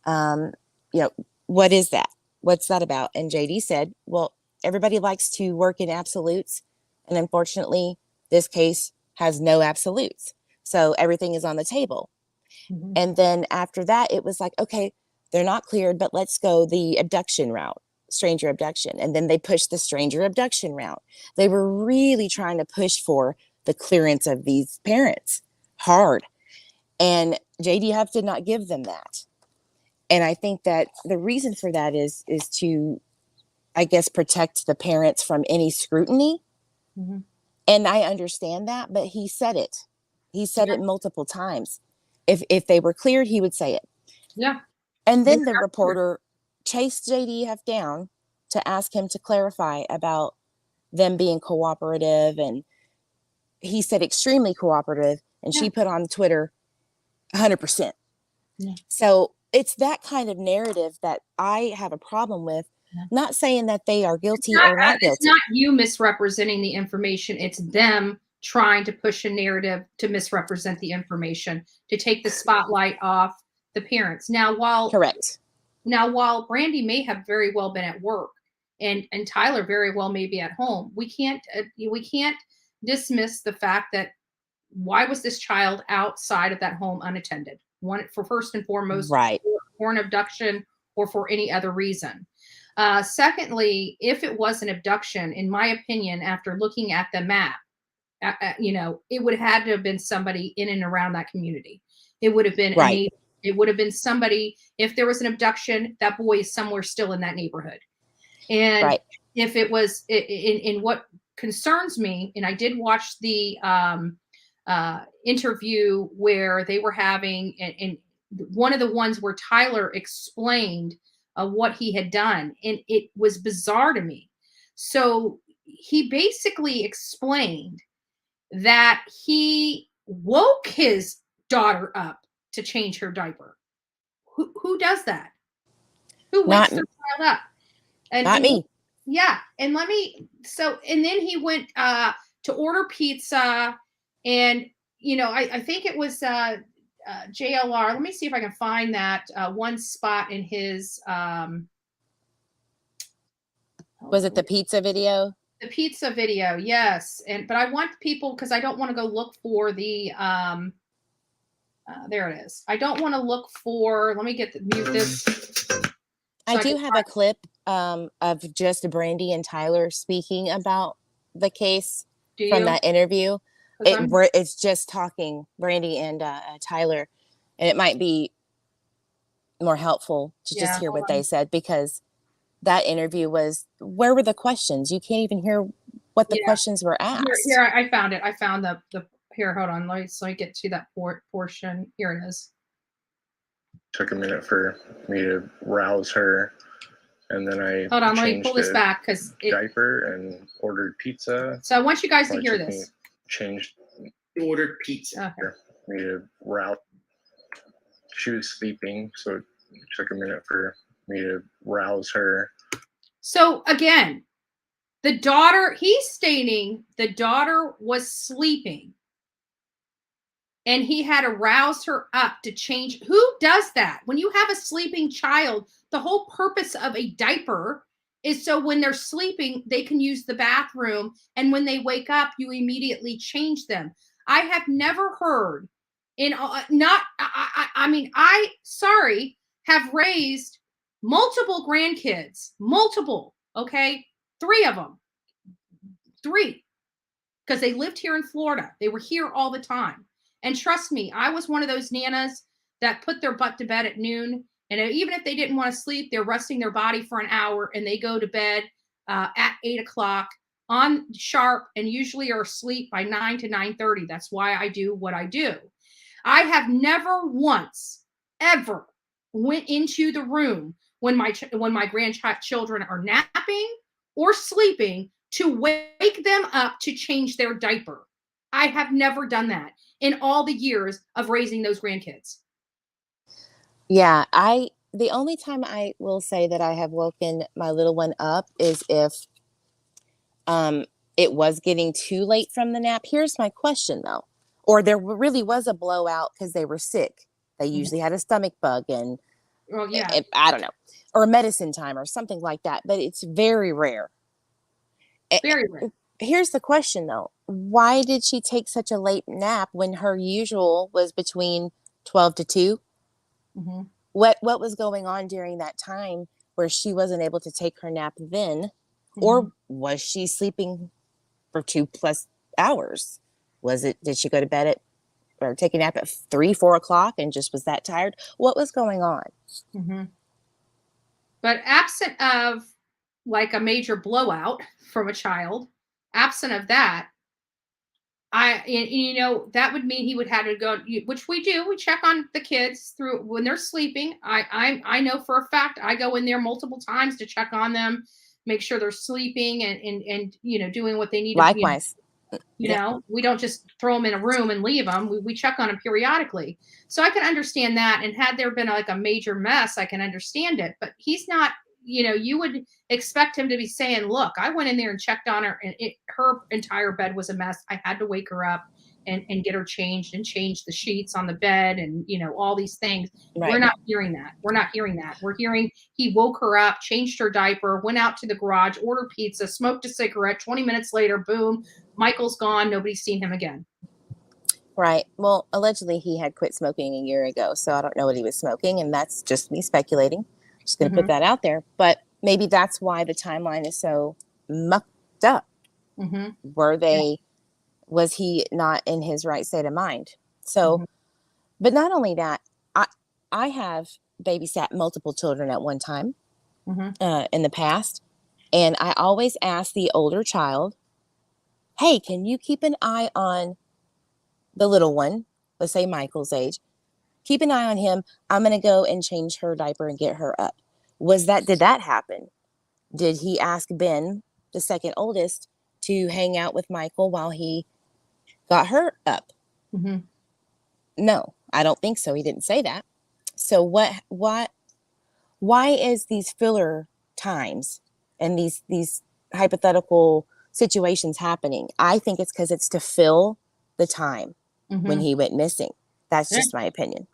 What is that? What's that about? And JD said, well, everybody likes to work in absolutes. And unfortunately, this case has no absolutes. So everything is on the table. And then after that, it was like, okay, they're not cleared, but let's go the abduction route, stranger abduction. And then they pushed the stranger abduction route. They were really trying to push for the clearance of these parents hard. And JD did not give them that. And I think that the reason for that is to, I guess, protect the parents from any scrutiny. And I understand that, but he said it. He said it multiple times. If they were cleared, he would say it. Yeah. And then the reporter chased JDF down to ask him to clarify about them being cooperative. And he said extremely cooperative. And she put on Twitter 100%. So it's that kind of narrative that I have a problem with. Not saying that they are guilty or not guilty. It's not you misrepresenting the information. It's them trying to push a narrative to misrepresent the information, to take the spotlight off the parents. Now, while Brandy may have very well been at work and Tyler very well may be at home, we can't dismiss the fact that why was this child outside of that home unattended? One, for first and foremost, for an abduction or for any other reason. Secondly, if it was an abduction, in my opinion, after looking at the map, it would have had to have been somebody in and around that community. It would have been a neighbor. It would have been somebody. If there was an abduction, that boy is somewhere still in that neighborhood. And if it was in what concerns me, and I did watch the interview where they were having, and one of the ones where Tyler explained what he had done, and it was bizarre to me. So he basically explained that he woke his daughter up to change her diaper. Who does that? Who wakes their child up? Not me. Yeah. And and then he went to order pizza, and I think it was JLR. Let me see if I can find that one spot in his was it the pizza video? The pizza video, yes. But I want people, because I don't want to go look for the there it is. I don't want to look for, let me mute this. I do have a clip of just Brandy and Tyler speaking about the case from that interview. It's just talking, Brandy and Tyler, and it might be more helpful to just hear what they said, because that interview was, where were the questions? You can't even hear what the questions were asked. Here, I found it. I found the here, hold on. Let me get to that portion. Here it is. Took a minute for me to rouse her, and then I hold on. Let me pull this back, because diaper and ordered pizza. So I want you guys to hear this. Ordered pizza. Okay. Me to rouse. She was sleeping, so it took a minute for me to rouse her. So again, he's stating the daughter was sleeping and he had to rouse her up to change. Who does that? When you have a sleeping child, the whole purpose of a diaper is so when they're sleeping, they can use the bathroom. And when they wake up, you immediately change them. I have never heard Sorry, have raised multiple grandkids, okay? 3 of them, 3, because they lived here in Florida. They were here all the time. And trust me, I was one of those nanas that put their butt to bed at noon. And even if they didn't want to sleep, they're resting their body for an hour and they go to bed at 8 o'clock on sharp and usually are asleep by 9 to 9:30. That's why I do what I do. I have never once ever went into the room when my grandchildren are napping or sleeping to wake them up to change their diaper. I have never done that in all the years of raising those grandkids. Yeah, the only time I will say that I have woken my little one up is if it was getting too late from the nap. Here's my question though. Or there really was a blowout because they were sick. They usually had a stomach bug and I don't know, or a medicine time or something like that, but it's very rare. Very rare. Here's the question though. Why did she take such a late nap when her usual was between 12 to 2? Mm-hmm. What was going on during that time where she wasn't able to take her nap then? Or was she sleeping for 2+ hours? Did she go to bed or take a nap at 3, 4 o'clock and just was that tired? What was going on? Mm-hmm. But absent of like a major blowout from a child, absent of that, that would mean he would have to go, which we do. We check on the kids through when they're sleeping. I know for a fact I go in there multiple times to check on them, make sure they're sleeping and doing what they need. Likewise. We don't just throw them in a room and leave them. We check on them periodically. So I can understand that. And had there been like a major mess, I can understand it. But he's not, you would expect him to be saying, look, I went in there and checked on her and her entire bed was a mess. I had to wake her up and get her changed and change the sheets on the bed and, all these things. Right. We're not hearing that. We're hearing he woke her up, changed her diaper, went out to the garage, ordered pizza, smoked a cigarette. 20 minutes later, boom, Michael's gone. Nobody's seen him again. Right. Well, allegedly he had quit smoking a year ago, so I don't know what he was smoking, and that's just me speculating. Just going to put that out there. But maybe that's why the timeline is so mucked up. Was he not in his right state of mind? So, but not only that, I have babysat multiple children at one time in the past, and I always ask the older child, hey, can you keep an eye on the little one? Let's say Michael's age. Keep an eye on him. I'm going to go and change her diaper and get her up. Did that happen? Did he ask Ben, the second oldest, to hang out with Michael while he got her up? No, I don't think so. He didn't say that. So why is these filler times and these hypothetical situations happening? I think it's because it's to fill the time when he went missing. That's just my opinion.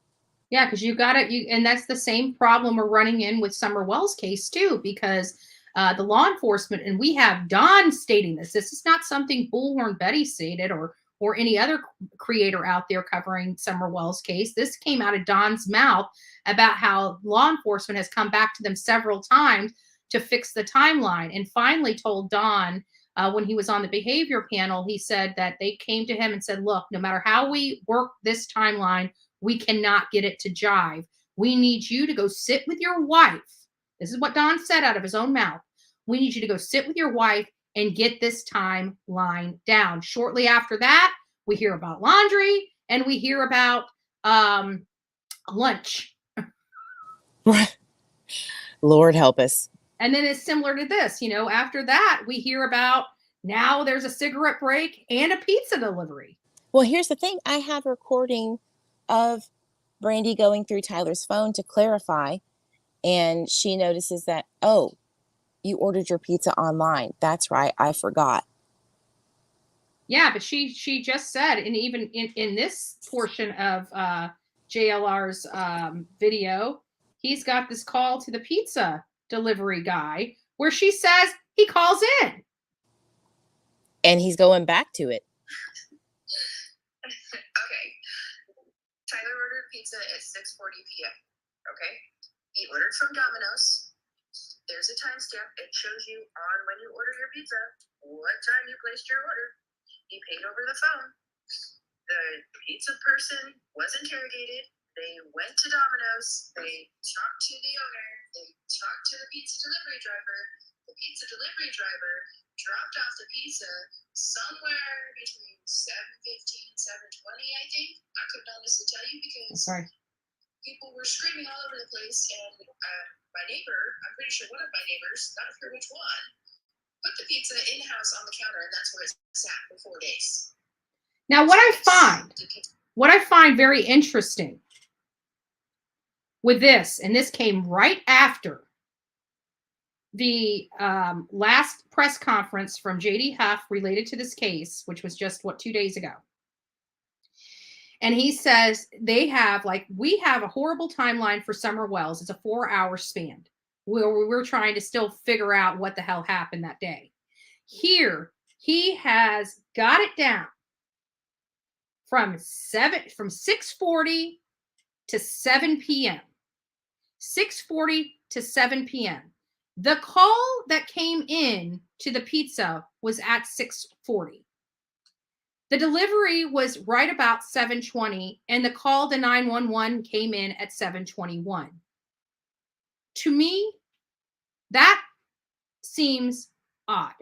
Yeah, because you got it. And that's the same problem we're running in with Summer Wells' case too, because the law enforcement, and we have Don stating this. This is not something Bullhorn Betty stated or any other creator out there covering Summer Wells' case. This came out of Don's mouth about how law enforcement has come back to them several times to fix the timeline, and finally told Don when he was on the behavior panel, he said that they came to him and said, look, no matter how we work this timeline, we cannot get it to jive. We need you to go sit with your wife. This is what Don said out of his own mouth. We need you to go sit with your wife and get this timeline down. Shortly after that, we hear about Laundrie and we hear about lunch. Lord help us. And then it's similar to this, after that, we hear about now there's a cigarette break and a pizza delivery. Well, here's the thing. I have a recording of Brandy going through Tyler's phone to clarify, and she notices that, oh, you ordered your pizza online. That's right. I forgot. Yeah, but she just said, and even in this portion of JLR's video, he's got this call to the pizza delivery guy where she says he calls in. And he's going back to it. pizza at 6:40 p.m. Okay? He ordered from Domino's. There's a timestamp. It shows you on when you order your pizza what time you placed your order. He paid over the phone. The pizza person was interrogated. They went to Domino's. They talked to the owner. They talked to the pizza delivery driver. The pizza delivery driver dropped off the pizza somewhere between 7:15, 7:20, I think. I couldn't honestly tell you because people were screaming all over the place. And my neighbor, I'm pretty sure one of my neighbors, not sure which one, put the pizza in-house on the counter, and that's where it sat for 4 days. Now, what I find very interesting with this, and this came right after the last press conference from J.D. Huff related to this case, which was just, 2 days ago. And he says we have a horrible timeline for Summer Wells. It's a 4-hour span where we're trying to still figure out what the hell happened that day. Here, he has got it down from 6:40 to 7 p.m. 6:40 to 7 p.m. The call that came in to the pizza was at 6:40. The delivery was right about 7:20, and the call to 911 came in at 7:21. To me, that seems odd.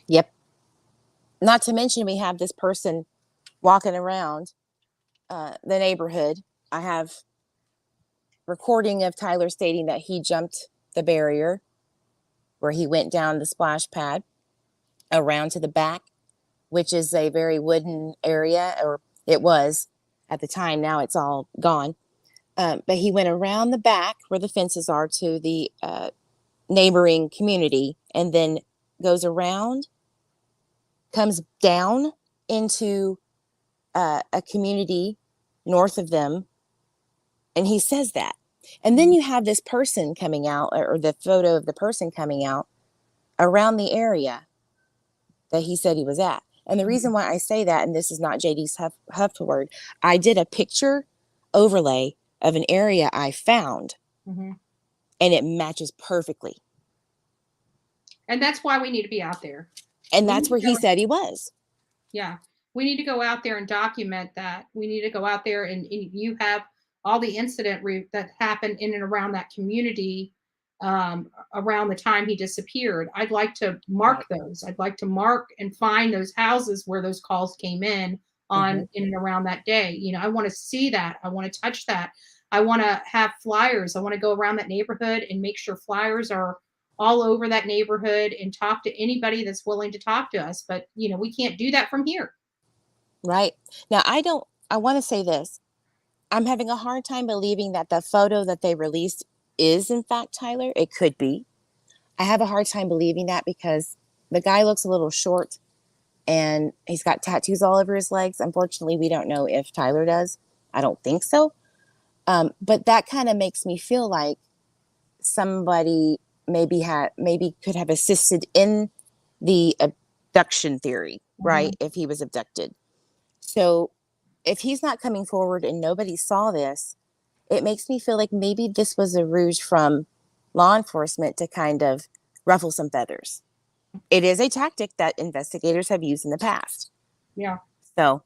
Yep. Not to mention we have this person walking around the neighborhood. I have recording of Tyler stating that he jumped the barrier where he went down the splash pad around to the back, which is a very wooden area, or it was at the time. Now it's all gone. But he went around the back where the fences are to the neighboring community, and then goes around, comes down into a community north of them. And he says that. And then you have this person coming out, or the photo of the person coming out around the area that he said he was at. And the reason why I say that, and this is not JD's Huff word, I did a picture overlay of an area I found, and it matches perfectly. And that's why we need to be out there. And that's where he said he was. Yeah. We need to go out there and document that. We need to go out there and you have all the incident that happened in and around that community around the time he disappeared. I'd like to mark those. I'd like to mark and find those houses where those calls came in on in and around that day. You know, I want to see that. I want to touch that. I want to have flyers. I want to go around that neighborhood and make sure flyers are all over that neighborhood and talk to anybody that's willing to talk to us. But, you know, we can't do that from here. Right. Now, I want to say this. I'm having a hard time believing that the photo that they released is in fact Tyler. It could be. I have a hard time believing that because the guy looks a little short and he's got tattoos all over his legs. Unfortunately, we don't know if Tyler does. I don't think so. But that kind of makes me feel like somebody maybe could have assisted in the abduction theory, right? If he was abducted. So if he's not coming forward and nobody saw this, it makes me feel like maybe this was a ruse from law enforcement to kind of ruffle some feathers. It is a tactic that investigators have used in the past. Yeah. So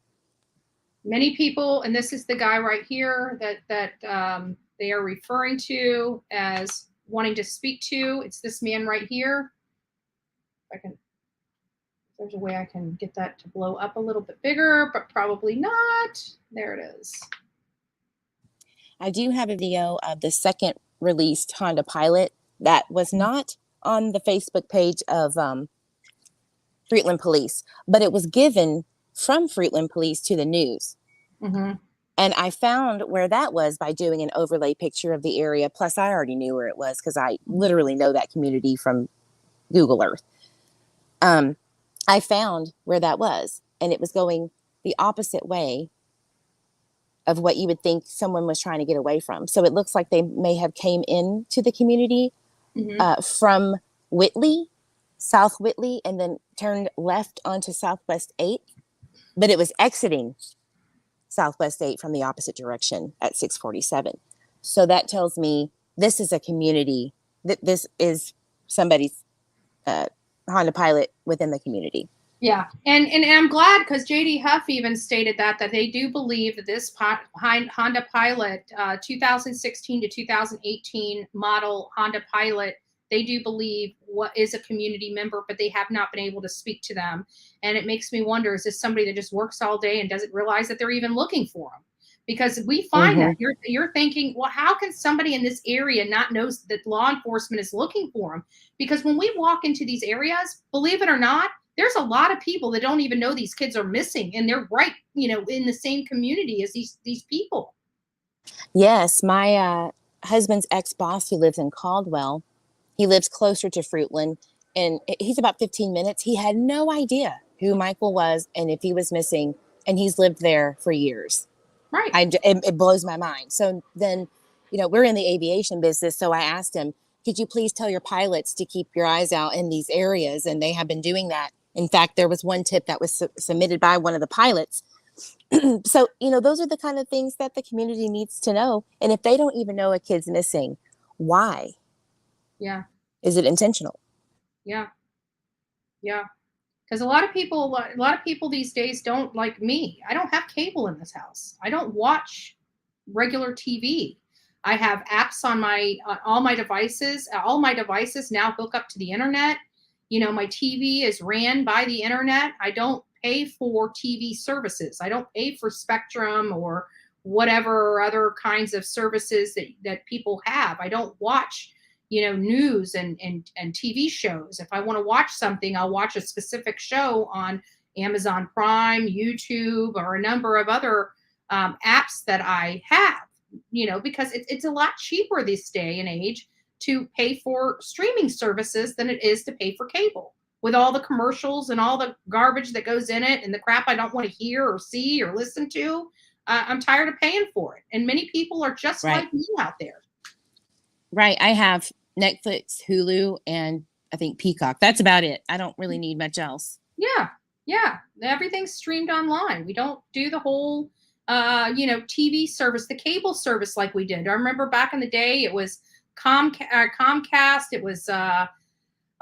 many people, and this is the guy right here that they are referring to as wanting to speak to. It's this man right here. There's a way I can get that to blow up a little bit bigger, but probably not. There it is. I do have a video of the second released Honda Pilot that was not on the Facebook page of Fruitland Police, but it was given from Fruitland Police to the news. And I found where that was by doing an overlay picture of the area. Plus, I already knew where it was because I literally know that community from Google Earth. I found where that was, and it was going the opposite way of what you would think someone was trying to get away from. So it looks like they may have came into the community from Whitley, South Whitley, and then turned left onto Southwest 8th, but it was exiting Southwest 8 from the opposite direction at 647. So that tells me this is a community, that this is somebody's Honda Pilot within the community. Yeah, and I'm glad, because J.D. Huff even stated that they do believe that this Honda Pilot, 2016 to 2018 model Honda Pilot, they do believe what is a community member, but they have not been able to speak to them. And it makes me wonder, is this somebody that just works all day and doesn't realize that they're even looking for them? Because we find that you're thinking, well, how can somebody in this area not know that law enforcement is looking for them? Because when we walk into these areas, believe it or not, there's a lot of people that don't even know these kids are missing, and they're right, in the same community as these people. Yes, my husband's ex-boss, who lives in Caldwell, he lives closer to Fruitland, and he's about 15 minutes. He had no idea who Michael was and if he was missing, and he's lived there for years. Right. It blows my mind. So then, we're in the aviation business, so I asked him, could you please tell your pilots to keep your eyes out in these areas? And they have been doing that. In fact, there was one tip that was submitted by one of the pilots. So, those are the kind of things that the community needs to know. And if they don't even know a kid's missing, why? Yeah. Is it intentional? Yeah. Yeah. Because a lot of people these days don't, like me. I don't have cable in this house. I don't watch regular TV. I have apps on all my devices. All my devices now hook up to the internet. My TV is ran by the internet. I don't pay for TV services. I don't pay for Spectrum or whatever other kinds of services that people have. I don't watch, news and TV shows. If I want to watch something, I'll watch a specific show on Amazon Prime, YouTube, or a number of other apps that I have, because it's a lot cheaper this day and age to pay for streaming services than it is to pay for cable, with all the commercials and all the garbage that goes in it and the crap I don't want to hear or see or listen to. I'm tired of paying for it. And many people are just like me out there. Right. I have Netflix, Hulu, and I think Peacock. That's about it. I don't really need much else. Yeah. Yeah. Everything's streamed online. We don't do the whole, TV service, the cable service like we did. I remember back in the day, it was Comcast. It was,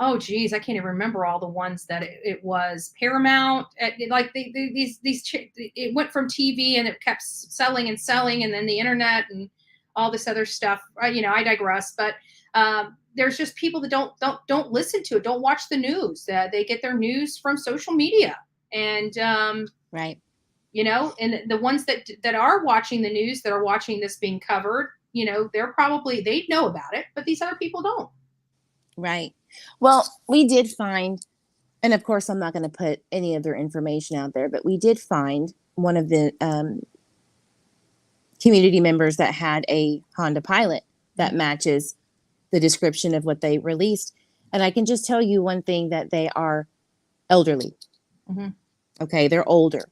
oh geez, I can't even remember all the ones that it was. Paramount. It went from TV and it kept selling, and then the internet and all this other stuff. I digress. But there's just people that don't listen to it, don't watch the news. They get their news from social media, and right. And the ones that are watching the news, that are watching this being covered, they know about it, but these other people don't. Right. Well, we did find, and of course, I'm not going to put any of their information out there, but we did find one of the community members that had a Honda Pilot that matches the description of what they released. And I can just tell you one thing, that they are elderly. Mm-hmm. Okay. They're older.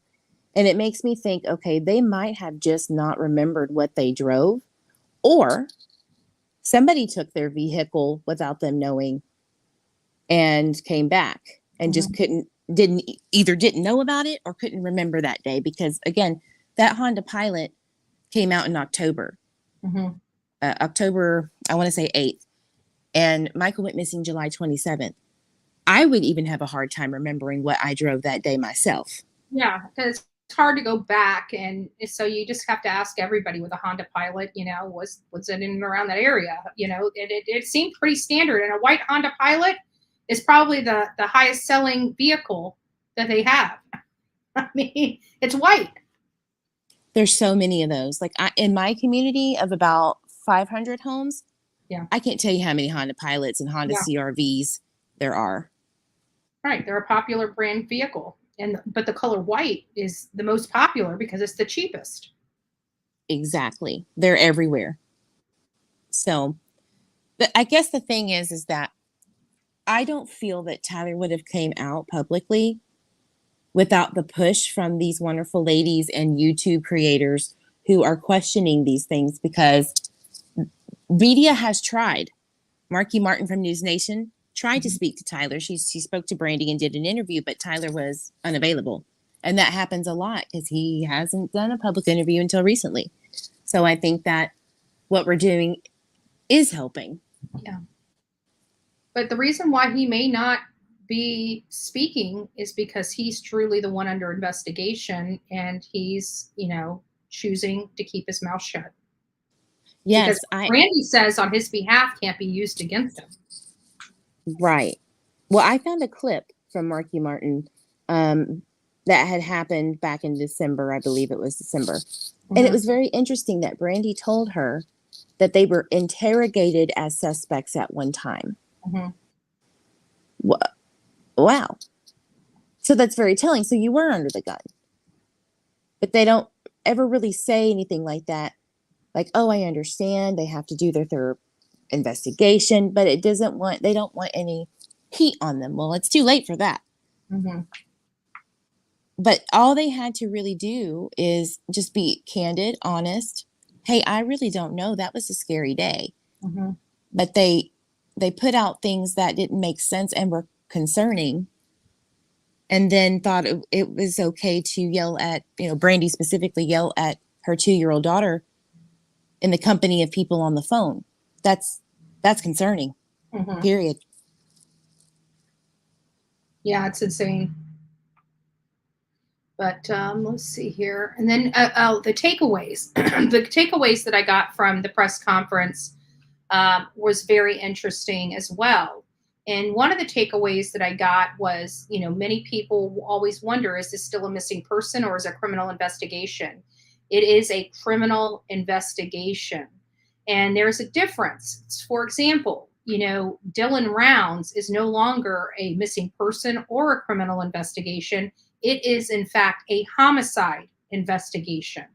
And it makes me think, okay, they might have just not remembered what they drove, or somebody took their vehicle without them knowing and came back and just didn't know about it or couldn't remember that day. Because again, that Honda Pilot came out in October, October, I want to say 8th, and Michael went missing July 27th. I would even have a hard time remembering what I drove that day myself. Yeah, because it's hard to go back, and so you just have to ask everybody with a Honda Pilot, was it in and around that area? It seemed pretty standard, and a white Honda Pilot is probably the highest selling vehicle that they have. I mean, it's white. There's so many of those. Like in my community of about 500 homes, I can't tell you how many Honda Pilots and Honda CRVs there are. Right, they're a popular brand vehicle. But the color white is the most popular because it's the cheapest. Exactly. They're everywhere. So, but I guess the thing is that I don't feel that Tyler would have came out publicly without the push from these wonderful ladies and YouTube creators who are questioning these things, because media has tried. Marky Martin from News Nation tried to speak to Tyler. She spoke to Brandy and did an interview, but Tyler was unavailable. And that happens a lot because he hasn't done a public interview until recently. So I think that what we're doing is helping. Yeah. But the reason why he may not be speaking is because he's truly the one under investigation, and he's, choosing to keep his mouth shut. Yes, because Randy says on his behalf can't be used against him. Right. Well, I found a clip from Marky Martin that had happened back in December. I believe it was December. And it was very interesting that Brandy told her that they were interrogated as suspects at one time. Wow. So that's very telling. So you were under the gun. But they don't ever really say anything like that. Like, oh, I understand. They have to do their investigation, but they don't want any heat on them. Well, it's too late for that. But all they had to really do is just be candid, honest. Hey, I really don't know. That was a scary day. But they put out things that didn't make sense and were concerning, and then thought it was okay to yell at, Brandy specifically yell at her 2-year-old daughter in the company of people on the phone. That's concerning. Period. Yeah, it's insane. But let's see here. And then the takeaways. The takeaways that I got from the press conference was very interesting as well. And one of the takeaways that I got was, many people always wonder, is this still a missing person or is it a criminal investigation? It is a criminal investigation. And there's a difference. For example, Dylan Rounds is no longer a missing person or a criminal investigation. It is, in fact, a homicide investigation.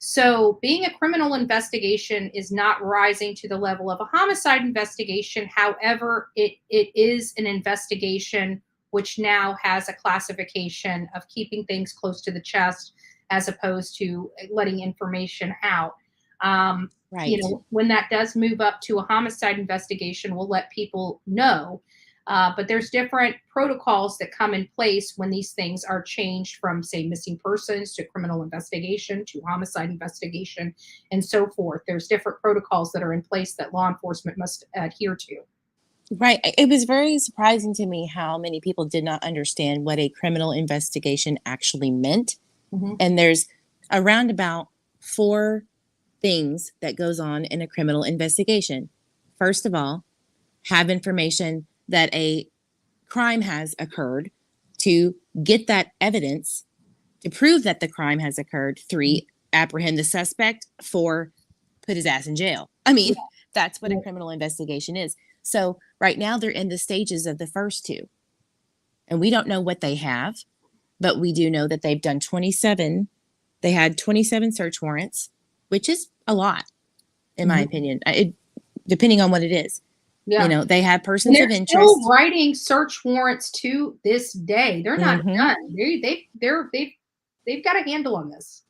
So being a criminal investigation is not rising to the level of a homicide investigation. However, it is an investigation which now has a classification of keeping things close to the chest as opposed to letting information out. Right. When that does move up to a homicide investigation, we'll let people know. But there's different protocols that come in place when these things are changed from, say, missing persons to criminal investigation to homicide investigation and so forth. There's different protocols that are in place that law enforcement must adhere to. Right. It was very surprising to me how many people did not understand what a criminal investigation actually meant. And there's around about 4 things that goes on in a criminal investigation. First of all, have information that a crime has occurred, to get that evidence to prove that the crime has occurred. 3, apprehend the suspect. 4, put his ass in jail. I mean, that's what a criminal investigation is. So right now they're in the stages of the first 2. And we don't know what they have, but we do know that they've done 27. They had 27 search warrants, which is a lot, in my opinion, depending on what it is. Yeah. They have persons of interest. They're still writing search warrants to this day. They're not done. They've got a handle on this.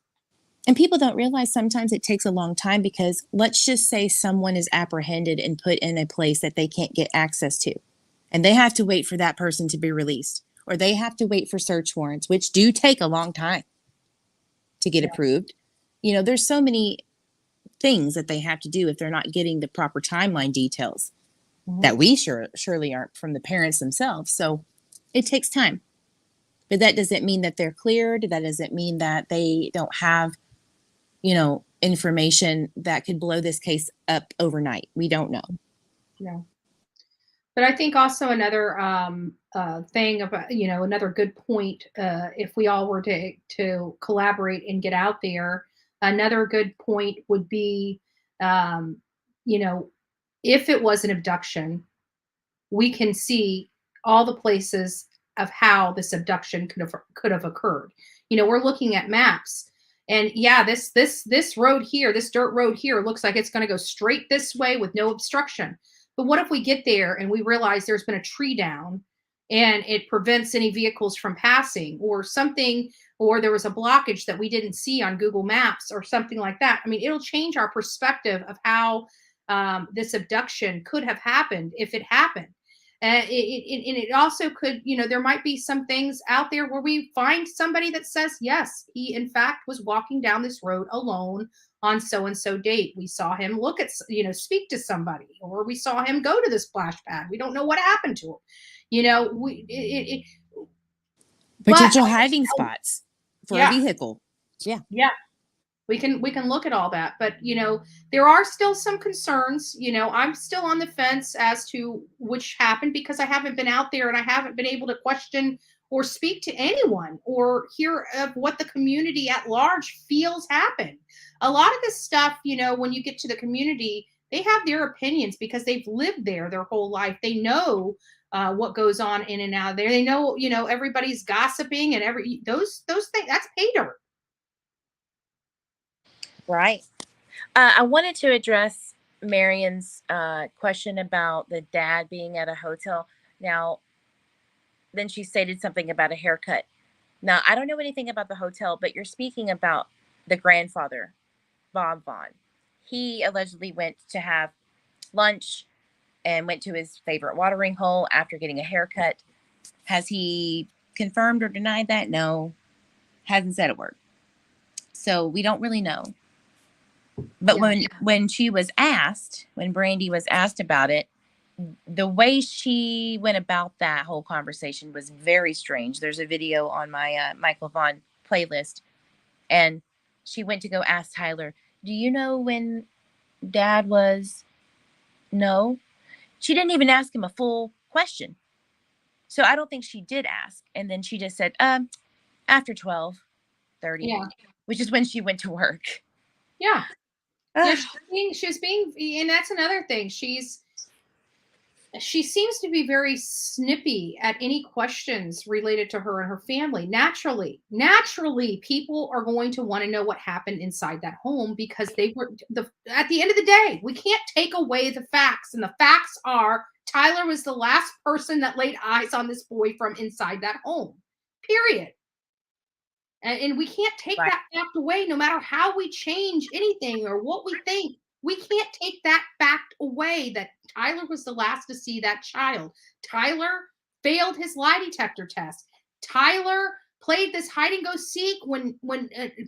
And people don't realize sometimes it takes a long time because let's just say someone is apprehended and put in a place that they can't get access to, and they have to wait for that person to be released, or they have to wait for search warrants, which do take a long time to get approved. There's so many things that they have to do if they're not getting the proper timeline details that we surely aren't from the parents themselves. So it takes time. But that doesn't mean that they're cleared. That doesn't mean that they don't have, information that could blow this case up overnight. We don't know. No. But I think also another thing about, another good point, if we all were to collaborate and get out there, another good point would be, if it was an abduction, we can see all the places of how this abduction could have occurred. We're looking at maps, and this road here, this dirt road here, looks like it's going to go straight this way with no obstruction. But what if we get there and we realize there's been a tree down and it prevents any vehicles from passing or something, or there was a blockage that we didn't see on Google Maps or something like that? I mean, it'll change our perspective of how this abduction could have happened if it happened. And it also could, there might be some things out there where we find somebody that says, yes, he in fact was walking down this road alone on so-and-so date. We saw him look at, speak to somebody, or we saw him go to the splash pad. We don't know what happened to him. Potential hiding spots for a vehicle. Yeah. Yeah. We can look at all that, but there are still some concerns. I'm still on the fence as to which happened, because I haven't been out there and I haven't been able to question or speak to anyone or hear of what the community at large feels happened. A lot of this stuff, when you get to the community, they have their opinions because they've lived there their whole life. They know what goes on in and out of there. They know, everybody's gossiping and those things. That's pay dirt. Right. I wanted to address Marion's question about the dad being at a hotel. Now, then she stated something about a haircut. Now, I don't know anything about the hotel, but you're speaking about the grandfather, Bob Vaughan. He allegedly went to have lunch and went to his favorite watering hole after getting a haircut. Has he confirmed or denied that? No. Hasn't said a word. So we don't really know. But when she was asked, when Brandy was asked about it, the way she went about that whole conversation was very strange. There's a video on my Michael Vaughan playlist, and she went to go ask Tyler, do you know when Dad was? No. She didn't even ask him a full question. So I don't think she did ask. And then she just said, after 12:30, which is when she went to work. Yeah. Yeah, she was being, and that's another thing. She seems to be very snippy at any questions related to her and her family. Naturally, people are going to want to know what happened inside that home, because they were at the end of the day, we can't take away the facts. And the facts are Tyler was the last person that laid eyes on this boy from inside that home, period. And we can't take that fact away, no matter how we change anything or what we think. We can't take that fact away that Tyler was the last to see that child. Tyler failed his lie detector test. Tyler played this hide and go seek when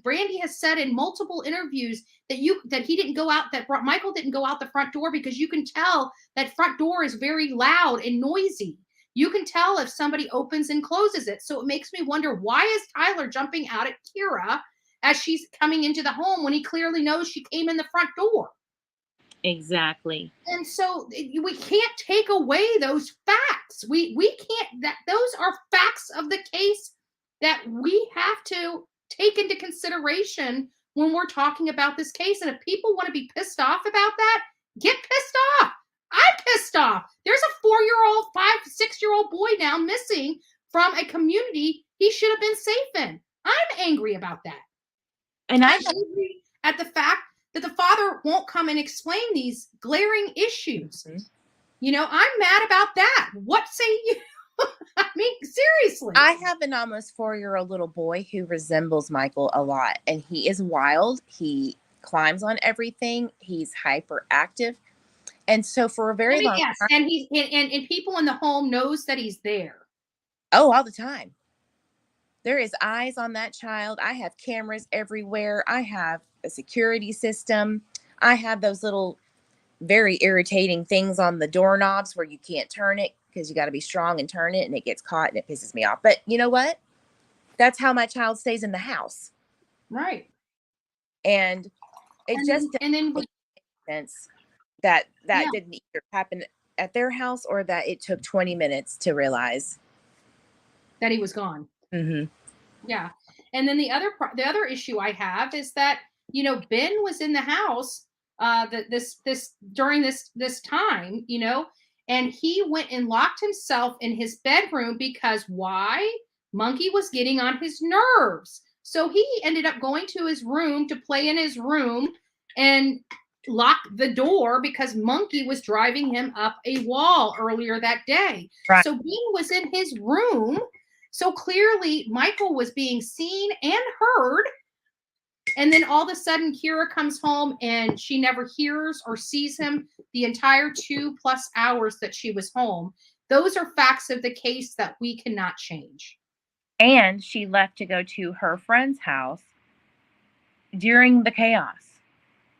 Brandy has said in multiple interviews that he didn't go out, that Michael didn't go out the front door, because you can tell that front door is very loud and noisy. You can tell if somebody opens and closes it. So it makes me wonder, why is Tyler jumping out at Kira as she's coming into the home when he clearly knows she came in the front door? Exactly. And so we can't take away those facts. We can't, those are facts of the case that we have to take into consideration when we're talking about this case. And if people want to be pissed off about that, get pissed off. I'm pissed off. There's a 4-year-old, 5-6-year-old boy now missing from a community he should have been safe in. I'm angry about that. And I'm angry at the fact that the father won't come and explain these glaring issues. Mm-hmm. I'm mad about that. What say you? I mean, seriously. I have an almost 4-year-old little boy who resembles Michael a lot, and he is wild. He climbs on everything. He's hyperactive. And so for a very long time, and he's and people in the home knows that he's there. Oh, all the time. There is eyes on that child. I have cameras everywhere. I have a security system. I have those little very irritating things on the doorknobs where you can't turn it because you got to be strong and turn it, and it gets caught and it pisses me off. But you know what? That's how my child stays in the house. Right. And it just then makes sense that didn't either happen at their house, or that it took 20 minutes to realize that he was gone. Mm-hmm. Yeah. And then the other issue I have is that, Ben was in the house during this time, and he went and locked himself in his bedroom because why? Monkey was getting on his nerves. So he ended up going to his room to play in his room and lock the door because Monkey was driving him up a wall earlier that day. Right. So Ben was in his room. So clearly Michael was being seen and heard. And then all of a sudden Kira comes home and she never hears or sees him the entire 2+ hours that she was home. Those are facts of the case that we cannot change. And she left to go to her friend's house during the chaos.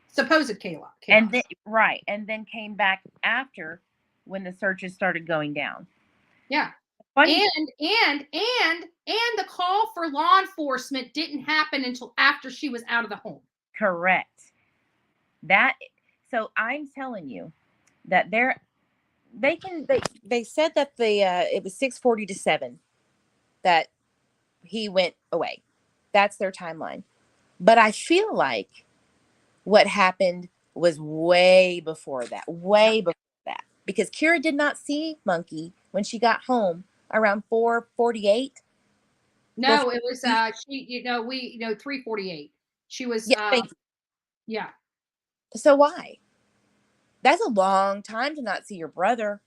Supposed chaos. And then, right. And then came back after when the searches started going down. Yeah. Funny. And the call for law enforcement didn't happen until after she was out of the home. Correct. So I'm telling you that they said that it was 6:40 to 7 that he went away. That's their timeline. But I feel like what happened was way before that. Because Kira did not see Monkey when she got home around 4:48. No, it was 3:48. She was yeah. So why? That's a long time to not see your brother.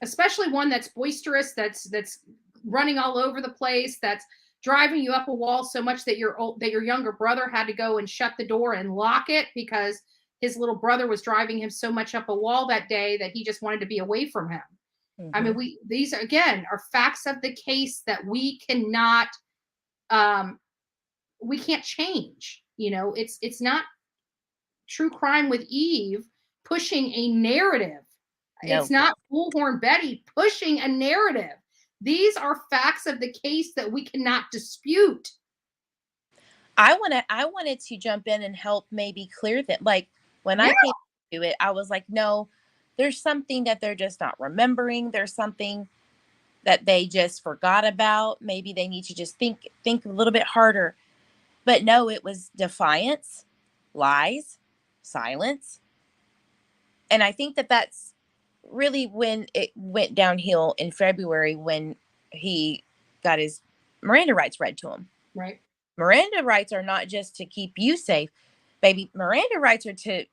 Especially one that's boisterous, that's running all over the place, that's driving you up a wall so much that your younger brother had to go and shut the door and lock it because his little brother was driving him so much up a wall that day that he just wanted to be away from him. Mm-hmm. I mean, these again are facts of the case that we cannot we can't change. You know, it's not True Crime with Eve pushing a narrative. No. It's not Bullhorn Betty pushing a narrative. These are facts of the case that we cannot dispute. I wanted to jump in and help maybe clear that. Like when I came to it, I was like, no, there's something that they're just not remembering. There's something that they just forgot about. Maybe they need to just think a little bit harder. But no, it was defiance, lies, silence. And I think that that's really when it went downhill in February when he got his Miranda rights read to him. Right. Miranda rights are not just to keep you safe, baby. Miranda rights are to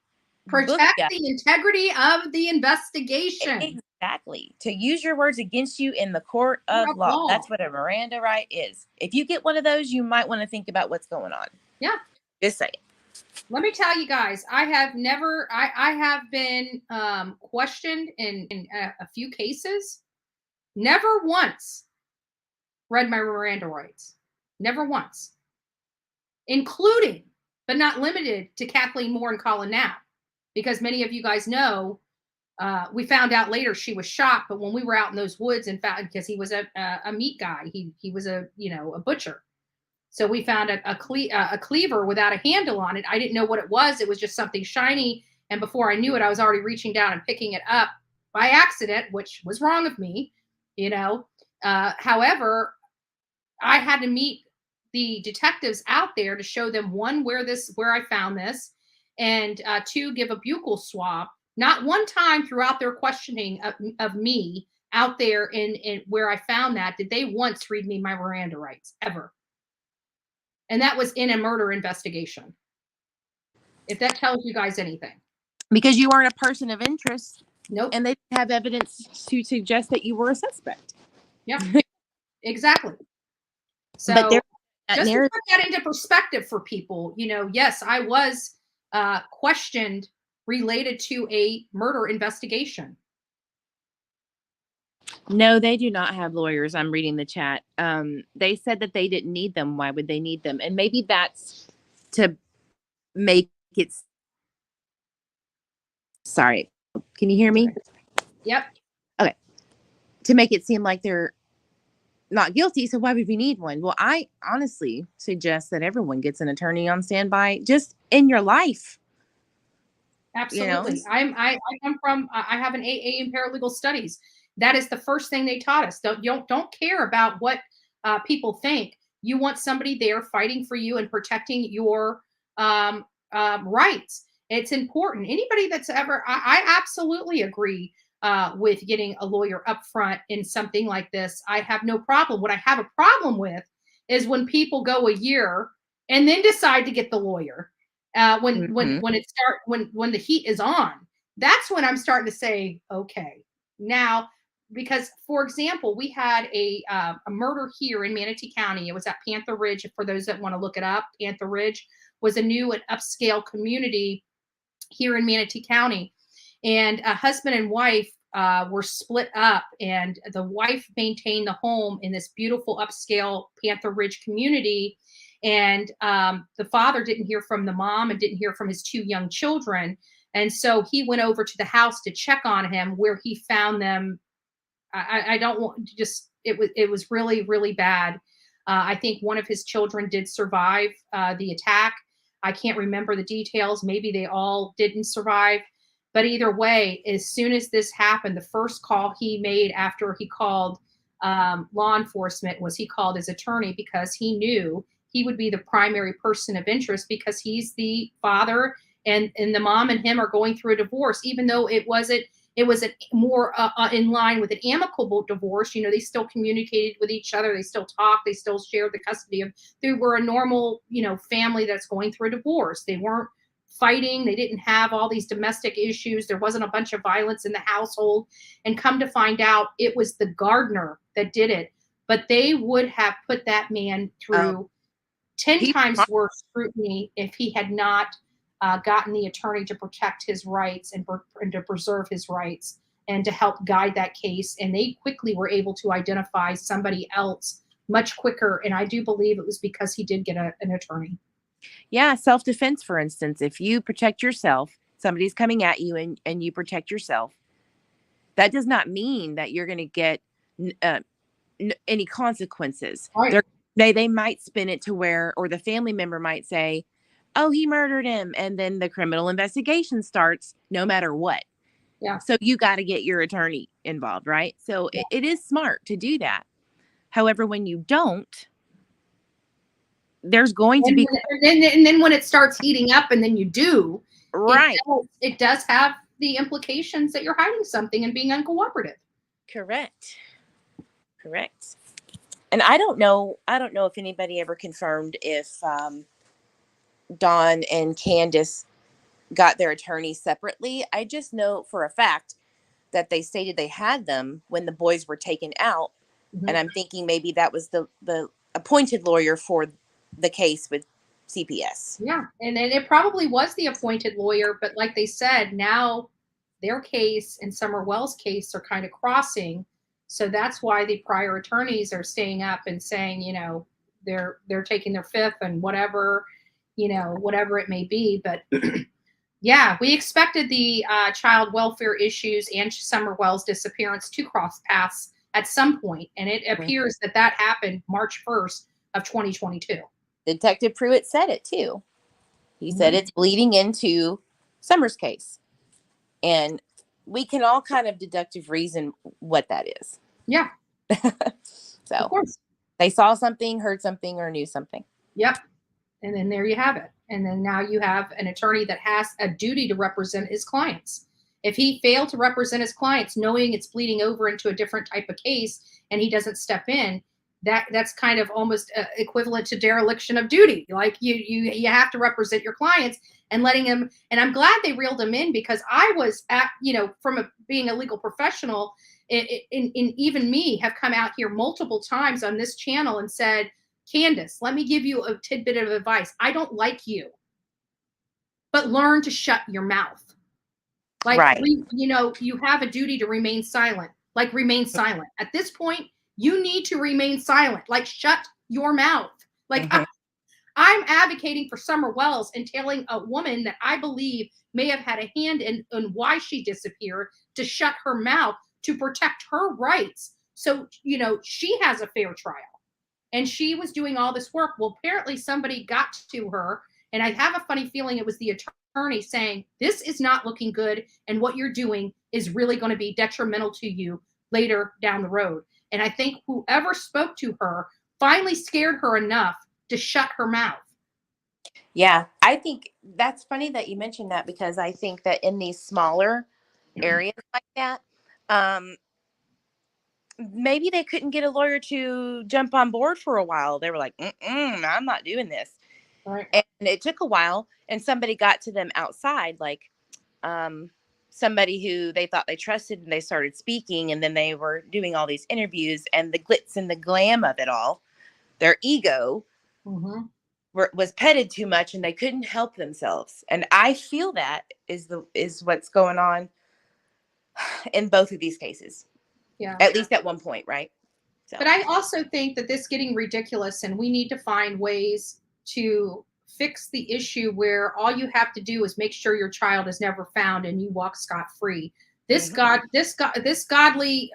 protect the integrity of the investigation. Exactly. To use your words against you in the court of law. That's what a Miranda right is. If you get one of those, you might want to think about what's going on. Yeah. Just say it. Let me tell you guys, I have been questioned in a few cases. Never once read my Miranda rights. Never once. Including, but not limited to Kathleen Moore and Collin Knapp. Because many of you guys know, we found out later she was shot, but when we were out in those woods, in fact, because he was a meat guy, he was a butcher. So we found a cleaver without a handle on it. I didn't know what it was. It was just something shiny. And before I knew it, I was already reaching down and picking it up by accident, which was wrong of me, However, I had to meet the detectives out there to show them, one, where I found this, and two, give a buccal swab. Not one time throughout their questioning of me out there in where I found that did they once read me my Miranda rights, ever. And that was in a murder investigation. If that tells you guys anything. Because you weren't a person of interest. Nope. And they didn't have evidence to suggest that you were a suspect. Yeah, exactly. So just to put that into perspective for people, yes, I was questioned related to a murder investigation. No, they do not have lawyers. I'm reading the chat. They said that they didn't need them. Why would they need them? And maybe that's to make it. Sorry. Can you hear me? Yep. Okay. To make it seem like they're not guilty. So why would we need one? Well, I honestly suggest that everyone gets an attorney on standby just in your life. Absolutely. I come from, I have an AA in paralegal studies. That is the first thing they taught us. Don't care about what people think. You want somebody there fighting for you and protecting your rights. It's important. Anybody that's ever, I absolutely agree with getting a lawyer up front in something like this. I have no problem. What I have a problem with is when people go a year and then decide to get the lawyer. When the heat is on, that's when I'm starting to say, okay, now, because for example, we had a murder here in Manatee County. It was at Panther Ridge. For those that want to look it up, Panther Ridge was a new and upscale community here in Manatee County, and a husband and wife were split up, and the wife maintained the home in this beautiful upscale Panther Ridge community. And the father didn't hear from the mom and didn't hear from his 2 young children. And so he went over to the house to check on him, where he found them. I don't want to just, it was really, really bad. I think one of his children did survive the attack. I can't remember the details. Maybe they all didn't survive. But either way, as soon as this happened, the first call he made after he called law enforcement was he called his attorney, because he knew he would be the primary person of interest, because he's the father, and the mom and him are going through a divorce, even though it was more in line with an amicable divorce. You know, they still communicated with each other. They still talked. They still shared the custody of, they were a normal, you know, family that's going through a divorce. They weren't fighting. They didn't have all these domestic issues. There wasn't a bunch of violence in the household. And come to find out, it was the gardener that did it. But they would have put that man through 10 times worse scrutiny if he had not gotten the attorney to protect his rights and to preserve his rights and to help guide that case. And they quickly were able to identify somebody else much quicker. And I do believe it was because he did get an attorney. Yeah, self-defense, for instance. If you protect yourself, somebody's coming at you and you protect yourself, that does not mean that you're going to get any consequences. Right. They might spin it to where, or the family member might say, oh, he murdered him. And then the criminal investigation starts no matter what. Yeah. So you got to get your attorney involved, right? So it is smart to do that. However, when you don't, there's going to be. And then when it starts heating up and then you do, right, it does have the implications that you're hiding something and being uncooperative. Correct. And I don't know if anybody ever confirmed if Dawn and Candace got their attorneys separately. I just know for a fact that they stated they had them when the boys were taken out. Mm-hmm. And I'm thinking maybe that was the appointed lawyer for the case with CPS. Yeah. And then it probably was the appointed lawyer, but like they said, now their case and Summer Wells' case are kind of crossing. So that's why the prior attorneys are staying up and saying, you know, they're taking their fifth and whatever, you know, whatever it may be. But yeah, we expected the child welfare issues and Summer Wells' disappearance to cross paths at some point. And it appears that happened March 1st of 2022. Detective Pruitt said it too. He said it's bleeding into Summer's case. And we can all kind of deductive reason what that is. Yeah. So of course. They saw something, heard something, or knew something. Yep. And then there you have it. And then now you have an attorney that has a duty to represent his clients. If he failed to represent his clients, knowing it's bleeding over into a different type of case, and he doesn't step in, that's kind of almost equivalent to dereliction of duty. Like you have to represent your clients and letting them. And I'm glad they reeled him in, because I was from being a legal professional, and even me have come out here multiple times on this channel and said, Candace, let me give you a tidbit of advice. I don't like you, but learn to shut your mouth. Like, right. You have a duty to remain silent. Like, remain silent. At this point, you need to remain silent. Like, shut your mouth. Like, I'm advocating for Summer Wells and telling a woman that I believe may have had a hand in why she disappeared to shut her mouth to protect her rights. So, she has a fair trial. And she was doing all this work. Well, apparently somebody got to her, and I have a funny feeling it was the attorney saying, this is not looking good, and what you're doing is really going to be detrimental to you later down the road. And I think whoever spoke to her finally scared her enough to shut her mouth. Yeah, I think that's funny that you mentioned that, because I think that in these smaller areas like that, maybe they couldn't get a lawyer to jump on board for a while. They were like, I'm not doing this. Right. And it took a while, and somebody got to them outside, like somebody who they thought they trusted, and they started speaking, and then they were doing all these interviews, and the glitz and the glam of it all, their ego was petted too much, and they couldn't help themselves. And I feel that is what's going on in both of these cases. Yeah. At least at one point, right? So. But I also think that this is getting ridiculous, and we need to find ways to fix the issue where all you have to do is make sure your child is never found and you walk scot-free. This godly,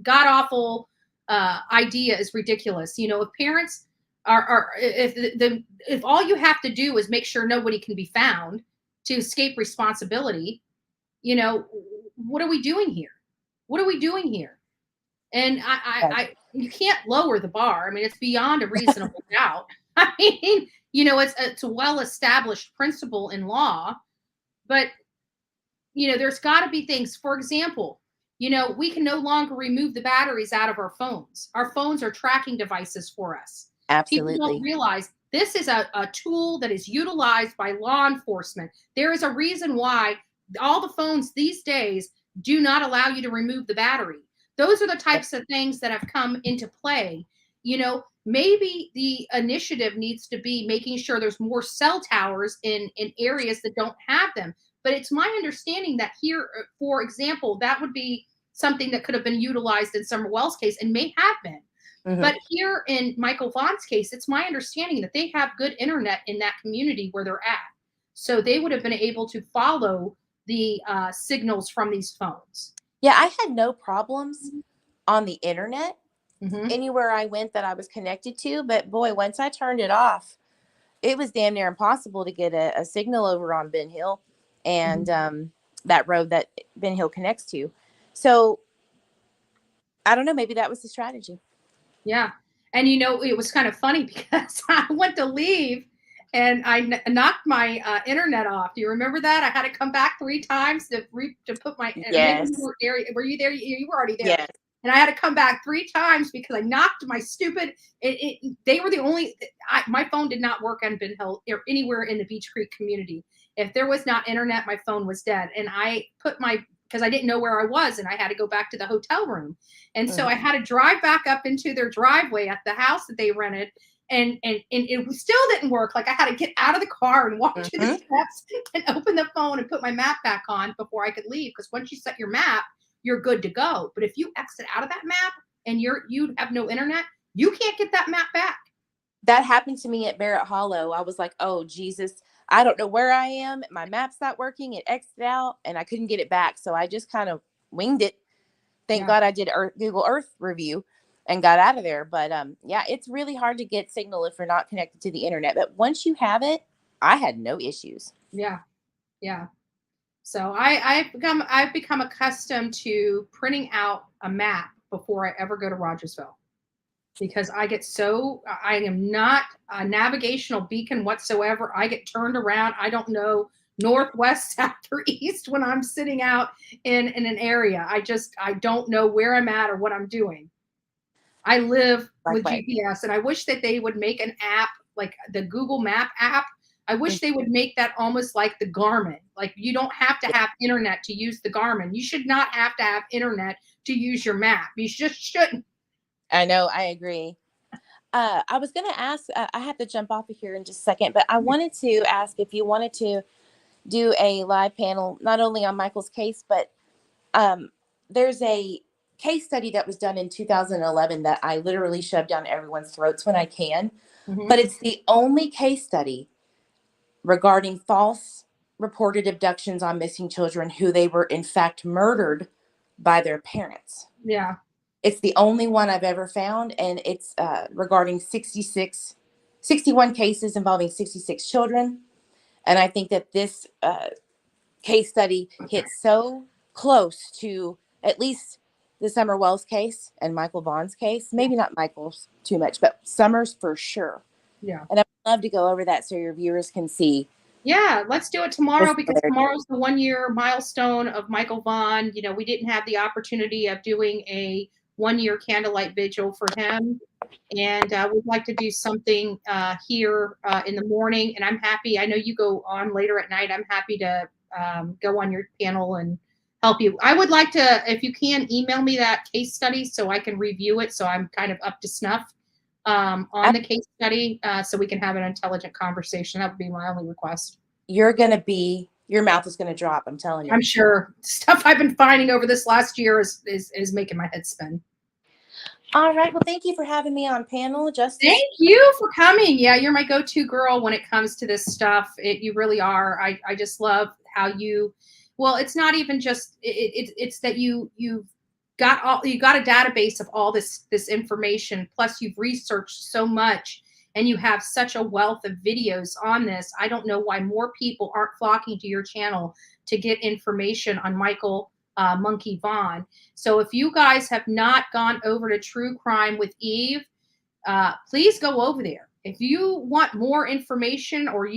god awful idea is ridiculous. You know, if parents if all you have to do is make sure nobody can be found to escape responsibility, you know, what are we doing here? What are we doing here? And you can't lower the bar. I mean, it's beyond a reasonable doubt. I mean, you know, it's a well-established principle in law, but you know, there's got to be things. For example, you know, we can no longer remove the batteries out of our phones. Our phones are tracking devices for us. Absolutely. People don't realize this is a tool that is utilized by law enforcement. There is a reason why all the phones these days do not allow you to remove the battery. Those are the types of things that have come into play. You know, maybe the initiative needs to be making sure there's more cell towers in areas that don't have them. But it's my understanding that here, for example, that would be something that could have been utilized in Summer Wells' case and may have been. Mm-hmm. But here in Michael Vaughan's case, it's my understanding that they have good internet in that community where they're at. So they would have been able to follow the signals from these phones. Yeah, I had no problems on the internet anywhere I went that I was connected to. But boy, once I turned it off, it was damn near impossible to get a signal over on Ben Hill and that road that Ben Hill connects to. So I don't know, maybe that was the strategy. Yeah. And, you know, it was kind of funny because I went to leave and I knocked my internet off. Do you remember that? I had to come back 3 times to put my were you there? You were already there. Yes. And I had to come back 3 times because I knocked my stupid. They were the only. My phone did not work on Ben Hill or anywhere in the Beach Creek community. If there was not internet, my phone was dead. And I put because I didn't know where I was, and I had to go back to the hotel room. And so I had to drive back up into their driveway at the house that they rented. And it still didn't work. Like I had to get out of the car and walk to the steps and open the phone and put my map back on before I could leave. Because once you set your map, you're good to go. But if you exit out of that map and you have no internet, you can't get that map back. That happened to me at Barrett Hollow. I was like, oh, Jesus, I don't know where I am. My map's not working. It exited out and I couldn't get it back. So I just kind of winged it. Thank God I did Google Earth review and got out of there. But yeah, it's really hard to get signal if you're not connected to the internet. But once you have it, I had no issues. Yeah. Yeah. So I've become accustomed to printing out a map before I ever go to Rogersville, because I am not a navigational beacon whatsoever. I get turned around. I don't know northwest, south, or east when I'm sitting out in an area. I don't know where I'm at or what I'm doing. I live with GPS, and I wish that they would make an app like the Google Map app. I wish they would make that almost like the Garmin. Like you don't have to have internet to use the Garmin. You should not have to have internet to use your map. You just shouldn't. I know. I agree. I was going to ask, I have to jump off of here in just a second, but I wanted to ask if you wanted to do a live panel, not only on Michael's case, but there's a case study that was done in 2011 that I literally shove down everyone's throats when I can, but it's the only case study regarding false reported abductions on missing children who they were in fact murdered by their parents. Yeah. It's the only one I've ever found, and it's regarding 61 cases involving 66 children. And I think that this case study hits so close to at least the Summer Wells case and Michael Vaughan's case. Maybe not Michael's too much, but Summer's for sure. Yeah. And I'd love to go over that so your viewers can see. Yeah, let's do it tomorrow, because tomorrow's the 1-year milestone of Michael Vaughan. You know, we didn't have the opportunity of doing a 1-year candlelight vigil for him. And we'd like to do something here in the morning. And I'm happy. I know you go on later at night. I'm happy to go on your panel and help you. I would like to, if you can, email me that case study so I can review it, so I'm kind of up to snuff on the case study, so we can have an intelligent conversation. That would be my only request. You're going to be your mouth is going to drop. I'm telling you. I'm sure stuff I've been finding over this last year is making my head spin. All right. Well, thank you for having me on panel, Justice. Thank you for coming. Yeah, you're my go-to girl when it comes to this stuff. You really are. I just love how you. Well, it's not even just it's that you've got a database of all this information. Plus, you've researched so much, and you have such a wealth of videos on this. I don't know why more people aren't flocking to your channel to get information on Michael Monkey Vaughan. So if you guys have not gone over to True Crime with Eve, please go over there. If you want more information, or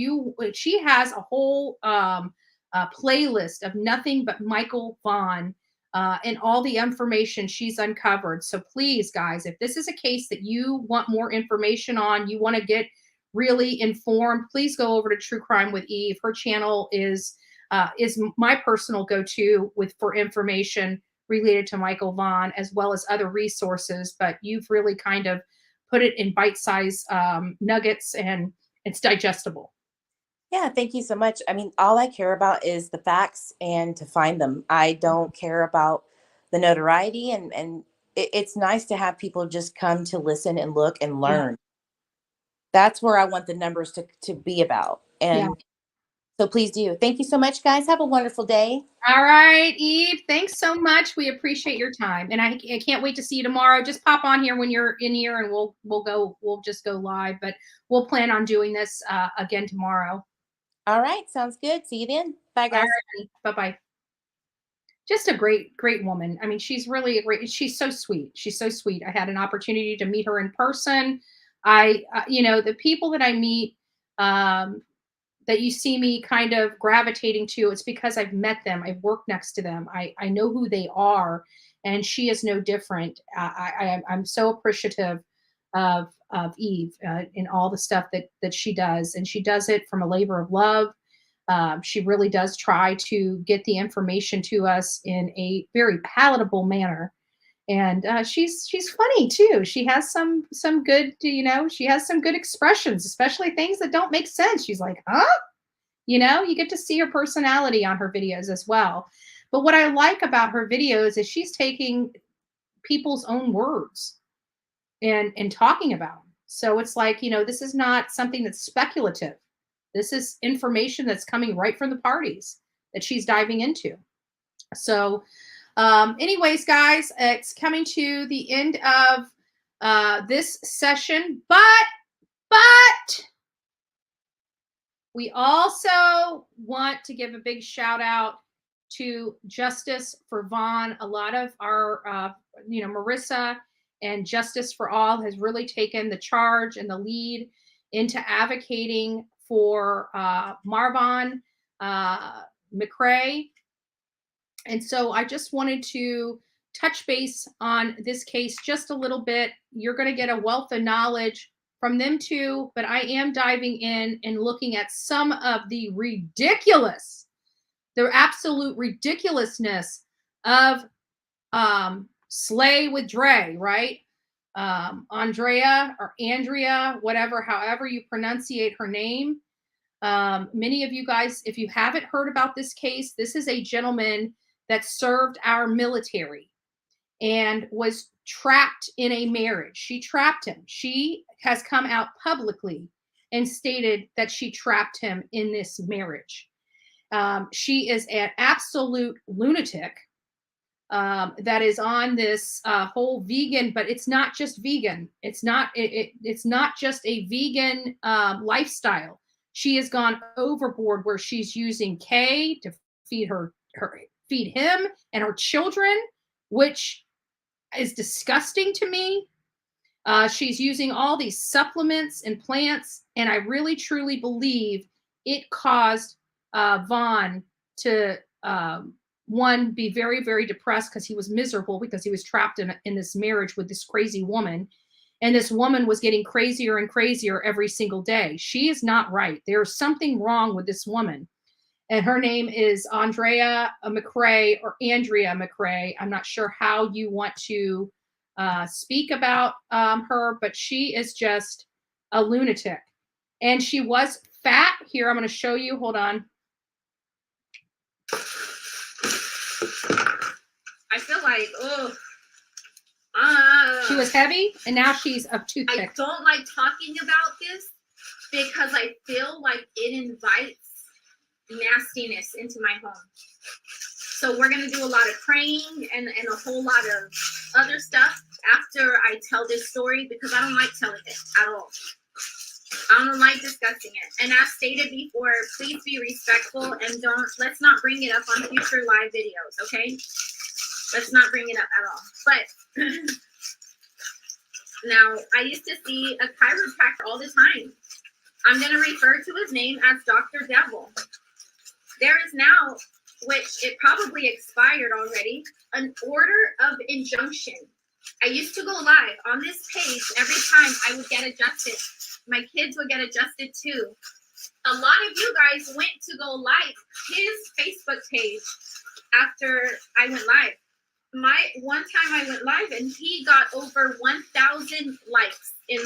she has a whole playlist of nothing but Michael Vaughan and all the information she's uncovered. So please, guys, if this is a case that you want more information on, you want to get really informed, please go over to True Crime with Eve. Her channel is my personal go-to for information related to Michael Vaughan, as well as other resources. But you've really kind of put it in bite-sized nuggets, and it's digestible. Yeah, thank you so much. I mean, all I care about is the facts and to find them. I don't care about the notoriety, and it's nice to have people just come to listen and look and learn. Yeah. That's where I want the numbers to be about. And so please do. Thank you so much, guys. Have a wonderful day. All right, Eve, thanks so much. We appreciate your time. And I can't wait to see you tomorrow. Just pop on here when you're in here, and we'll just go live. But we'll plan on doing this again tomorrow. All right, sounds good. See you then. Bye, guys. Right. Bye-bye. Just a great woman. I mean, she's really she's so sweet. She's so sweet. I had an opportunity to meet her in person. The people that I meet, that you see me kind of gravitating to, it's because I've met them. I've worked next to them. I know who they are, and she is no different. I'm so appreciative of Eve in all the stuff that she does, and she does it from a labor of love. She really does try to get the information to us in a very palatable manner. And she's funny too. She has some good, she has some good expressions, especially things that don't make sense. She's like, huh? You get to see her personality on her videos as well. But what I like about her videos is she's taking people's own words and talking about them. So it's like, this is not something that's speculative. This is information that's coming right from the parties that she's diving into. So anyways, guys, it's coming to the end of this session, but we also want to give a big shout out to Justice for Vaughan. A lot of our, Marissa and Justice for All has really taken the charge and the lead into advocating for Marvon McRae. And so I just wanted to touch base on this case just a little bit. You're going to get a wealth of knowledge from them too, but I am diving in and looking at some of the absolute ridiculousness of Slay with Dre, right? Andrea or Andrea, however you pronunciate her name. Many of you guys, if you haven't heard about this case, this is a gentleman that served our military and was trapped in a marriage. She trapped him. She has come out publicly and stated that she trapped him in this marriage. She is an absolute lunatic that is on this whole vegan, but it's not just vegan. It's not just a vegan lifestyle. She has gone overboard where she's using K to feed him and her children, which is disgusting to me. She's using all these supplements and plants, and I really truly believe it caused Vaughan to be very, very depressed because he was miserable because he was trapped in this marriage with this crazy woman. And this woman was getting crazier and crazier every single day. She is not right. There's something wrong with this woman. And her name is Andrea McRae or Andrea McRae. I'm not sure how you want to speak about her, but she is just a lunatic. And she was fat. Here, I'm going to show you. Hold on. I feel like, oh. She was heavy, and now she's a toothpick. I don't like talking about this because I feel like it invites nastiness into my home. So we're going to do a lot of praying and a whole lot of other stuff after I tell this story, because I don't like telling it at all. I don't like discussing it. And as stated before, please be respectful and let's not bring it up on future live videos, okay? Let's not bring it up at all. But now, I used to see a chiropractor all the time. I'm going to refer to his name as Dr. Devil. There is now, which it probably expired already, an order of injunction. I used to go live on this page every time I would get adjusted. My kids would get adjusted too. A lot of you guys went to go like his Facebook page after I went live. One time I went live and he got over 1,000 likes in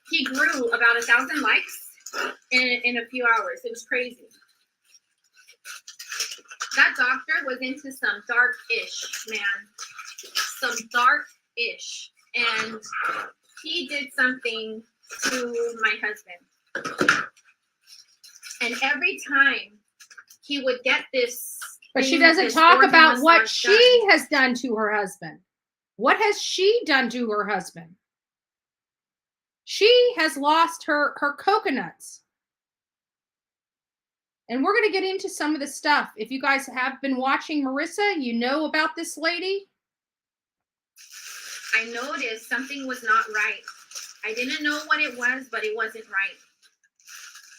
he grew about 1,000 likes in a few hours. It was crazy. That doctor was into some dark-ish, man. Some dark-ish. And he did something to my husband. And every time he would get this. But she doesn't talk about what she has done to her husband. What has she done to her husband? She has lost her coconuts. And we're going to get into some of the stuff. If you guys have been watching Marissa, you know about this lady. I noticed something was not right. I didn't know what it was, but it wasn't right.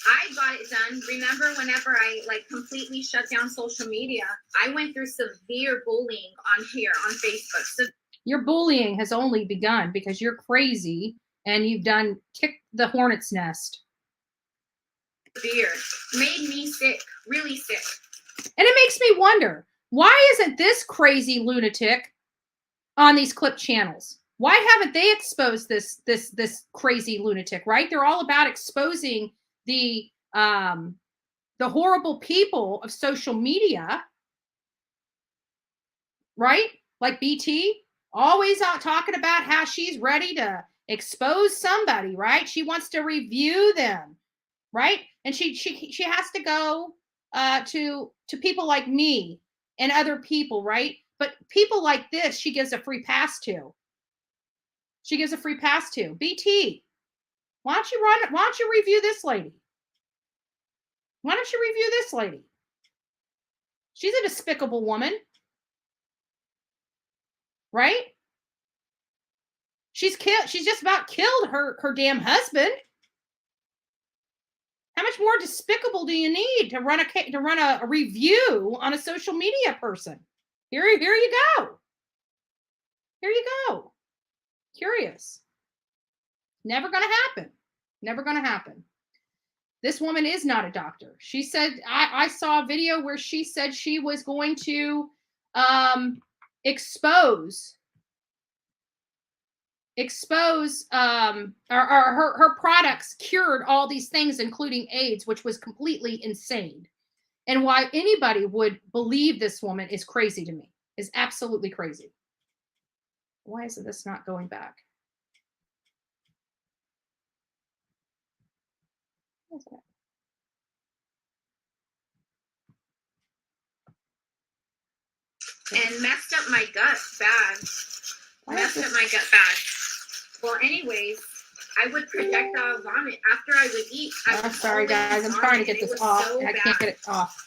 I got it done. Remember, whenever I completely shut down social media, I went through severe bullying on here on Facebook. So your bullying has only begun because you're crazy and you've kicked the hornet's nest. Severe. Made me sick, really sick. And it makes me wonder, why isn't this crazy lunatic on these clip channels? Why haven't they exposed this crazy lunatic, right? They're all about exposing the horrible people of social media, right? Like BT, always out talking about how she's ready to expose somebody, right? She wants to review them, right? And she has to go to people like me and other people, right? But people like this, she gives a free pass to. She gives a free pass to. BT, why don't you review this lady? Why don't you review this lady? She's a despicable woman. Right? She's just about killed her damn husband. How much more despicable do you need to run a review on a social media person? Here you go. Here you go. Curious. Never going to happen. Never going to happen. This woman is not a doctor. She said, I saw a video where she said she was going to expose her products cured all these things, including AIDS, which was completely insane. And why anybody would believe this woman is crazy to me, is absolutely crazy. Why is this not going back? What is that? And messed up my gut bad. Messed up my gut bad. Well, anyways, I would projectile vomit after I would eat. I'm sorry, guys. I'm trying to get this off. So I can't get it off.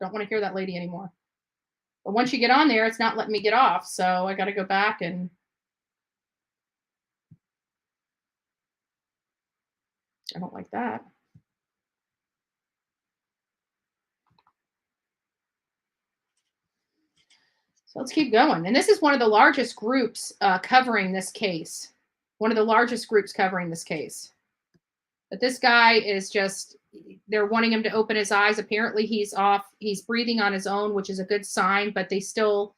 Don't want to hear that lady anymore. But once you get on there, it's not letting me get off. So I got to go back and. I don't like that. So let's keep going. And this is one of the largest groups covering this case. One of the largest groups covering this case. But this guy is just, they're wanting him to open his eyes. Apparently he's breathing on his own, which is a good sign, but they still,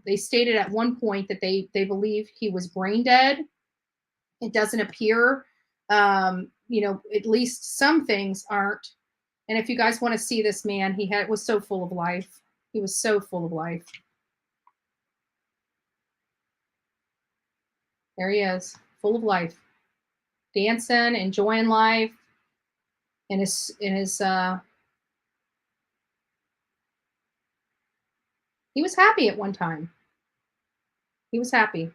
they stated at one point that they believe he was brain dead. It doesn't appear, at least some things aren't. And if you guys want to see this man, was so full of life. He was so full of life. There he is, full of life, dancing, enjoying life. He was happy at one time. He was happy.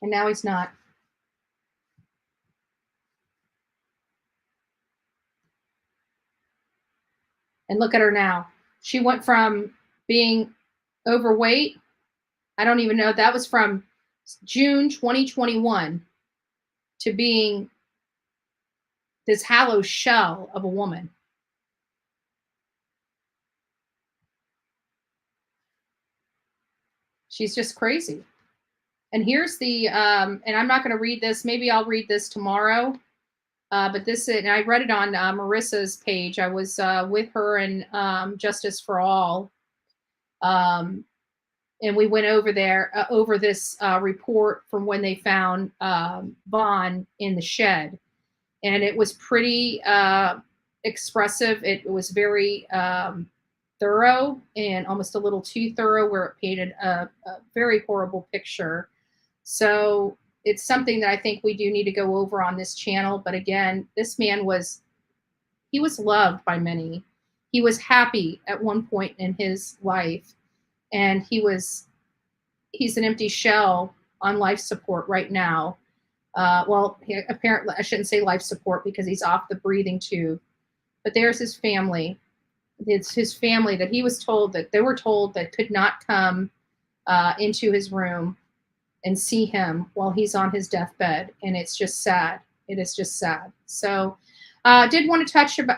And now he's not. And look at her now. She went from being overweight. I don't even know. That was from June 2021 to being this hollow shell of a woman. She's just crazy. And here's the, and I'm not going to read this. Maybe I'll read this tomorrow. But this, and I read it on Marissa's page. I was with her and Justice for All. And we went over this report from when they found Vaughan in the shed. And it was pretty expressive. It was very thorough and almost a little too thorough, where it painted a very horrible picture. So it's something that I think we do need to go over on this channel. But again, this man was loved by many. He was happy at one point in his life. And he's an empty shell on life support right now. Apparently, I shouldn't say life support because he's off the breathing tube. But there's his family. It's his family that they were told that could not come into his room and see him while he's on his deathbed. And it's just sad. It is just sad. So I did want to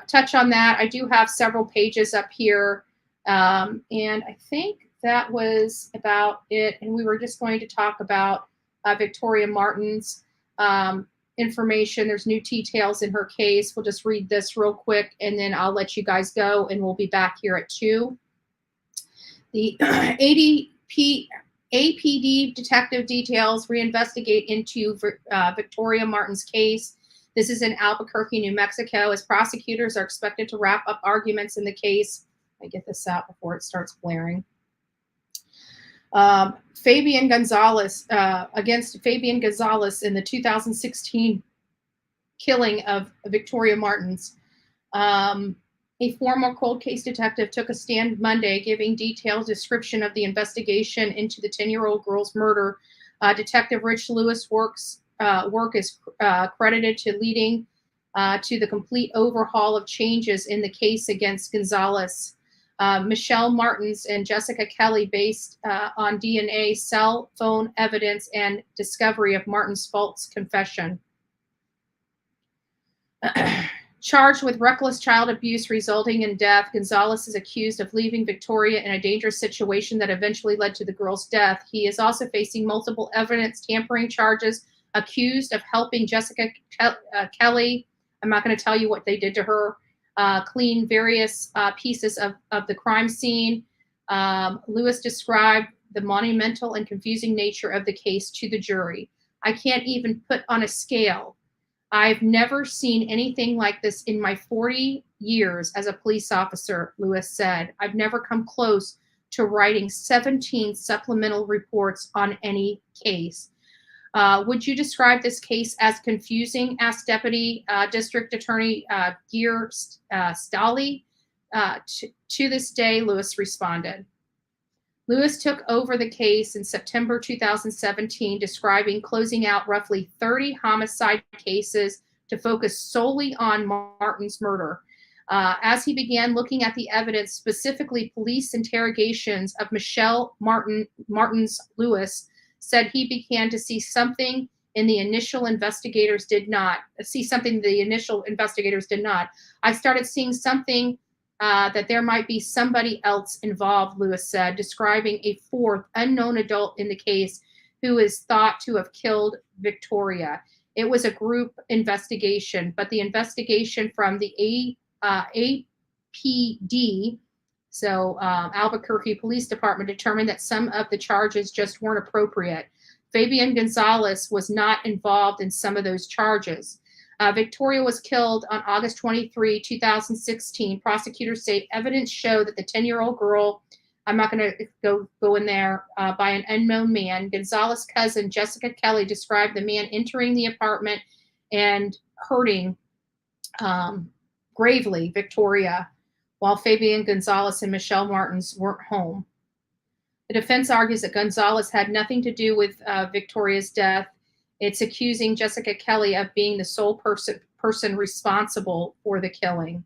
touch on that. I do have several pages up here. And I think that was about it. And we were just going to talk about Victoria Martin's information. There's new details in her case. We'll just read this real quick, and then I'll let you guys go, and we'll be back here at 2. The APD detective details reinvestigate into Victoria Martin's case. This is in Albuquerque, New Mexico, as prosecutors are expected to wrap up arguments in the case. I get this out before it starts blaring. Fabian Gonzalez against Fabian Gonzalez in the 2016 killing of Victoria Martin's. A former cold case detective took a stand Monday, giving detailed description of the investigation into the 10-year-old girl's murder. Detective Rich Lewis' work is credited to leading to the complete overhaul of changes in the case against Gonzalez. Michelle Martins and Jessica Kelly, based on DNA, cell phone evidence, and discovery of Martin's false confession. Charged with reckless child abuse resulting in death, Gonzalez is accused of leaving Victoria in a dangerous situation that eventually led to the girl's death. He is also facing multiple evidence tampering charges, accused of helping Jessica Kelly. I'm not going to tell you what they did to her. Clean various pieces of the crime scene. Lewis described the monumental and confusing nature of the case to the jury. I can't even put on a scale. I've never seen anything like this in my 40 years as a police officer, Lewis said. I've never come close to writing 17 supplemental reports on any case. Would you describe this case as confusing? Asked Deputy District Attorney Gear Stali. To this day, Lewis responded. Lewis took over the case in September 2017, describing closing out roughly 30 homicide cases to focus solely on Martin's murder. As he began looking at the evidence, specifically police interrogations of Michelle Martins, Lewis said he began to see something the initial investigators did not. I started seeing something that there might be somebody else involved, Lewis said, describing a fourth unknown adult in the case who is thought to have killed Victoria. It was a group investigation, but the investigation from the APD, so Albuquerque Police Department, determined that some of the charges just weren't appropriate. Fabian Gonzalez was not involved in some of those charges. Victoria was killed on August 23, 2016. Prosecutors say evidence showed that the 10-year-old girl, I'm not going to go in there, by an unknown man. Gonzalez's cousin, Jessica Kelly, described the man entering the apartment and hurting gravely Victoria while Fabian Gonzalez and Michelle Martins weren't home. The defense argues that Gonzalez had nothing to do with Victoria's death. It's accusing Jessica Kelly of being the sole person responsible for the killing.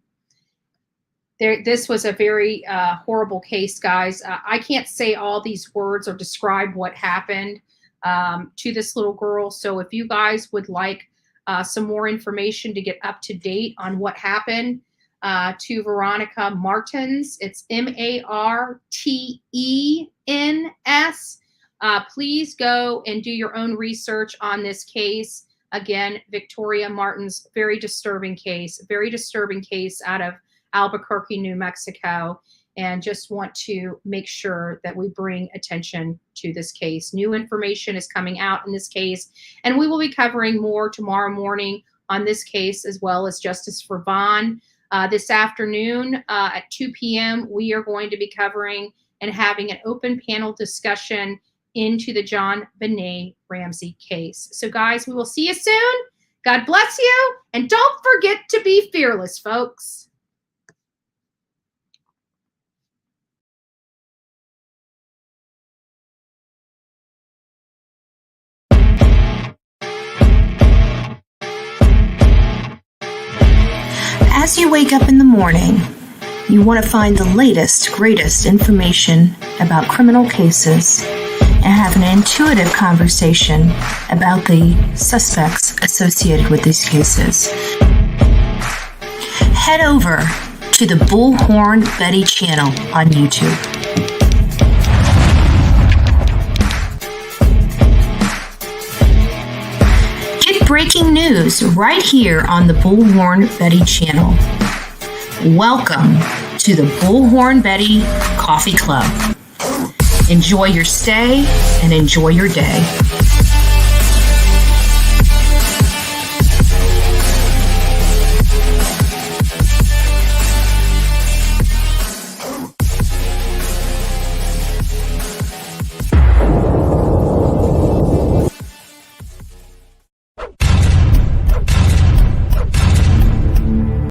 This was a very horrible case, guys. I can't say all these words or describe what happened to this little girl. So if you guys would like some more information to get up to date on what happened to Veronica Martins, it's Martens. Please go and do your own research on this case. Again, Victoria Martins, very disturbing case out of Albuquerque, New Mexico, and just want to make sure that we bring attention to this case. New information is coming out in this case, and we will be covering more tomorrow morning on this case, as well as justice for Vaughan. This afternoon at 2 p.m., we are going to be covering and having an open panel discussion into the John Benet Ramsey case. So guys, we will see you soon. God bless you. And don't forget to be fearless, folks. As you wake up in the morning, you want to find the latest, greatest information about criminal cases and have an intuitive conversation about the suspects associated with these cases. Head over to the Bullhorn Betty channel on YouTube. Get breaking news right here on the Bullhorn Betty channel. Welcome to the Bullhorn Betty Coffee Club. Enjoy your stay and enjoy your day.